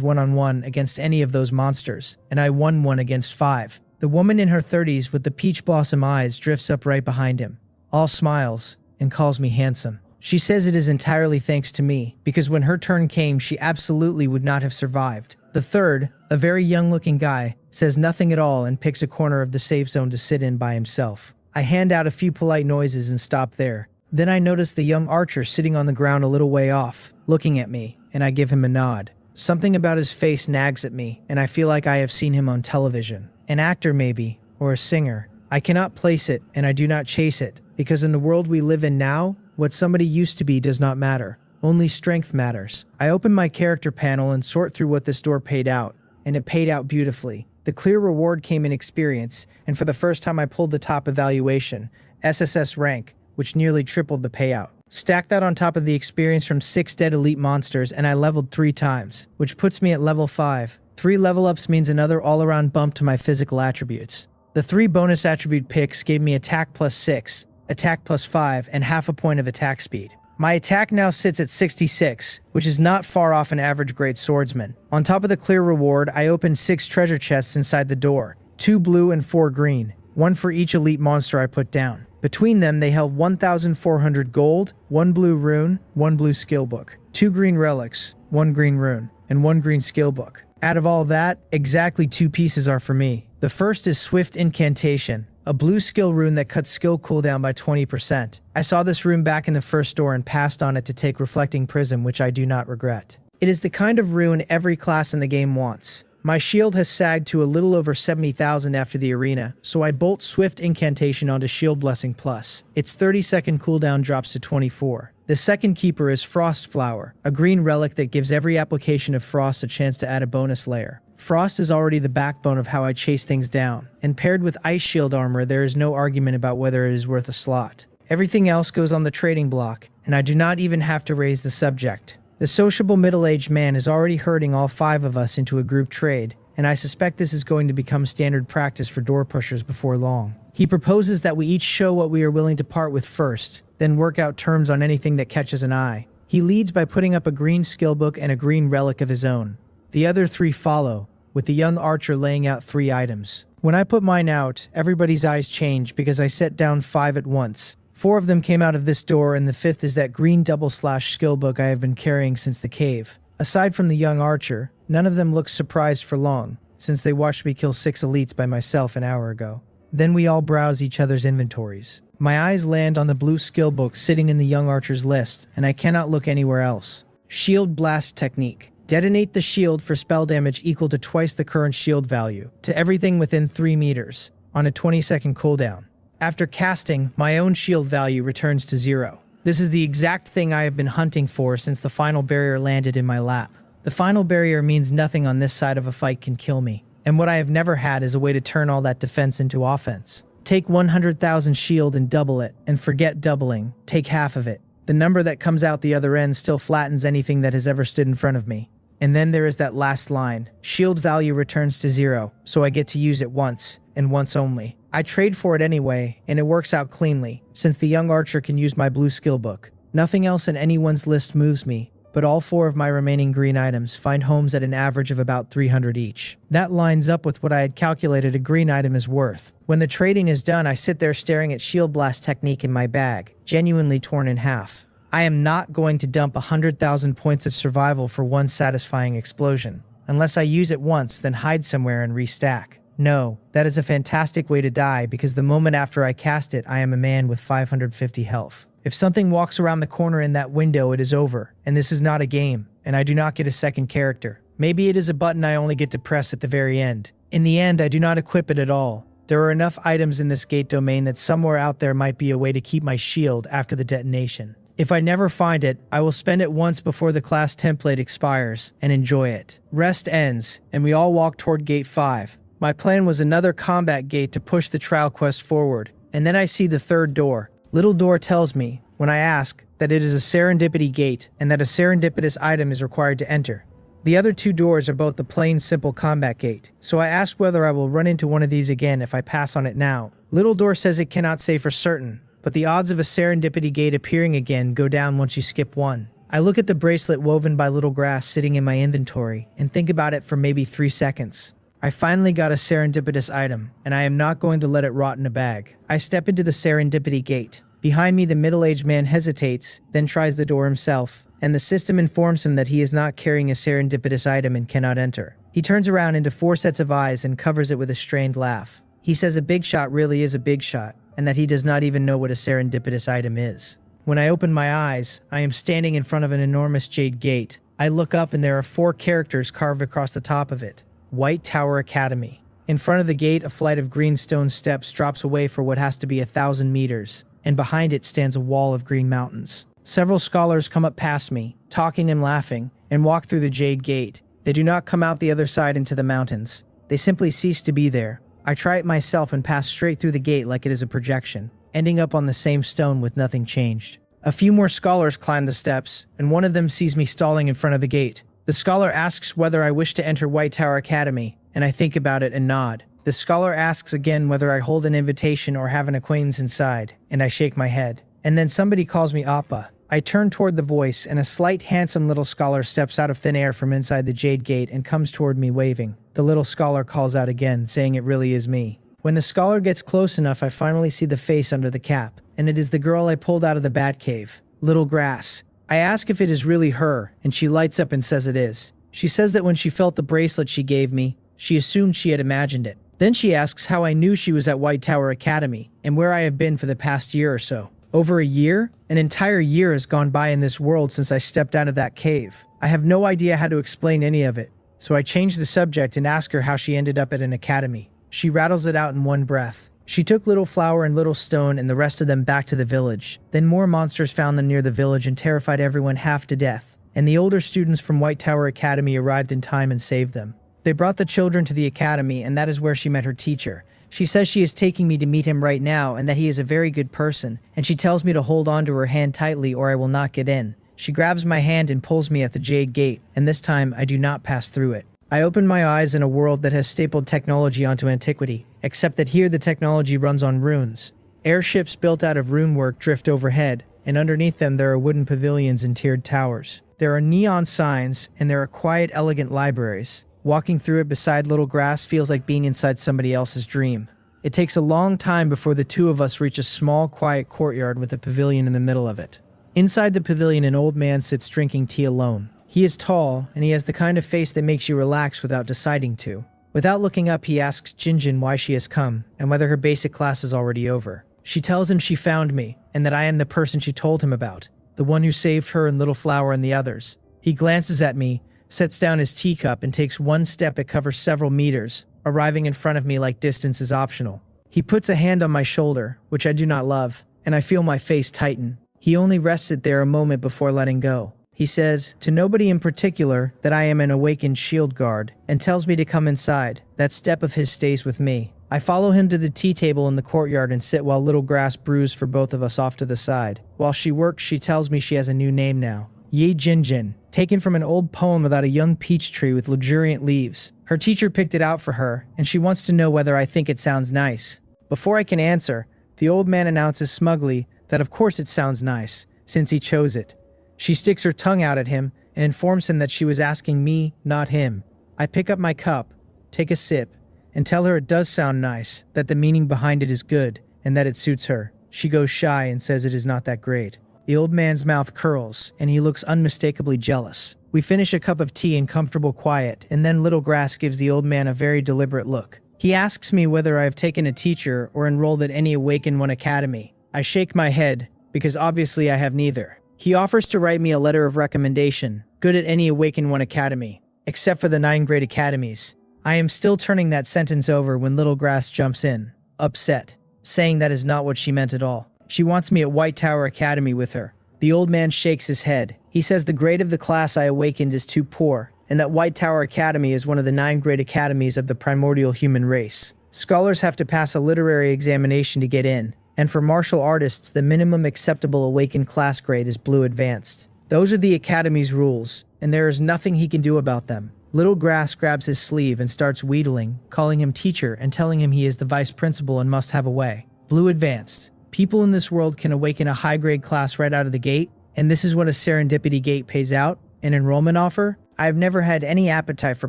one-on-one against any of those monsters, and I won 1 against 5. The woman in her 30s with the peach blossom eyes drifts up right behind him, all smiles, and calls me handsome. She says it is entirely thanks to me, because when her turn came, she absolutely would not have survived. The third, a very young-looking guy, says nothing at all and picks a corner of the safe zone to sit in by himself. I hand out a few polite noises and stop there. Then I notice the young archer sitting on the ground a little way off, looking at me, and I give him a nod. Something about his face nags at me, and I feel like I have seen him on television. An actor maybe, or a singer. I cannot place it, and I do not chase it, because in the world we live in now, what somebody used to be does not matter. Only strength matters. I open my character panel and sort through what this door paid out, and it paid out beautifully. The clear reward came in experience, and for the first time I pulled the top evaluation, SSS rank, which nearly tripled the payout. Stack that on top of the experience from 6 dead elite monsters, and I leveled 3 times, which puts me at level 5. 3 level ups means another all-around bump to my physical attributes. The 3 bonus attribute picks gave me attack plus 6, attack plus 5, and half a point of attack speed. My attack now sits at 66, which is not far off an average great swordsman. On top of the clear reward, I opened 6 treasure chests inside the door, 2 blue and 4 green, 1 for each elite monster I put down. Between them, they held 1,400 gold, 1 blue rune, 1 blue skill book, 2 green relics, 1 green rune, and 1 green skill book. Out of all that, exactly 2 pieces are for me. The first is Swift Incantation, a blue skill rune that cuts skill cooldown by 20%. I saw this rune back in the first door and passed on it to take Reflecting Prism, which I do not regret. It is the kind of rune every class in the game wants. My shield has sagged to a little over 70,000 after the arena, so I bolt Swift Incantation onto Shield Blessing Plus. Its 30-second cooldown drops to 24. The second keeper is Frost Flower, a green relic that gives every application of frost a chance to add a bonus layer. Frost is already the backbone of how I chase things down, and paired with Ice Shield armor, there is no argument about whether it is worth a slot. Everything else goes on the trading block, and I do not even have to raise the subject. The sociable middle-aged man is already herding all 5 of us into a group trade, and I suspect this is going to become standard practice for door pushers before long. He proposes that we each show what we are willing to part with first, then work out terms on anything that catches an eye. He leads by putting up a green skill book and a green relic of his own. The other 3 follow, with the young archer laying out 3 items. When I put mine out, everybody's eyes change because I set down 5 at once. 4 of them came out of this door, and the 5th is that green double-slash skill book I have been carrying since the cave. Aside from the young archer, none of them looks surprised for long. since they watched me kill 6 elites by myself an hour ago. Then we all browse each other's inventories. My eyes land on the blue skill book sitting in the young archer's list, and I cannot look anywhere else. Shield Blast Technique. Detonate the shield for spell damage equal to twice the current shield value, to everything within 3 meters, on a 20-second cooldown. After casting, my own shield value returns to 0. This is the exact thing I have been hunting for since the final barrier landed in my lap. The final barrier means nothing on this side of a fight can kill me, and what I have never had is a way to turn all that defense into offense. Take 100,000 shield and double it, and forget doubling, take half of it. The number that comes out the other end still flattens anything that has ever stood in front of me. And then there is that last line. Shield value returns to 0, so I get to use it once, and once only. I trade for it anyway, and it works out cleanly, since the young archer can use my blue skill book. Nothing else in anyone's list moves me, but all 4 of my remaining green items find homes at an average of about 300 each. That lines up with what I had calculated a green item is worth. When the trading is done, I sit there staring at Shield Blast Technique in my bag, genuinely torn in half. I am not going to dump 100,000 points of survival for one satisfying explosion. Unless I use it once, then hide somewhere and restack. No, that is a fantastic way to die because the moment after I cast it, I am a man with 550 health. If something walks around the corner in that window, it is over, and this is not a game, and I do not get a second character. Maybe it is a button I only get to press at the very end. In the end, I do not equip it at all. There are enough items in this gate domain that somewhere out there might be a way to keep my shield after the detonation. If I never find it, I will spend it once before the class template expires, and enjoy it. Rest ends, and we all walk toward Gate 5. My plan was another combat gate to push the trial quest forward, and then I see the third door. Little door tells me, when I ask, that it is a serendipity gate, and that a serendipitous item is required to enter. The other 2 doors are both the plain simple combat gate, so I ask whether I will run into one of these again if I pass on it now. Little door says it cannot say for certain, but the odds of a serendipity gate appearing again go down once you skip one. I look at the bracelet woven by Little Grass sitting in my inventory and think about it for maybe 3 seconds. I finally got a serendipitous item, and I am not going to let it rot in a bag. I step into the serendipity gate. Behind me, the middle-aged man hesitates, then tries the door himself, and the system informs him that he is not carrying a serendipitous item and cannot enter. He turns around into 4 sets of eyes and covers it with a strained laugh. He says a big shot really is a big shot, and that he does not even know what a serendipitous item is. When I open my eyes, I am standing in front of an enormous jade gate. I look up and there are 4 characters carved across the top of it. White Tower Academy. In front of the gate, a flight of green stone steps drops away for what has to be 1,000 meters, and behind it stands a wall of green mountains. Several scholars come up past me, talking and laughing, and walk through the jade gate. They do not come out the other side into the mountains. They simply cease to be there. I try it myself and pass straight through the gate like it is a projection, ending up on the same stone with nothing changed. A few more scholars climb the steps, and one of them sees me stalling in front of the gate. The scholar asks whether I wish to enter White Tower Academy, and I think about it and nod. The scholar asks again whether I hold an invitation or have an acquaintance inside, and I shake my head. And then somebody calls me Appa. I turn toward the voice, and a slight, handsome little scholar steps out of thin air from inside the jade gate and comes toward me waving. The little scholar calls out again, saying it really is me. When the scholar gets close enough, I finally see the face under the cap, and it is the girl I pulled out of the bat cave, Little Grass. I ask if it is really her, and she lights up and says it is. She says that when she felt the bracelet she gave me, she assumed she had imagined it. Then she asks how I knew she was at White Tower Academy, and where I have been for the past year or so. Over a year? An entire year has gone by in this world since I stepped out of that cave. I have no idea how to explain any of it, so I change the subject and ask her how she ended up at an academy. She rattles it out in one breath. She took Little Flower and Little Stone and the rest of them back to the village. Then more monsters found them near the village and terrified everyone half to death, and the older students from White Tower Academy arrived in time and saved them. They brought the children to the academy, and that is where she met her teacher. She says she is taking me to meet him right now and that he is a very good person, and she tells me to hold on to her hand tightly or I will not get in. She grabs my hand and pulls me at the jade gate, and this time I do not pass through it. I open my eyes in a world that has stapled technology onto antiquity, except that here the technology runs on runes. Airships built out of rune work drift overhead, and underneath them there are wooden pavilions and tiered towers. There are neon signs, and there are quiet, elegant libraries. Walking through it beside Little Grass feels like being inside somebody else's dream. It takes a long time before the 2 of us reach a small, quiet courtyard with a pavilion in the middle of it. Inside the pavilion, an old man sits drinking tea alone. He is tall, and he has the kind of face that makes you relax without deciding to. Without looking up, he asks Jinjin why she has come and whether her basic class is already over. She tells him she found me and that I am the person she told him about, the one who saved her and Little Flower and the others. He glances at me, sets down his teacup, and takes one step that covers several meters, arriving in front of me like distance is optional. He puts a hand on my shoulder, which I do not love, and I feel my face tighten. He only rests it there a moment before letting go. He says, to nobody in particular, that I am an awakened shield guard, and tells me to come inside. That step of his stays with me. I follow him to the tea table in the courtyard and sit while Little Grass brews for both of us off to the side. While she works, she tells me she has a new name now. Ye Jinjin, taken from an old poem about a young peach tree with luxuriant leaves. Her teacher picked it out for her, and she wants to know whether I think it sounds nice. Before I can answer, the old man announces smugly that of course it sounds nice, since he chose it. She sticks her tongue out at him and informs him that she was asking me, not him. I pick up my cup, take a sip, and tell her it does sound nice, that the meaning behind it is good, and that it suits her. She goes shy and says it is not that great. The old man's mouth curls, and he looks unmistakably jealous. We finish a cup of tea in comfortable quiet, and then Little Grass gives the old man a very deliberate look. He asks me whether I have taken a teacher or enrolled at any Awaken One academy. I shake my head, because obviously I have neither. He offers to write me a letter of recommendation, good at any Awaken One academy, except for the 9 great academies. I am still turning that sentence over when Little Grass jumps in, upset, saying that is not what she meant at all. She wants me at White Tower Academy with her. The old man shakes his head. He says the grade of the class I awakened is too poor, and that White Tower Academy is one of the 9 great academies of the primordial human race. Scholars have to pass a literary examination to get in, and for martial artists, the minimum acceptable awakened class grade is Blue Advanced. Those are the Academy's rules, and there is nothing he can do about them. Little Grass grabs his sleeve and starts wheedling, calling him teacher and telling him he is the vice principal and must have a way. Blue Advanced. People in this world can awaken a high-grade class right out of the gate, and this is what a serendipity gate pays out, an enrollment offer. I have never had any appetite for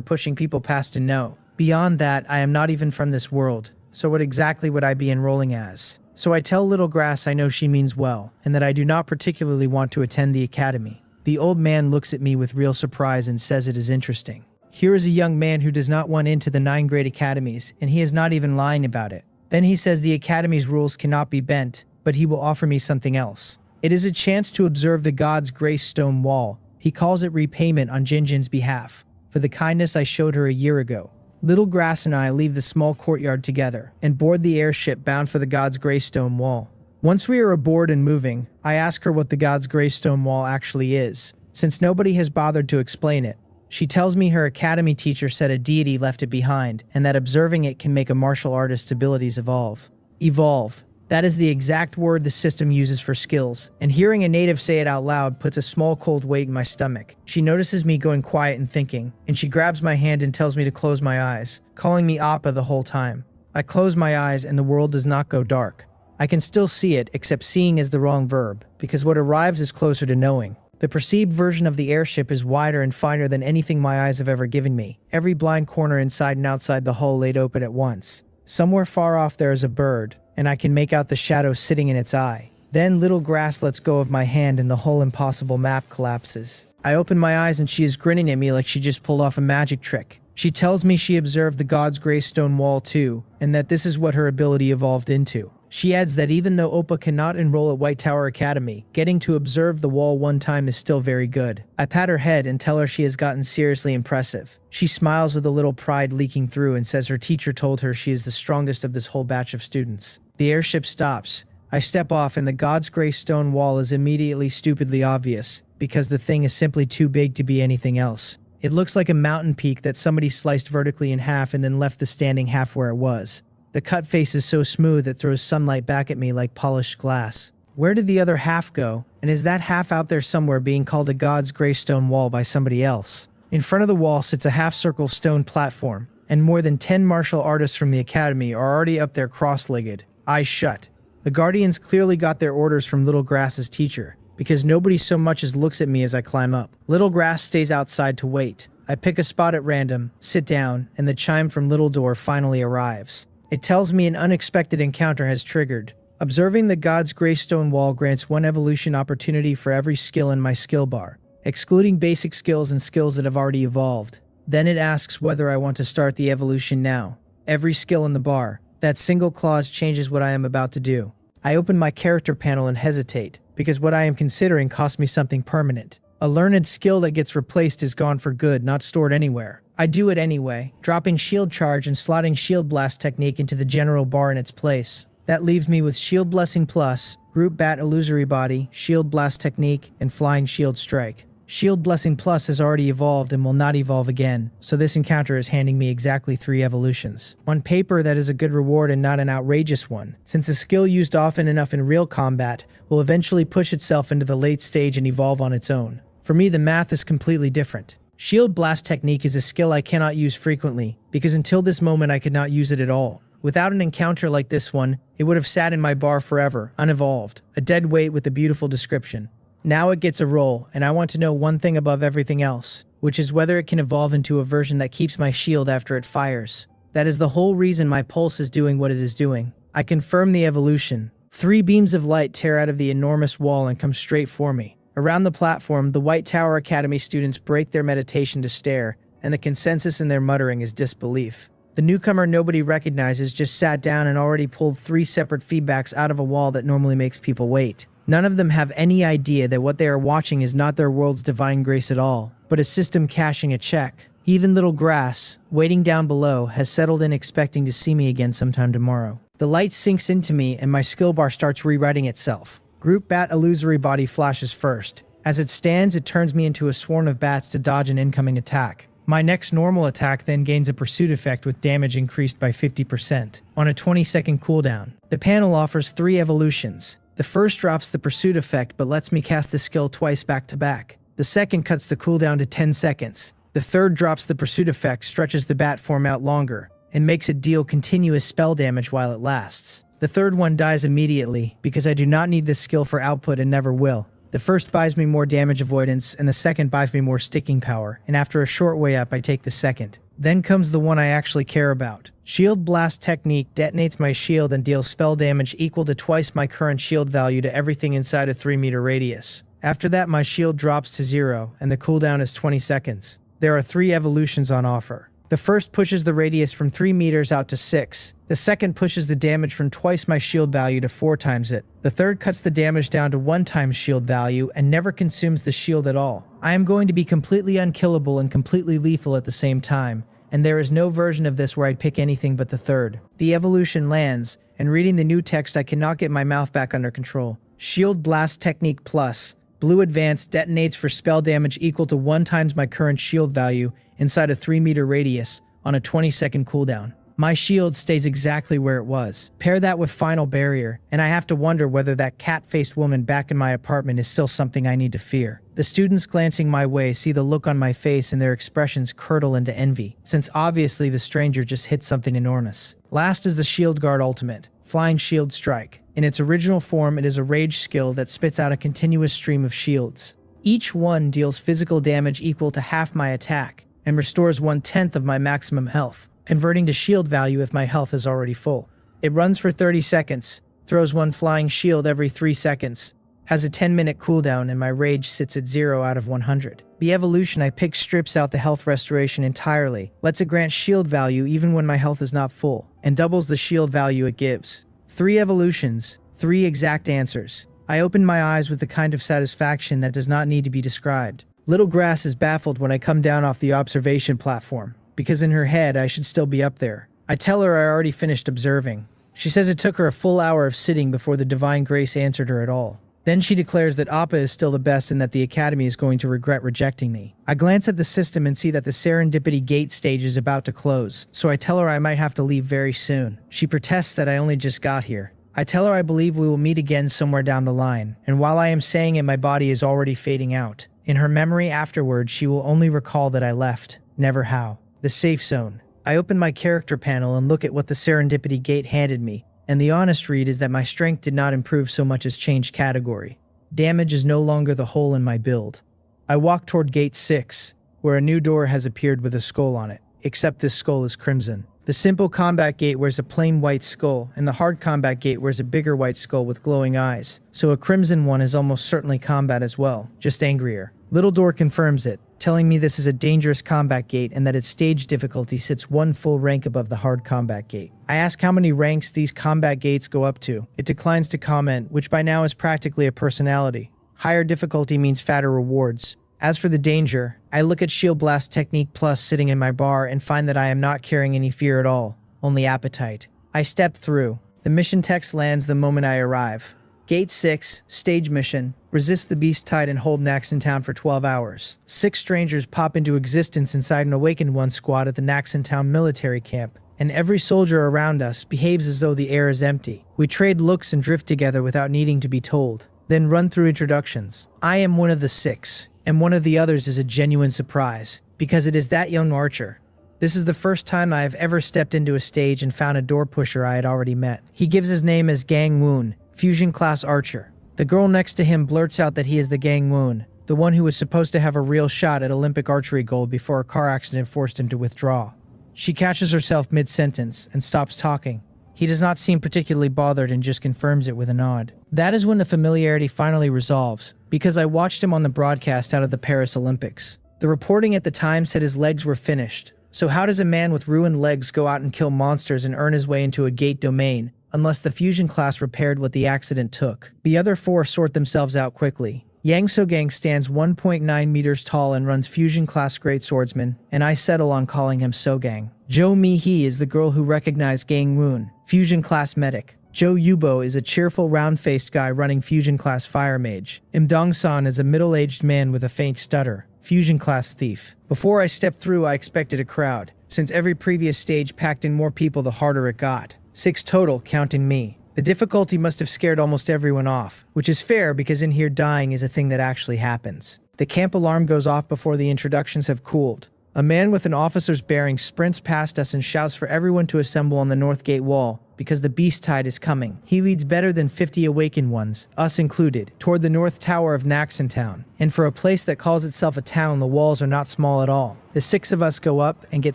pushing people past a no. Beyond that, I am not even from this world, so what exactly would I be enrolling as? So I tell Little Grass I know she means well, and that I do not particularly want to attend the academy. The old man looks at me with real surprise and says it is interesting. Here is a young man who does not want into the 9 great academies, and he is not even lying about it. Then he says the academy's rules cannot be bent, but he will offer me something else. It is a chance to observe the god's grace stone wall. He calls it repayment on Jinjin's behalf, for the kindness I showed her a year ago. Little Grass and I leave the small courtyard together and board the airship bound for the God's Greystone Wall. Once we are aboard and moving, I ask her what the God's Greystone Wall actually is, since nobody has bothered to explain it. She tells me her academy teacher said a deity left it behind, and that observing it can make a martial artist's abilities evolve. Evolve. That is the exact word the system uses for skills, and hearing a native say it out loud puts a small cold weight in my stomach. She notices me going quiet and thinking, and she grabs my hand and tells me to close my eyes, calling me Appa the whole time. I close my eyes and the world does not go dark. I can still see it, except seeing is the wrong verb, because what arrives is closer to knowing. The perceived version of the airship is wider and finer than anything my eyes have ever given me, every blind corner inside and outside the hull laid open at once. Somewhere far off there is a bird, and I can make out the shadow sitting in its eye. Then Little Grass lets go of my hand and the whole impossible map collapses. I open my eyes and she is grinning at me like she just pulled off a magic trick. She tells me she observed the God's Greystone Wall too, and that this is what her ability evolved into. She adds that even though Oppa cannot enroll at White Tower Academy, getting to observe the wall one time is still very good. I pat her head and tell her she has gotten seriously impressive. She smiles with a little pride leaking through and says her teacher told her she is the strongest of this whole batch of students. The airship stops. I step off and the God's Greystone Wall is immediately stupidly obvious, because the thing is simply too big to be anything else. It looks like a mountain peak that somebody sliced vertically in half and then left the standing half where it was. The cut face is so smooth it throws sunlight back at me like polished glass. Where did the other half go? And is that half out there somewhere being called a God's Greystone Wall by somebody else? In front of the wall sits a half-circle stone platform, and more than 10 martial artists from the academy are already up there cross-legged, eyes shut. The Guardians clearly got their orders from Little Grass's teacher, because nobody so much as looks at me as I climb up. Little Grass stays outside to wait. I pick a spot at random, sit down, and the chime from Little Door finally arrives. It tells me an unexpected encounter has triggered. Observing the God's Greystone Wall grants 1 evolution opportunity for every skill in my skill bar, excluding basic skills and skills that have already evolved. Then it asks whether I want to start the evolution now. Every skill in the bar. That single clause changes what I am about to do. I open my character panel and hesitate, because what I am considering costs me something permanent. A learned skill that gets replaced is gone for good, not stored anywhere. I do it anyway, dropping shield charge and slotting shield blast technique into the general bar in its place. That leaves me with shield blessing plus, group bat illusory body, shield blast technique, and flying shield strike. Shield blessing plus has already evolved and will not evolve again, so this encounter is handing me exactly 3 evolutions. On paper, that is a good reward and not an outrageous one, since a skill used often enough in real combat will eventually push itself into the late stage and evolve on its own. For me, the math is completely different. Shield blast technique is a skill I cannot use frequently, because until this moment I could not use it at all. Without an encounter like this one, it would have sat in my bar forever, unevolved, a dead weight with a beautiful description. Now it gets a roll, and I want to know one thing above everything else, which is whether it can evolve into a version that keeps my shield after it fires. That is the whole reason my pulse is doing what it is doing. I confirm the evolution. 3 beams of light tear out of the enormous wall and come straight for me. Around the platform, the White Tower Academy students break their meditation to stare, and the consensus in their muttering is disbelief. The newcomer nobody recognizes just sat down and already pulled 3 separate feedbacks out of a wall that normally makes people wait. None of them have any idea that what they are watching is not their world's divine grace at all, but a system cashing a check. Even little grass, waiting down below, has settled in expecting to see me again sometime tomorrow. The light sinks into me and my skill bar starts rewriting itself. Group bat illusory body flashes first. As it stands, it turns me into a swarm of bats to dodge an incoming attack. My next normal attack then gains a pursuit effect with damage increased by 50% on a 20-second cooldown. The panel offers 3 evolutions. The first drops the pursuit effect but lets me cast the skill twice back to back. The second cuts the cooldown to 10 seconds. The third drops the pursuit effect, stretches the bat form out longer, and makes it deal continuous spell damage while it lasts. The third one dies immediately because I do not need this skill for output and never will. The first buys me more damage avoidance and the second buys me more sticking power, and after a short way up I take the second. Then comes the one I actually care about. Shield Blast Technique detonates my shield and deals spell damage equal to twice my current shield value to everything inside a 3-meter radius. After that my shield drops to 0 and the cooldown is 20 seconds. There are 3 evolutions on offer. The first pushes the radius from 3 meters out to 6. The second pushes the damage from twice my shield value to 4 times it. The third cuts the damage down to 1 times shield value and never consumes the shield at all. I am going to be completely unkillable and completely lethal at the same time, and there is no version of this where I'd pick anything but the third. The evolution lands, and reading the new text I cannot get my mouth back under control. Shield Blast Technique Plus. Blue Advance detonates for spell damage equal to 1 times my current shield value inside a 3-meter radius on a 20-second cooldown. My shield stays exactly where it was. Pair that with Final Barrier, and I have to wonder whether that cat-faced woman back in my apartment is still something I need to fear. The students glancing my way see the look on my face and their expressions curdle into envy, since obviously the stranger just hit something enormous. Last is the Shield Guard Ultimate, Flying Shield Strike. In its original form, it is a rage skill that spits out a continuous stream of shields. Each one deals physical damage equal to half my attack, and restores 1/10 of my maximum health, converting to shield value if my health is already full. It runs for 30 seconds, throws 1 flying shield every 3 seconds, has a 10-minute cooldown, and my rage sits at 0 out of 100. The evolution I pick strips out the health restoration entirely, lets it grant shield value even when my health is not full, and doubles the shield value it gives. 3 evolutions, 3 exact answers. I open my eyes with the kind of satisfaction that does not need to be described. Little Grass is baffled when I come down off the observation platform, because in her head I should still be up there. I tell her I already finished observing. She says it took her a full hour of sitting before the divine grace answered her at all. Then she declares that Appa is still the best and that the Academy is going to regret rejecting me. I glance at the system and see that the Serendipity Gate stage is about to close, so I tell her I might have to leave very soon. She protests that I only just got here. I tell her I believe we will meet again somewhere down the line, and while I am saying it, my body is already fading out. In her memory afterwards, she will only recall that I left, never how. The safe zone. I open my character panel and look at what the Serendipity Gate handed me, and the honest read is that my strength did not improve so much as change category. Damage is no longer the hole in my build. I walk toward Gate 6, where a new door has appeared with a skull on it, except this skull is crimson. The simple combat gate wears a plain white skull, and the hard combat gate wears a bigger white skull with glowing eyes, so a crimson one is almost certainly combat as well, just angrier. Little Door confirms it, telling me this is a dangerous combat gate and that its stage difficulty sits one full rank above the hard combat gate. I ask how many ranks these combat gates go up to. It declines to comment, which by now is practically a personality. Higher difficulty means fatter rewards. As for the danger, I look at Shield Blast Technique Plus sitting in my bar and find that I am not carrying any fear at all, only appetite. I step through. The mission text lands the moment I arrive. Gate 6, Stage Mission. Resist the Beast Tide and hold Naxxon Town for 12 hours. 6 strangers pop into existence inside an Awakened One squad at the Naxxon Town military camp, and every soldier around us behaves as though the air is empty. We trade looks and drift together without needing to be told, then run through introductions. I am one of the 6, and one of the others is a genuine surprise, because it is that young archer. This is the first time I have ever stepped into a stage and found a door pusher I had already met. He gives his name as Gang Woon, Fusion Class Archer. The girl next to him blurts out that he is the Gang Woon, the one who was supposed to have a real shot at Olympic archery gold before a car accident forced him to withdraw. She catches herself mid-sentence and stops talking. He does not seem particularly bothered and just confirms it with a nod. That is when the familiarity finally resolves, because I watched him on the broadcast out of the Paris Olympics. The reporting at the time said his legs were finished. So how does a man with ruined legs go out and kill monsters and earn his way into a gate domain, unless the fusion class repaired what the accident took? The other 4 sort themselves out quickly. Yang Sogang stands 1.9 meters tall and runs fusion class great swordsman, and I settle on calling him Sogang. Jo Mi-hee is the girl who recognized Gang Woon, fusion class medic. Jo Yubo is a cheerful round-faced guy running fusion class fire mage. Im Dong-san is a middle-aged man with a faint stutter, fusion class thief. Before I stepped through, I expected a crowd, since every previous stage packed in more people the harder it got. 6 total, counting me. The difficulty must have scared almost everyone off, which is fair because in here dying is a thing that actually happens. The camp alarm goes off before the introductions have cooled. A man with an officer's bearing sprints past us and shouts for everyone to assemble on the north gate wall, because the beast tide is coming. He leads better than 50 awakened ones, us included, toward the north tower of Naxxon Town. And for a place that calls itself a town, the walls are not small at all. The 6 of us go up and get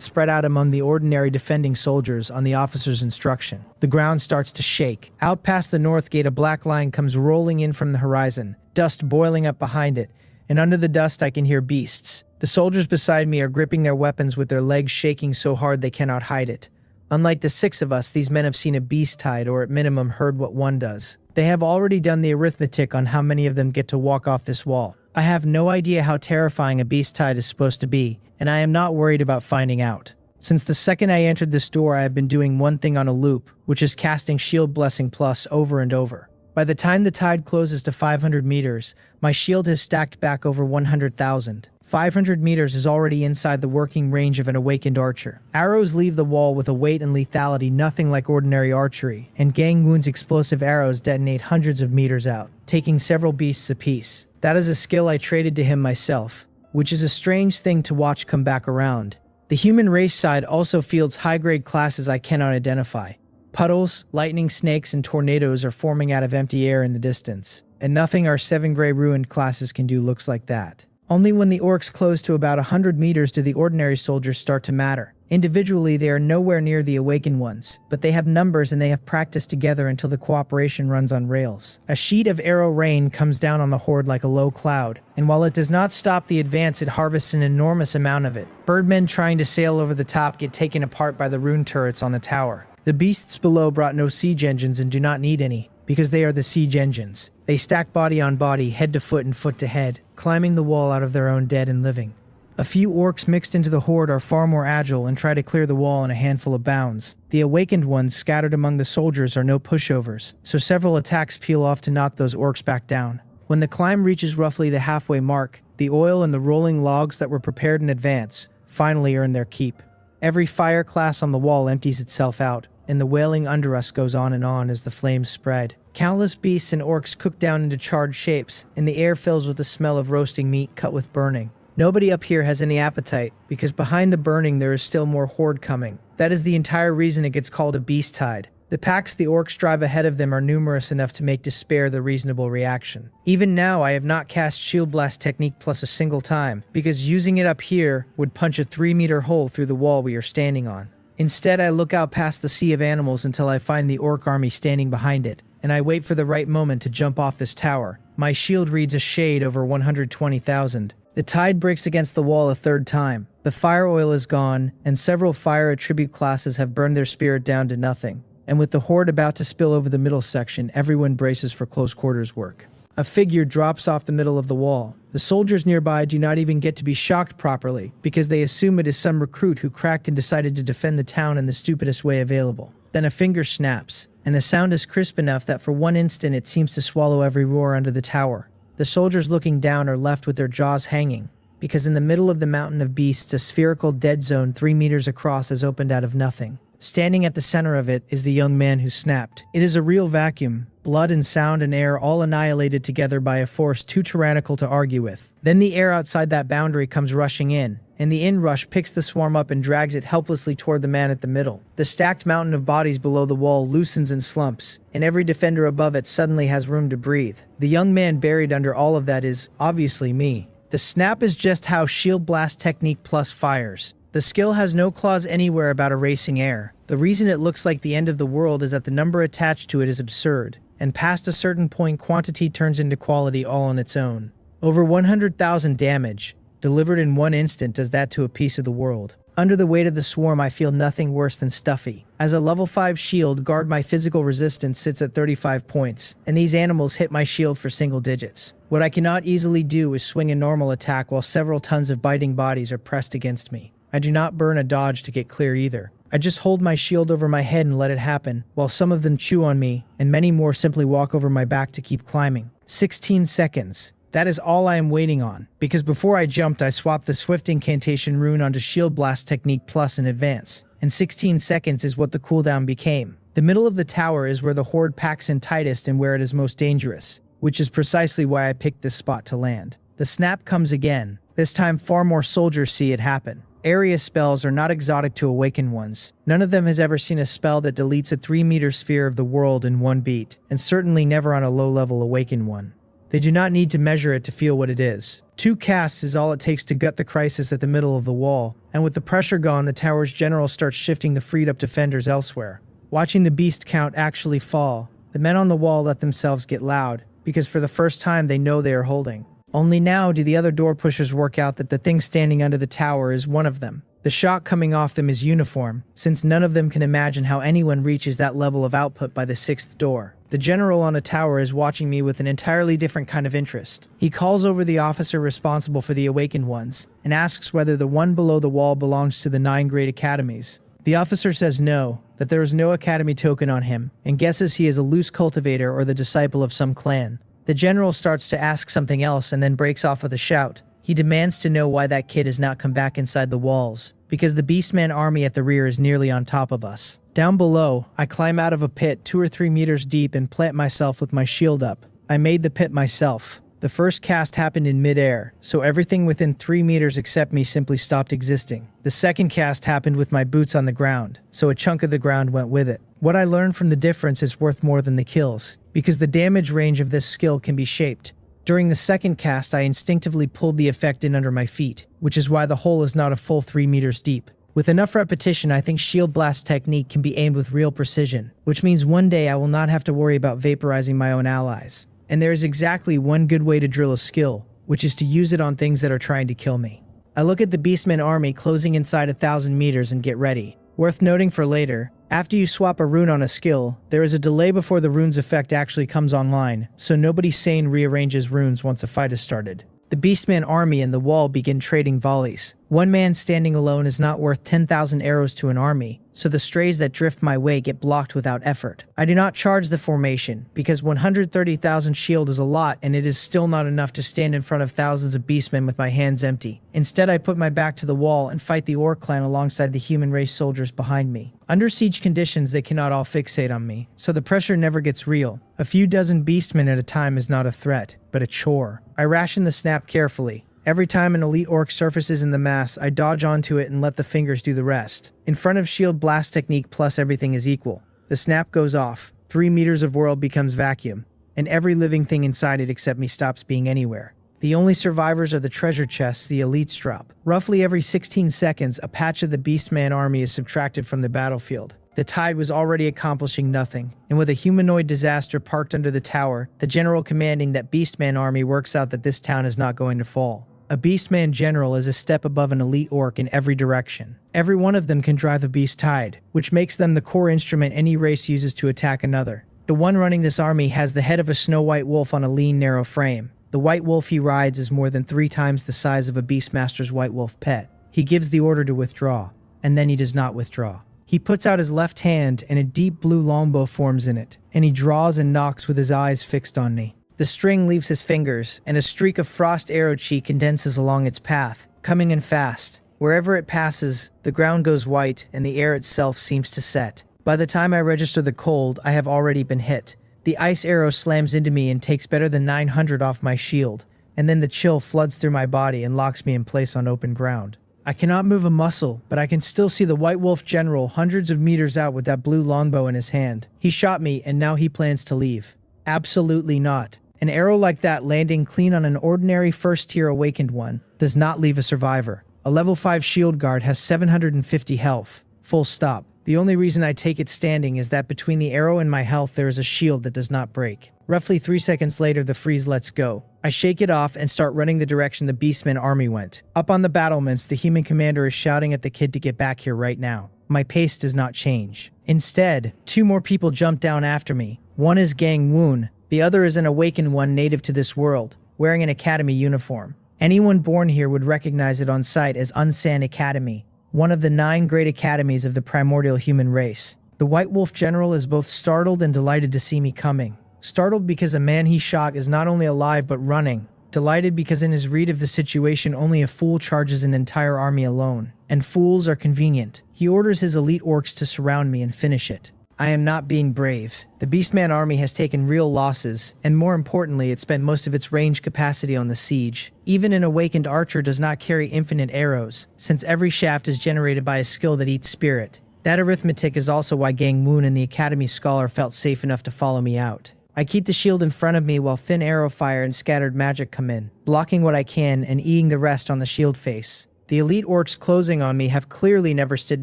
spread out among the ordinary defending soldiers on the officer's instruction. The ground starts to shake. Out past the north gate, a black line comes rolling in from the horizon, dust boiling up behind it, and under the dust I can hear beasts. The soldiers beside me are gripping their weapons with their legs shaking so hard they cannot hide it. Unlike the 6 of us, these men have seen a beast tide, or at minimum heard what one does. They have already done the arithmetic on how many of them get to walk off this wall. I have no idea how terrifying a beast tide is supposed to be, and I am not worried about finding out. Since the second I entered this door, I have been doing one thing on a loop, which is casting Shield Blessing Plus over and over. By the time the tide closes to 500 meters, my shield has stacked back over 100,000. 500 meters is already inside the working range of an awakened archer. Arrows leave the wall with a weight and lethality nothing like ordinary archery, and Gang Woon's explosive arrows detonate hundreds of meters out, taking several beasts apiece. That is a skill I traded to him myself, which is a strange thing to watch come back around. The human race side also fields high-grade classes I cannot identify. Puddles, lightning snakes, and tornadoes are forming out of empty air in the distance, and nothing our 7 Gray Ruined classes can do looks like that. Only when the orcs close to about 100 meters do the ordinary soldiers start to matter. Individually, they are nowhere near the awakened ones, but they have numbers and they have practiced together until the cooperation runs on rails. A sheet of arrow rain comes down on the horde like a low cloud, and while it does not stop the advance, it harvests an enormous amount of it. Birdmen trying to sail over the top get taken apart by the rune turrets on the tower. The beasts below brought no siege engines and do not need any, because they are the siege engines. They stack body on body, head to foot and foot to head, climbing the wall out of their own dead and living. A few orcs mixed into the horde are far more agile and try to clear the wall in a handful of bounds. The awakened ones scattered among the soldiers are no pushovers, so several attacks peel off to knock those orcs back down. When the climb reaches roughly the halfway mark, the oil and the rolling logs that were prepared in advance finally earn their keep. Every fire class on the wall empties itself out, and the wailing under us goes on and on as the flames spread. Countless beasts and orcs cook down into charred shapes, and the air fills with the smell of roasting meat cut with burning. Nobody up here has any appetite, because behind the burning there is still more horde coming. That is the entire reason it gets called a beast tide. The packs the orcs drive ahead of them are numerous enough to make despair the reasonable reaction. Even now I have not cast Shield Blast Technique Plus a single time, because using it up here would punch a 3-meter hole through the wall we are standing on. Instead, I look out past the sea of animals until I find the orc army standing behind it, and I wait for the right moment to jump off this tower. My shield reads a shade over 120,000, The tide breaks against the wall a third time. The fire oil is gone, and several fire attribute classes have burned their spirit down to nothing. And with the horde about to spill over the middle section, everyone braces for close quarters work. A figure drops off the middle of the wall. The soldiers nearby do not even get to be shocked properly, because they assume it is some recruit who cracked and decided to defend the town in the stupidest way available. Then a finger snaps, and the sound is crisp enough that for one instant it seems to swallow every roar under the tower. The soldiers looking down are left with their jaws hanging, because in the middle of the mountain of beasts a spherical dead zone 3 meters across has opened out of nothing. Standing at the center of it is the young man who snapped. It is a real vacuum, blood and sound and air all annihilated together by a force too tyrannical to argue with. Then the air outside that boundary comes rushing in, and the inrush picks the swarm up and drags it helplessly toward the man at the middle. The stacked mountain of bodies below the wall loosens and slumps, and every defender above it suddenly has room to breathe. The young man buried under all of that is, obviously, me. The snap is just how Shield Blast Technique Plus fires. The skill has no clause anywhere about erasing air. The reason it looks like the end of the world is that the number attached to it is absurd, and past a certain point quantity turns into quality all on its own. Over 100,000 damage, delivered in one instant, does that to a piece of the world. Under the weight of the swarm I feel nothing worse than stuffy. As a level 5 shield guard my physical resistance sits at 35 points, and these animals hit my shield for single digits. What I cannot easily do is swing a normal attack while several tons of biting bodies are pressed against me. I do not burn a dodge to get clear either. I just hold my shield over my head and let it happen, while some of them chew on me, and many more simply walk over my back to keep climbing. 16 seconds. That is all I am waiting on, because before I jumped I swapped the Swift Incantation rune onto Shield Blast Technique Plus in advance, and 16 seconds is what the cooldown became. The middle of the tower is where the horde packs in tightest and where it is most dangerous, which is precisely why I picked this spot to land. The snap comes again. This time far more soldiers see it happen. Area spells are not exotic to awakened ones. None of them has ever seen a spell that deletes a 3-meter sphere of the world in one beat, and certainly never on a low-level awakened one. They do not need to measure it to feel what it is. 2 casts is all it takes to gut the crisis at the middle of the wall, and with the pressure gone, the tower's general starts shifting the freed-up defenders elsewhere. Watching the beast count actually fall, the men on the wall let themselves get loud, because for the first time they know they are holding. Only now do the other door pushers work out that the thing standing under the tower is one of them. The shock coming off them is uniform, since none of them can imagine how anyone reaches that level of output by the 6th door. The general on a tower is watching me with an entirely different kind of interest. He calls over the officer responsible for the awakened ones, and asks whether the one below the wall belongs to the 9 great academies. The officer says no, that there is no academy token on him, and guesses he is a loose cultivator or the disciple of some clan. The general starts to ask something else and then breaks off with a shout. He demands to know why that kid has not come back inside the walls, because the Beastman army at the rear is nearly on top of us. Down below, I climb out of a pit 2 or 3 meters deep and plant myself with my shield up. I made the pit myself. The first cast happened in midair, so everything within 3 meters except me simply stopped existing. The second cast happened with my boots on the ground, so a chunk of the ground went with it. What I learned from the difference is worth more than the kills, because the damage range of this skill can be shaped. During the second cast, I instinctively pulled the effect in under my feet, which is why the hole is not a full 3 meters deep. With enough repetition, I think Shield Blast technique can be aimed with real precision, which means one day I will not have to worry about vaporizing my own allies. And there is exactly one good way to drill a skill, which is to use it on things that are trying to kill me. I look at the Beastman army closing inside 1,000 meters and get ready. Worth noting for later, after you swap a rune on a skill, there is a delay before the rune's effect actually comes online, so nobody sane rearranges runes once a fight is started. The Beastman army and the wall begin trading volleys. One man standing alone is not worth 10,000 arrows to an army, so the strays that drift my way get blocked without effort. I do not charge the formation, because 130,000 shield is a lot and it is still not enough to stand in front of thousands of beastmen with my hands empty. Instead, I put my back to the wall and fight the Orc clan alongside the human race soldiers behind me. Under siege conditions, they cannot all fixate on me, so the pressure never gets real. A few dozen beastmen at a time is not a threat, but a chore. I ration the snap carefully. Every time an elite orc surfaces in the mass, I dodge onto it and let the fingers do the rest. In front of Shield Blast technique plus everything is equal. The snap goes off, 3 meters of world becomes vacuum, and every living thing inside it except me stops being anywhere. The only survivors are the treasure chests the elites drop. Roughly every 16 seconds, a patch of the Beastman army is subtracted from the battlefield. The tide was already accomplishing nothing, and with a humanoid disaster parked under the tower, the general commanding that Beastman army works out that this town is not going to fall. A beastman general is a step above an elite orc in every direction. Every one of them can drive a beast tide, which makes them the core instrument any race uses to attack another. The one running this army has the head of a snow-white wolf on a lean, narrow frame. The white wolf he rides is more than 3 times the size of a beastmaster's white wolf pet. He gives the order to withdraw, and then he does not withdraw. He puts out his left hand and a deep blue longbow forms in it, and he draws and knocks with his eyes fixed on me. The string leaves his fingers, and a streak of frost arrow chi condenses along its path, coming in fast. Wherever it passes, the ground goes white and the air itself seems to set. By the time I register the cold, I have already been hit. The ice arrow slams into me and takes better than 900 off my shield, and then the chill floods through my body and locks me in place on open ground. I cannot move a muscle, but I can still see the White Wolf General hundreds of meters out with that blue longbow in his hand. He shot me, and now he plans to leave. Absolutely not. An arrow like that landing clean on an ordinary first-tier awakened one does not leave a survivor. A level 5 shield guard has 750 health. Full stop. The only reason I take it standing is that between the arrow and my health there is a shield that does not break. Roughly 3 seconds later, the freeze lets go. I shake it off and start running the direction the Beastman army went. Up on the battlements, the human commander is shouting at the kid to get back here right now. My pace does not change. Instead, 2 more people jump down after me. One is Gang Woon. The other is an awakened one native to this world, wearing an academy uniform. Anyone born here would recognize it on sight as Unsan Academy, one of the 9 great academies of the primordial human race. The White Wolf General is both startled and delighted to see me coming. Startled because a man he shot is not only alive but running. Delighted because in his read of the situation only a fool charges an entire army alone. And fools are convenient. He orders his elite orcs to surround me and finish it. I am not being brave. The Beastman army has taken real losses, and more importantly, it spent most of its range capacity on the siege. Even an awakened archer does not carry infinite arrows, since every shaft is generated by a skill that eats spirit. That arithmetic is also why Gang Woon and the Academy Scholar felt safe enough to follow me out. I keep the shield in front of me while thin arrow fire and scattered magic come in, blocking what I can and eating the rest on the shield face. The elite orcs closing on me have clearly never stood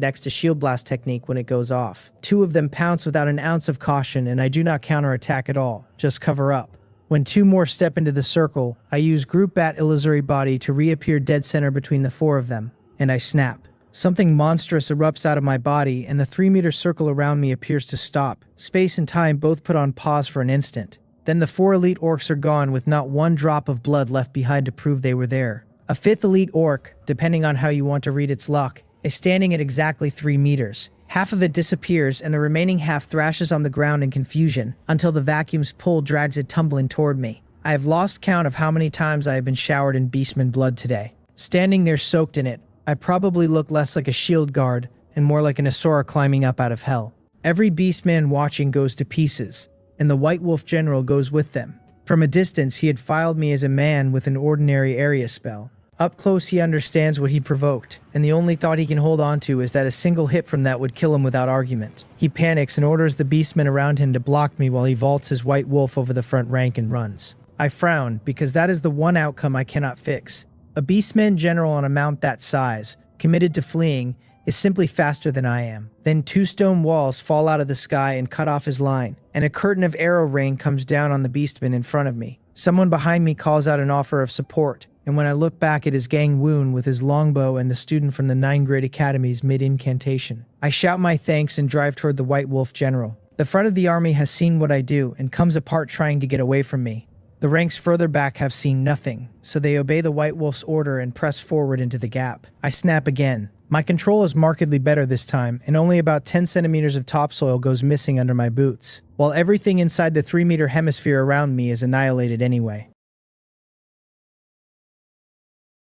next to shield blast technique when it goes off. 2 of them pounce without an ounce of caution, and I do not counterattack at all, just cover up. When 2 more step into the circle, I use Group Bat Illusory Body to reappear dead center between the 4 of them, and I snap. Something monstrous erupts out of my body, and the 3-meter circle around me appears to stop. Space and time both put on pause for an instant. Then the 4 elite orcs are gone with not 1 drop of blood left behind to prove they were there. A 5th elite orc, depending on how you want to read its luck, is standing at exactly 3 meters. Half of it disappears and the remaining half thrashes on the ground in confusion until the vacuum's pull drags it tumbling toward me. I have lost count of how many times I have been showered in Beastman blood today. Standing there soaked in it, I probably look less like a shield guard and more like an Asura climbing up out of hell. Every Beastman watching goes to pieces, and the White Wolf General goes with them. From a distance, he had filed me as a man with an ordinary area spell. Up close, he understands what he provoked, and the only thought he can hold on to is that a single hit from that would kill him without argument. He panics and orders the beastmen around him to block me while he vaults his white wolf over the front rank and runs. I frown, because that is the one outcome I cannot fix. A beastman general on a mount that size, committed to fleeing, is simply faster than I am. Then 2 stone walls fall out of the sky and cut off his line, and a curtain of arrow rain comes down on the beastman in front of me. Someone behind me calls out an offer of support, and when I look back, it is Gang Woon with his longbow and the student from the 9 great academies mid-incantation. I shout my thanks and drive toward the White Wolf General. The front of the army has seen what I do and comes apart trying to get away from me. The ranks further back have seen nothing, so they obey the White Wolf's order and press forward into the gap. I snap again. My control is markedly better this time, and only about 10 centimeters of topsoil goes missing under my boots, while everything inside the 3-meter hemisphere around me is annihilated anyway.